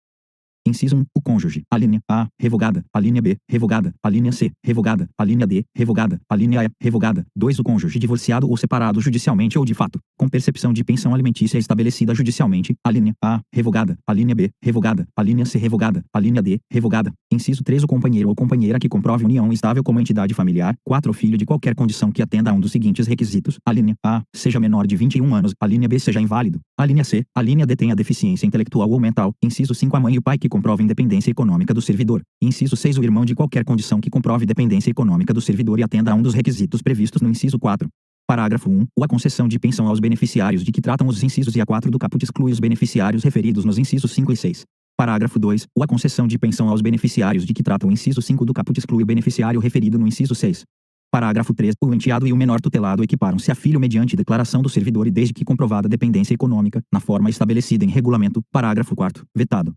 inciso 1. O cônjuge. A linha A, revogada. A linha B, revogada. A linha C, revogada. A linha D, revogada. A linha E, revogada. 2. O cônjuge divorciado ou separado judicialmente ou de fato, com percepção de pensão alimentícia estabelecida judicialmente. A linha A, revogada. A linha B, revogada. A linha C, revogada. A linha D, revogada. Inciso 3. O companheiro ou companheira que comprove união estável como entidade familiar. 4. O filho de qualquer condição que atenda a um dos seguintes requisitos. A linha A, seja menor de 21 anos. A linha B, seja inválido. A linha C, a linha D, tenha deficiência intelectual ou mental. Inciso 5. A mãe e o pai que comprove independência econômica do servidor. Inciso 6. O irmão de qualquer condição que comprove dependência econômica do servidor e atenda a um dos requisitos previstos no inciso 4. Parágrafo 1. A concessão de pensão aos beneficiários de que tratam os incisos e a 4 do caput exclui os beneficiários referidos nos incisos 5 e 6. Parágrafo 2. A concessão de pensão aos beneficiários de que tratam o inciso 5 do caput exclui o beneficiário referido no inciso 6. Parágrafo 3. O enteado e o menor tutelado equiparam-se a filho mediante declaração do servidor e desde que comprovada dependência econômica, na forma estabelecida em regulamento. Parágrafo 4. Vetado.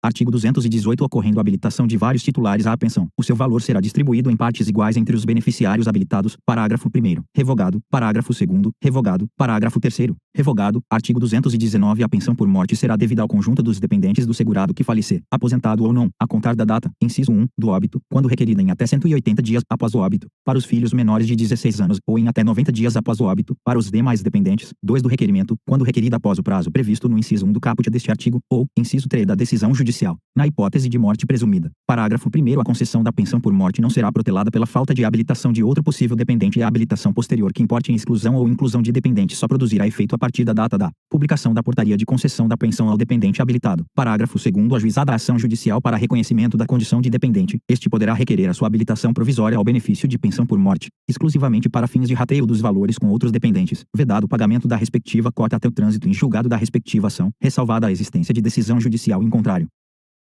Artigo 218. Ocorrendo a habilitação de vários titulares à pensão, o seu valor será distribuído em partes iguais entre os beneficiários habilitados. Parágrafo 1º. Revogado. Parágrafo 2º. Revogado. Parágrafo 3º. Revogado. Artigo 219. A pensão por morte será devida ao conjunto dos dependentes do segurado que falecer, aposentado ou não, a contar da data, inciso 1, do óbito, quando requerida em até 180 dias após o óbito, para os filhos menores de 16 anos, ou em até 90 dias após o óbito, para os demais dependentes. 2. Do requerimento, quando requerida após o prazo previsto no inciso 1 do caput deste artigo, ou, inciso 3, da decisão judicial, na hipótese de morte presumida. Parágrafo 1º. A concessão da pensão por morte não será protelada pela falta de habilitação de outro possível dependente e a habilitação posterior que importe em exclusão ou inclusão de dependente só produzirá efeito a partir da data da publicação da portaria de concessão da pensão ao dependente habilitado. Parágrafo 2º. Ajuizada a ação judicial para reconhecimento da condição de dependente, este poderá requerer a sua habilitação provisória ao benefício de pensão por morte, exclusivamente para fins de rateio dos valores com outros dependentes, vedado o pagamento da respectiva cota até o trânsito em julgado da respectiva ação, ressalvada a existência de decisão judicial em contrário.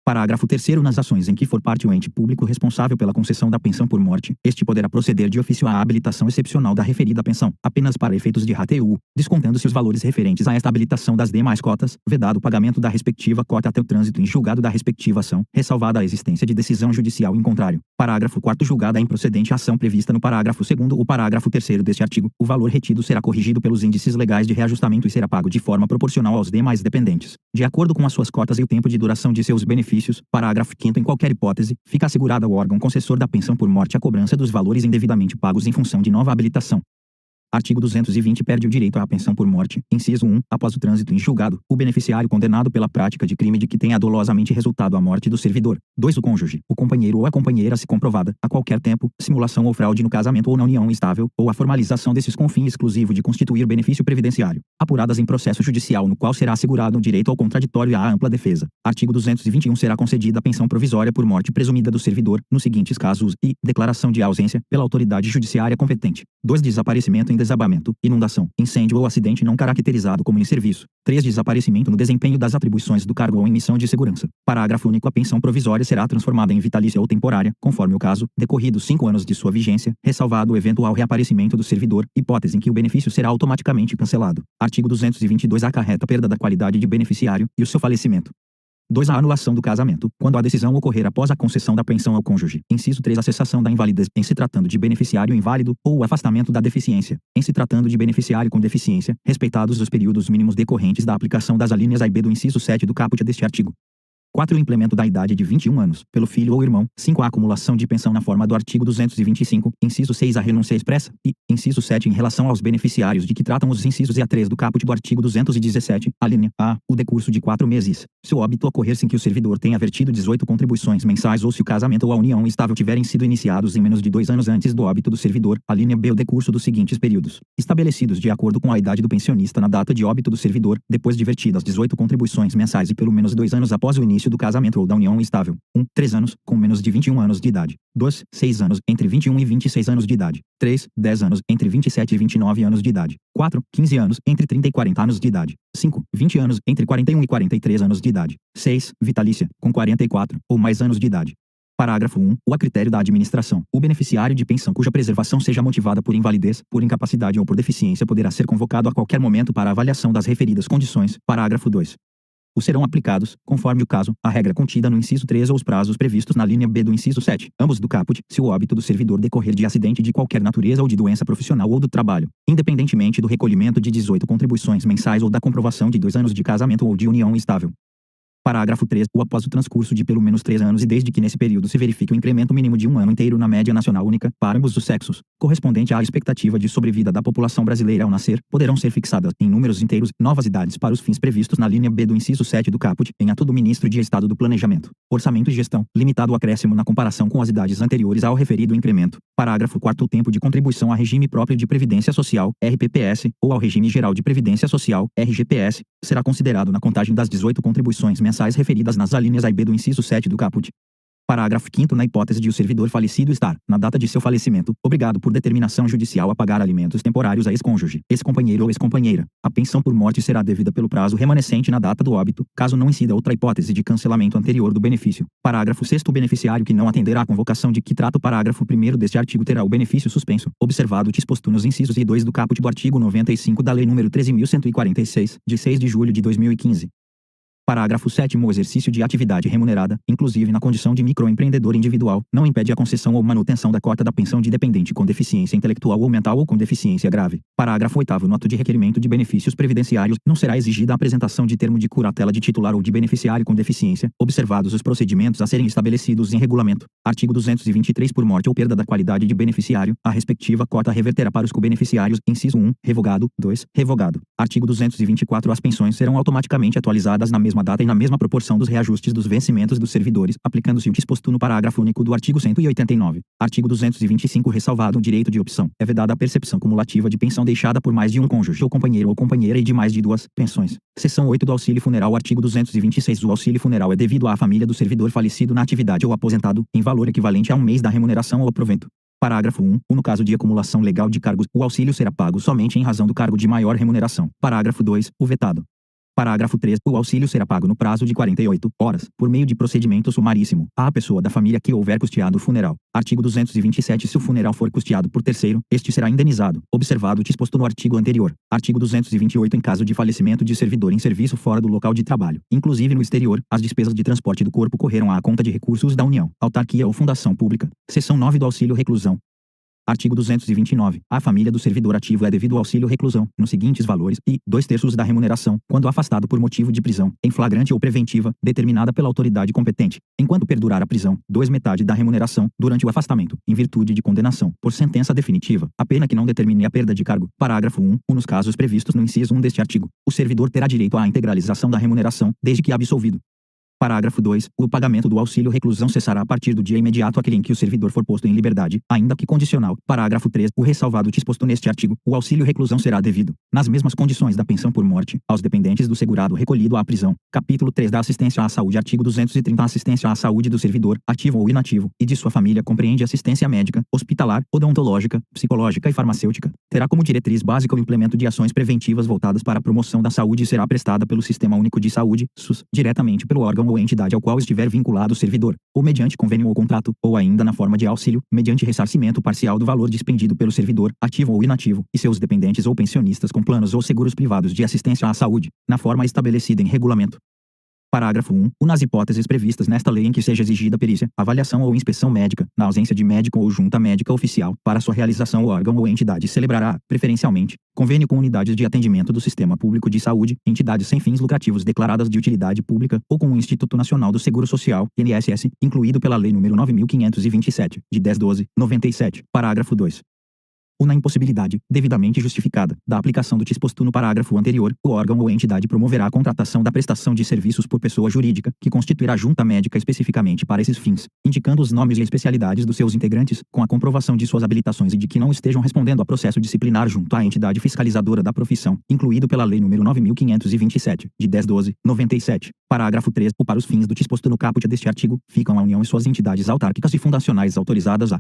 Parágrafo 3º. Nas ações em que for parte o ente público responsável pela concessão da pensão por morte, este poderá proceder de ofício à habilitação excepcional da referida pensão, apenas para efeitos de rateio, descontando-se os valores referentes a esta habilitação das demais cotas, vedado o pagamento da respectiva cota até o trânsito em julgado da respectiva ação, ressalvada a existência de decisão judicial em contrário. Parágrafo 4º. Julgada a improcedente a ação prevista no parágrafo 2º ou parágrafo 3º deste artigo, o valor retido será corrigido pelos índices legais de reajustamento e será pago de forma proporcional aos demais dependentes, de acordo com as suas cotas e o tempo de duração de seus benefícios. Parágrafo 5º. Em qualquer hipótese, fica assegurada ao órgão concessor da pensão por morte a cobrança dos valores indevidamente pagos em função de nova habilitação. Artigo 220 perde o direito à pensão por morte. Inciso 1. Após o trânsito em julgado, o beneficiário condenado pela prática de crime de que tenha dolosamente resultado a morte do servidor. 2. O cônjuge, o companheiro ou a companheira se comprovada, a qualquer tempo, simulação ou fraude no casamento ou na união estável, ou a formalização desses com fim exclusivo de constituir benefício previdenciário, apuradas em processo judicial no qual será assegurado o direito ao contraditório e à ampla defesa. Artigo 221 será concedida a pensão provisória por morte presumida do servidor, nos seguintes casos, e declaração de ausência, pela autoridade judiciária competente. 2. Desaparecimento em desabamento, inundação, incêndio ou acidente não caracterizado como em serviço. 3. Desaparecimento no desempenho das atribuições do cargo ou em missão de segurança. Parágrafo único. A pensão provisória será transformada em vitalícia ou temporária, conforme o caso, decorridos 5 anos de sua vigência, ressalvado o eventual reaparecimento do servidor, hipótese em que o benefício será automaticamente cancelado. Artigo 222 acarreta perda da qualidade de beneficiário e o seu falecimento. 2. A anulação do casamento, quando a decisão ocorrer após a concessão da pensão ao cônjuge. Inciso 3. A cessação da invalidez, em se tratando de beneficiário inválido, ou o afastamento da deficiência, em se tratando de beneficiário com deficiência, respeitados os períodos mínimos decorrentes da aplicação das alíneas A e B do inciso 7 do caput deste artigo. 4. O implemento da idade de 21 anos, pelo filho ou irmão. 5. A acumulação de pensão na forma do artigo 225, inciso 6. A renúncia expressa, e, inciso 7. Em relação aos beneficiários de que tratam os incisos E a 3 do caput do artigo 217, a linha A, o decurso de 4 meses. Se o óbito ocorrer sem que o servidor tenha vertido 18 contribuições mensais ou se o casamento ou a união estável tiverem sido iniciados em menos de 2 anos antes do óbito do servidor, a linha B. O decurso dos seguintes períodos, estabelecidos de acordo com a idade do pensionista na data de óbito do servidor, depois de vertidas 18 contribuições mensais e pelo menos 2 anos após o início do casamento ou da união estável. 1. 3 anos, com menos de 21 anos de idade. 2. 6 anos, entre 21 e 26 anos de idade. 3. 10 anos, entre 27 e 29 anos de idade. 4. 15 anos, entre 30 e 40 anos de idade. 5. 20 anos, entre 41 e 43 anos de idade. 6. Vitalícia, com 44 ou mais anos de idade. Parágrafo 1. O a critério da administração, o beneficiário de pensão cuja preservação seja motivada por invalidez, por incapacidade ou por deficiência poderá ser convocado a qualquer momento para avaliação das referidas condições. Parágrafo 2. Os serão aplicados, conforme o caso, a regra contida no inciso 3 ou os prazos previstos na linha B do inciso 7, ambos do caput, se o óbito do servidor decorrer de acidente de qualquer natureza ou de doença profissional ou do trabalho, independentemente do recolhimento de 18 contribuições mensais ou da comprovação de 2 anos de casamento ou de união estável. Parágrafo 3. Ou após o transcurso de pelo menos 3 anos e desde que nesse período se verifique o incremento mínimo de 1 ano inteiro na média nacional única, para ambos os sexos, correspondente à expectativa de sobrevida da população brasileira ao nascer, poderão ser fixadas, em números inteiros, novas idades para os fins previstos na linha B do inciso 7 do caput, em ato do Ministro de Estado do Planejamento, Orçamento e Gestão, limitado o acréscimo na comparação com as idades anteriores ao referido incremento. Parágrafo 4. O tempo de contribuição a regime próprio de Previdência Social, RPPS, ou ao Regime Geral de Previdência Social, RGPS, será considerado na contagem das 18 contribuições mensais referidas nas alíneas A e B do inciso 7 do caput. Parágrafo 5º. Na hipótese de o servidor falecido estar, na data de seu falecimento, obrigado por determinação judicial a pagar alimentos temporários a ex-cônjuge, ex-companheiro ou ex-companheira, a pensão por morte será devida pelo prazo remanescente na data do óbito, caso não incida outra hipótese de cancelamento anterior do benefício. Parágrafo 6º. O beneficiário que não atender à convocação de que trata o parágrafo 1º deste artigo terá o benefício suspenso, observado o disposto nos incisos I e 2 do caput do artigo 95 da Lei nº 13.146, de 6 de julho de 2015. Parágrafo 7º. O exercício de atividade remunerada, inclusive na condição de microempreendedor individual, não impede a concessão ou manutenção da cota da pensão de dependente com deficiência intelectual ou mental ou com deficiência grave. Parágrafo 8º. No ato de requerimento de benefícios previdenciários, não será exigida a apresentação de termo de curatela de titular ou de beneficiário com deficiência, observados os procedimentos a serem estabelecidos em regulamento. Artigo 223. Por morte ou perda da qualidade de beneficiário, a respectiva cota reverterá para os co-beneficiários. Inciso 1. Revogado. 2. Revogado. Artigo 224. As pensões serão automaticamente atualizadas na mesma data e na mesma proporção dos reajustes dos vencimentos dos servidores, aplicando-se o disposto no parágrafo único do artigo 189. Artigo 225. Ressalvado o direito de opção, é vedada a percepção cumulativa de pensão deixada por mais de um cônjuge ou companheiro ou companheira e de mais de 2 pensões. Seção 8 do auxílio funeral. Artigo 226. O auxílio funeral é devido à família do servidor falecido na atividade ou aposentado, em valor equivalente a 1 mês da remuneração ou provento. Parágrafo 1. No caso de acumulação legal de cargos, o auxílio será pago somente em razão do cargo de maior remuneração. Parágrafo 2. O vetado. Parágrafo 3. O auxílio será pago no prazo de 48 horas, por meio de procedimento sumaríssimo, à pessoa da família que houver custeado o funeral. Artigo 227. Se o funeral for custeado por terceiro, este será indenizado, observado o disposto no artigo anterior. Artigo 228. Em caso de falecimento de servidor em serviço fora do local de trabalho, inclusive no exterior, as despesas de transporte do corpo correrão à conta de recursos da União, autarquia ou fundação pública. Seção 9 do auxílio reclusão. Artigo 229. A família do servidor ativo é devido ao auxílio reclusão, nos seguintes valores, e 2/3 da remuneração, quando afastado por motivo de prisão, em flagrante ou preventiva, determinada pela autoridade competente. Enquanto perdurar a prisão, 2/3 da remuneração, durante o afastamento, em virtude de condenação, por sentença definitiva, a pena que não determine a perda de cargo. Parágrafo 1. Nos casos previstos no inciso 1 deste artigo, o servidor terá direito à integralização da remuneração, desde que absolvido. Parágrafo 2. O pagamento do auxílio reclusão cessará a partir do dia imediato àquele em que o servidor for posto em liberdade, ainda que condicional. Parágrafo 3. O ressalvado disposto neste artigo, o auxílio reclusão será devido, nas mesmas condições da pensão por morte, aos dependentes do segurado recolhido à prisão. Capítulo 3 da assistência à saúde. Artigo 230. A assistência à saúde do servidor, ativo ou inativo, e de sua família compreende assistência médica, hospitalar, odontológica, psicológica e farmacêutica. Terá como diretriz básica o implemento de ações preventivas voltadas para a promoção da saúde e será prestada pelo Sistema Único de Saúde, SUS, diretamente pelo órgão ou entidade ao qual estiver vinculado o servidor, ou mediante convênio ou contrato, ou ainda na forma de auxílio, mediante ressarcimento parcial do valor dispendido pelo servidor, ativo ou inativo, e seus dependentes ou pensionistas com planos ou seguros privados de assistência à saúde, na forma estabelecida em regulamento. Parágrafo 1. Nas hipóteses previstas nesta lei em que seja exigida perícia, avaliação ou inspeção médica, na ausência de médico ou junta médica oficial, para sua realização o órgão ou entidade celebrará, preferencialmente, convênio com unidades de atendimento do Sistema Público de Saúde, entidades sem fins lucrativos declaradas de utilidade pública, ou com o Instituto Nacional do Seguro Social, INSS, incluído pela Lei nº 9.527, de 10/12/97. Parágrafo 2. Na impossibilidade, devidamente justificada, da aplicação do disposto no parágrafo anterior, o órgão ou entidade promoverá a contratação da prestação de serviços por pessoa jurídica, que constituirá junta médica especificamente para esses fins, indicando os nomes e especialidades dos seus integrantes, com a comprovação de suas habilitações e de que não estejam respondendo a processo disciplinar junto à entidade fiscalizadora da profissão, incluído pela Lei nº 9.527, de 10/12/97. Parágrafo 3. Para os fins do disposto no caput deste artigo, ficam a União e suas entidades autárquicas e fundacionais autorizadas a: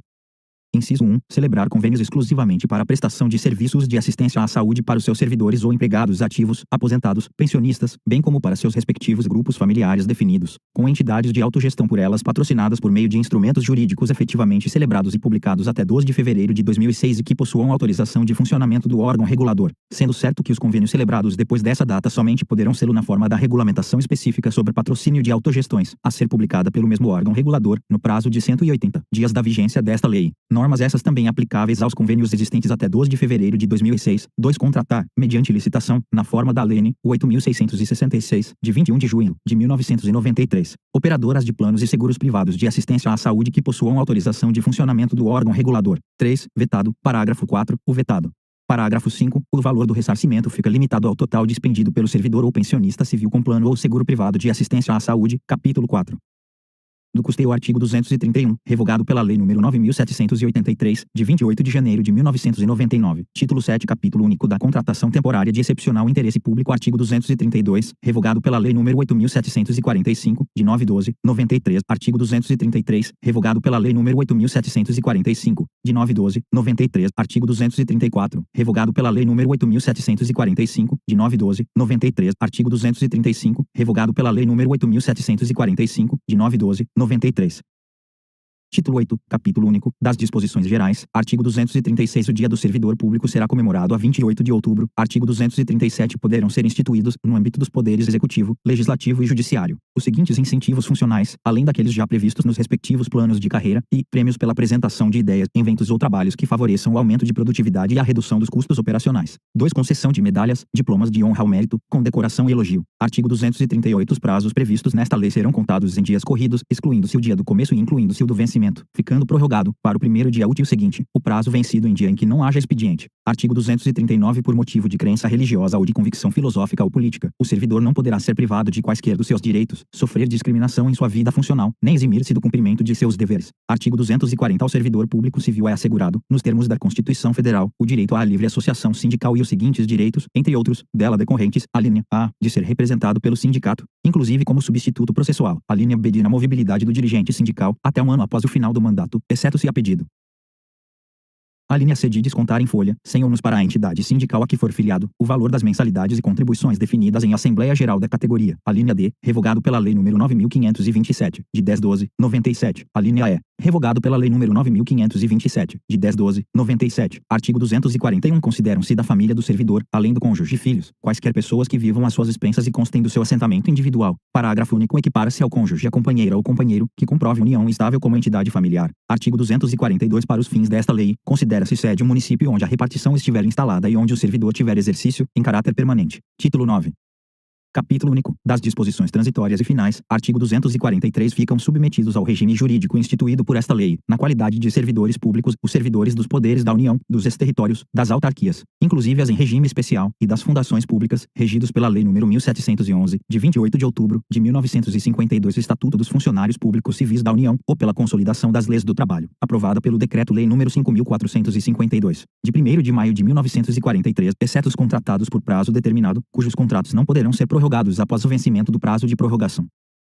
Inciso 1. Celebrar convênios exclusivamente para a prestação de serviços de assistência à saúde para os seus servidores ou empregados ativos, aposentados, pensionistas, bem como para seus respectivos grupos familiares definidos, com entidades de autogestão por elas patrocinadas por meio de instrumentos jurídicos efetivamente celebrados e publicados até 2 de fevereiro de 2006 e que possuam autorização de funcionamento do órgão regulador, sendo certo que os convênios celebrados depois dessa data somente poderão sê-lo na forma da regulamentação específica sobre patrocínio de autogestões, a ser publicada pelo mesmo órgão regulador, no prazo de 180 dias da vigência desta lei. Normas essas também aplicáveis aos convênios existentes até 2 de fevereiro de 2006. 2. Contratar, mediante licitação, na forma da Lei nº 8.666, de 21 de junho de 1993, operadoras de planos e seguros privados de assistência à saúde que possuam autorização de funcionamento do órgão regulador. 3. Vetado. Parágrafo 4. O vetado. Parágrafo 5. O valor do ressarcimento fica limitado ao total dispendido pelo servidor ou pensionista civil com plano ou seguro privado de assistência à saúde. Capítulo 4. Do custeio. Artigo 231, revogado pela Lei nº 9.783, de 28 de janeiro de 1999. Título 7. Capítulo único da contratação temporária de excepcional interesse público. Artigo 232, revogado pela Lei nº 8.745, de 9/12/93. Artigo 233, revogado pela Lei nº 8.745, de 9/12/93. Artigo 234, revogado pela Lei nº 8.745, de 9/12/93. Artigo 235, revogado pela Lei nº 8.745, de 9/12/93. Título 8, capítulo único, das disposições gerais. Artigo 236. O Dia do Servidor Público será comemorado a 28 de outubro. Artigo 237. Poderão ser instituídos, no âmbito dos poderes executivo, legislativo e judiciário, os seguintes incentivos funcionais, além daqueles já previstos nos respectivos planos de carreira, e prêmios pela apresentação de ideias, inventos ou trabalhos que favoreçam o aumento de produtividade e a redução dos custos operacionais. 2. Concessão de medalhas, diplomas de honra ao mérito, condecoração e elogio. Artigo 238. Os prazos previstos nesta lei serão contados em dias corridos, excluindo-se o dia do começo e incluindo-se o do vencimento, ficando prorrogado, para o primeiro dia útil seguinte, o prazo vencido em dia em que não haja expediente. Artigo 239. Por motivo de crença religiosa ou de convicção filosófica ou política, o servidor não poderá ser privado de quaisquer dos seus direitos, sofrer discriminação em sua vida funcional, nem eximir-se do cumprimento de seus deveres. Artigo 240. Ao servidor público civil é assegurado, nos termos da Constituição Federal, o direito à livre associação sindical e os seguintes direitos, entre outros, dela decorrentes: a linha A, de ser representado pelo sindicato, inclusive como substituto processual; a linha B, de inamovibilidade do dirigente sindical, até um ano após o final do mandato, exceto se a pedido; a linha C, de descontar em folha, sem ônus para a entidade sindical a que for filiado, o valor das mensalidades e contribuições definidas em Assembleia Geral da categoria. A linha D, revogado pela Lei nº 9.527, de 10/12/97. A linha E, revogado pela Lei nº 9.527, de 10/12/97. Artigo 241. Consideram-se da família do servidor, além do cônjuge e filhos, quaisquer pessoas que vivam às suas expensas e constem do seu assentamento individual. Parágrafo único. Equipara-se ao cônjuge a companheira ou companheiro, que comprove união estável como entidade familiar. Artigo 242. Para os fins desta lei, considera-se sede o município onde a repartição estiver instalada e onde o servidor tiver exercício, em caráter permanente. Título 9. Capítulo único. Das disposições transitórias e finais. Artigo 243. Ficam submetidos ao regime jurídico instituído por esta lei, na qualidade de servidores públicos, os servidores dos poderes da União, dos ex-territórios, das autarquias, inclusive as em regime especial, e das fundações públicas, regidos pela Lei nº 1711, de 28 de outubro de 1952, Estatuto dos Funcionários Públicos Civis da União, ou pela consolidação das leis do trabalho, aprovada pelo Decreto-Lei nº 5.452, de 1º de maio de 1943, exceto os contratados por prazo determinado, cujos contratos não poderão ser prorrogados após o vencimento do prazo de prorrogação.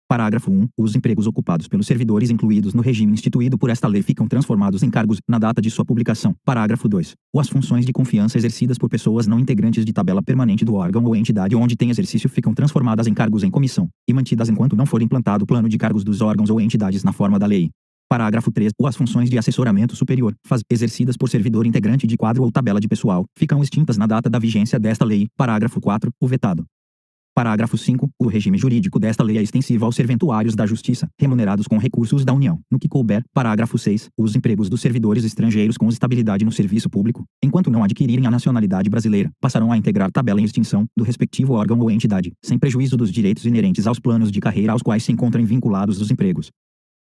Parágrafo 1. Os empregos ocupados pelos servidores incluídos no regime instituído por esta lei ficam transformados em cargos, na data de sua publicação. Parágrafo 2. As funções de confiança exercidas por pessoas não integrantes de tabela permanente do órgão ou entidade onde tem exercício ficam transformadas em cargos em comissão, e mantidas enquanto não for implantado o plano de cargos dos órgãos ou entidades na forma da lei. Parágrafo 3. As funções de assessoramento superior, exercidas por servidor integrante de quadro ou tabela de pessoal, ficam extintas na data da vigência desta lei. Parágrafo 4. O vetado. Parágrafo 5. O regime jurídico desta lei é extensivo aos serventuários da Justiça, remunerados com recursos da União, no que couber. Parágrafo 6. Os empregos dos servidores estrangeiros com estabilidade no serviço público, enquanto não adquirirem a nacionalidade brasileira, passarão a integrar tabela em extinção do respectivo órgão ou entidade, sem prejuízo dos direitos inerentes aos planos de carreira aos quais se encontrem vinculados os empregos.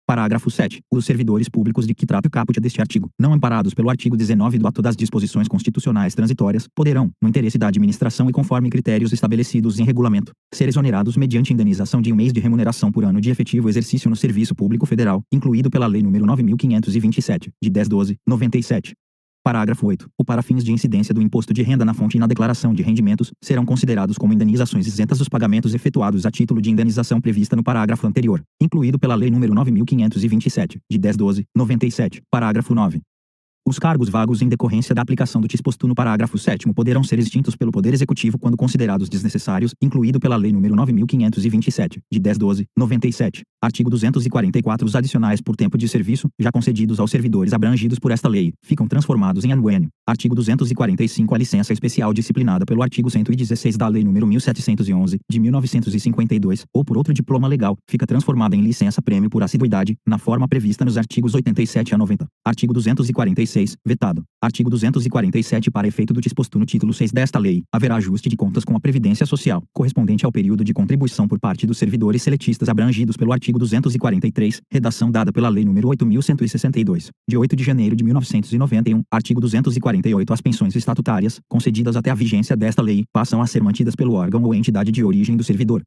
Parágrafo 7. Os servidores públicos de que trata o caput deste artigo, não amparados pelo artigo 19 do ato das disposições constitucionais transitórias, poderão, no interesse da administração e conforme critérios estabelecidos em regulamento, ser exonerados mediante indenização de 1 mês de remuneração por ano de efetivo exercício no serviço público federal, incluído pela Lei nº 9.527, de 10/12/97. Parágrafo 8. Para fins de incidência do imposto de renda na fonte e na declaração de rendimentos, serão considerados como indenizações isentas os pagamentos efetuados a título de indenização prevista no parágrafo anterior, incluído pela Lei nº 9.527, de 10/12/97. Parágrafo 9. Os cargos vagos em decorrência da aplicação do disposto no parágrafo 7º poderão ser extintos pelo Poder Executivo quando considerados desnecessários, incluído pela Lei nº 9.527, de 10/12/97. Artigo 244. Os adicionais por tempo de serviço, já concedidos aos servidores abrangidos por esta lei, ficam transformados em anuênio. Artigo 245. A licença especial disciplinada pelo artigo 116 da Lei nº 1711, de 1952, ou por outro diploma legal, fica transformada em licença-prêmio por assiduidade, na forma prevista nos artigos 87 a 90. Artigo 246. Vetado. Artigo 247. Para efeito do disposto no título 6 desta lei, haverá ajuste de contas com a Previdência Social, correspondente ao período de contribuição por parte dos servidores seletistas abrangidos pelo artigo 243, redação dada pela Lei nº 8.162, de 8 de janeiro de 1991. Artigo 248. As pensões estatutárias, concedidas até a vigência desta lei, passam a ser mantidas pelo órgão ou entidade de origem do servidor.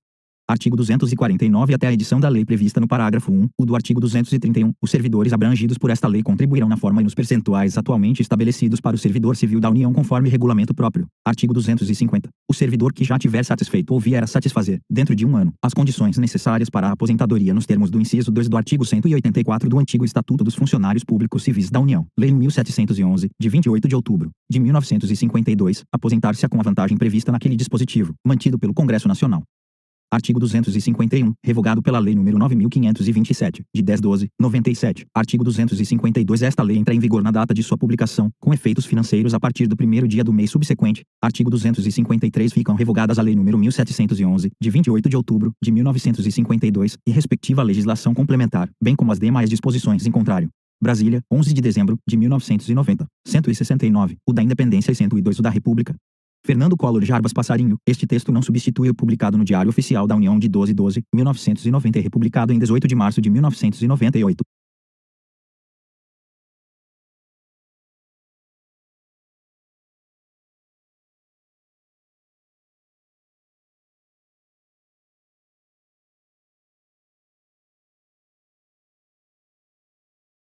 Artigo 249. Até a edição da lei prevista no parágrafo 1, do artigo 231, os servidores abrangidos por esta lei contribuirão na forma e nos percentuais atualmente estabelecidos para o servidor civil da União conforme regulamento próprio. Artigo 250. O servidor que já tiver satisfeito ou vier a satisfazer, dentro de 1 ano, as condições necessárias para a aposentadoria nos termos do inciso 2 do artigo 184 do antigo Estatuto dos Funcionários Públicos Civis da União, Lei 1711, de 28 de outubro de 1952, aposentar-se-á com a vantagem prevista naquele dispositivo, mantido pelo Congresso Nacional. Artigo 251, revogado pela Lei nº 9.527, de 10/12/97. Artigo 252. Esta lei entra em vigor na data de sua publicação, com efeitos financeiros a partir do 1º dia do mês subsequente. Artigo 253. Ficam revogadas a Lei nº 1711, de 28 de outubro de 1952, e respectiva legislação complementar, bem como as demais disposições em contrário. Brasília, 11 de dezembro de 1990. 169. O da Independência e 102. O da República. Fernando Collor Jarbas Passarinho. Este texto não substitui o publicado no Diário Oficial da União de 12/12/1990 e republicado em 18 de março de 1998.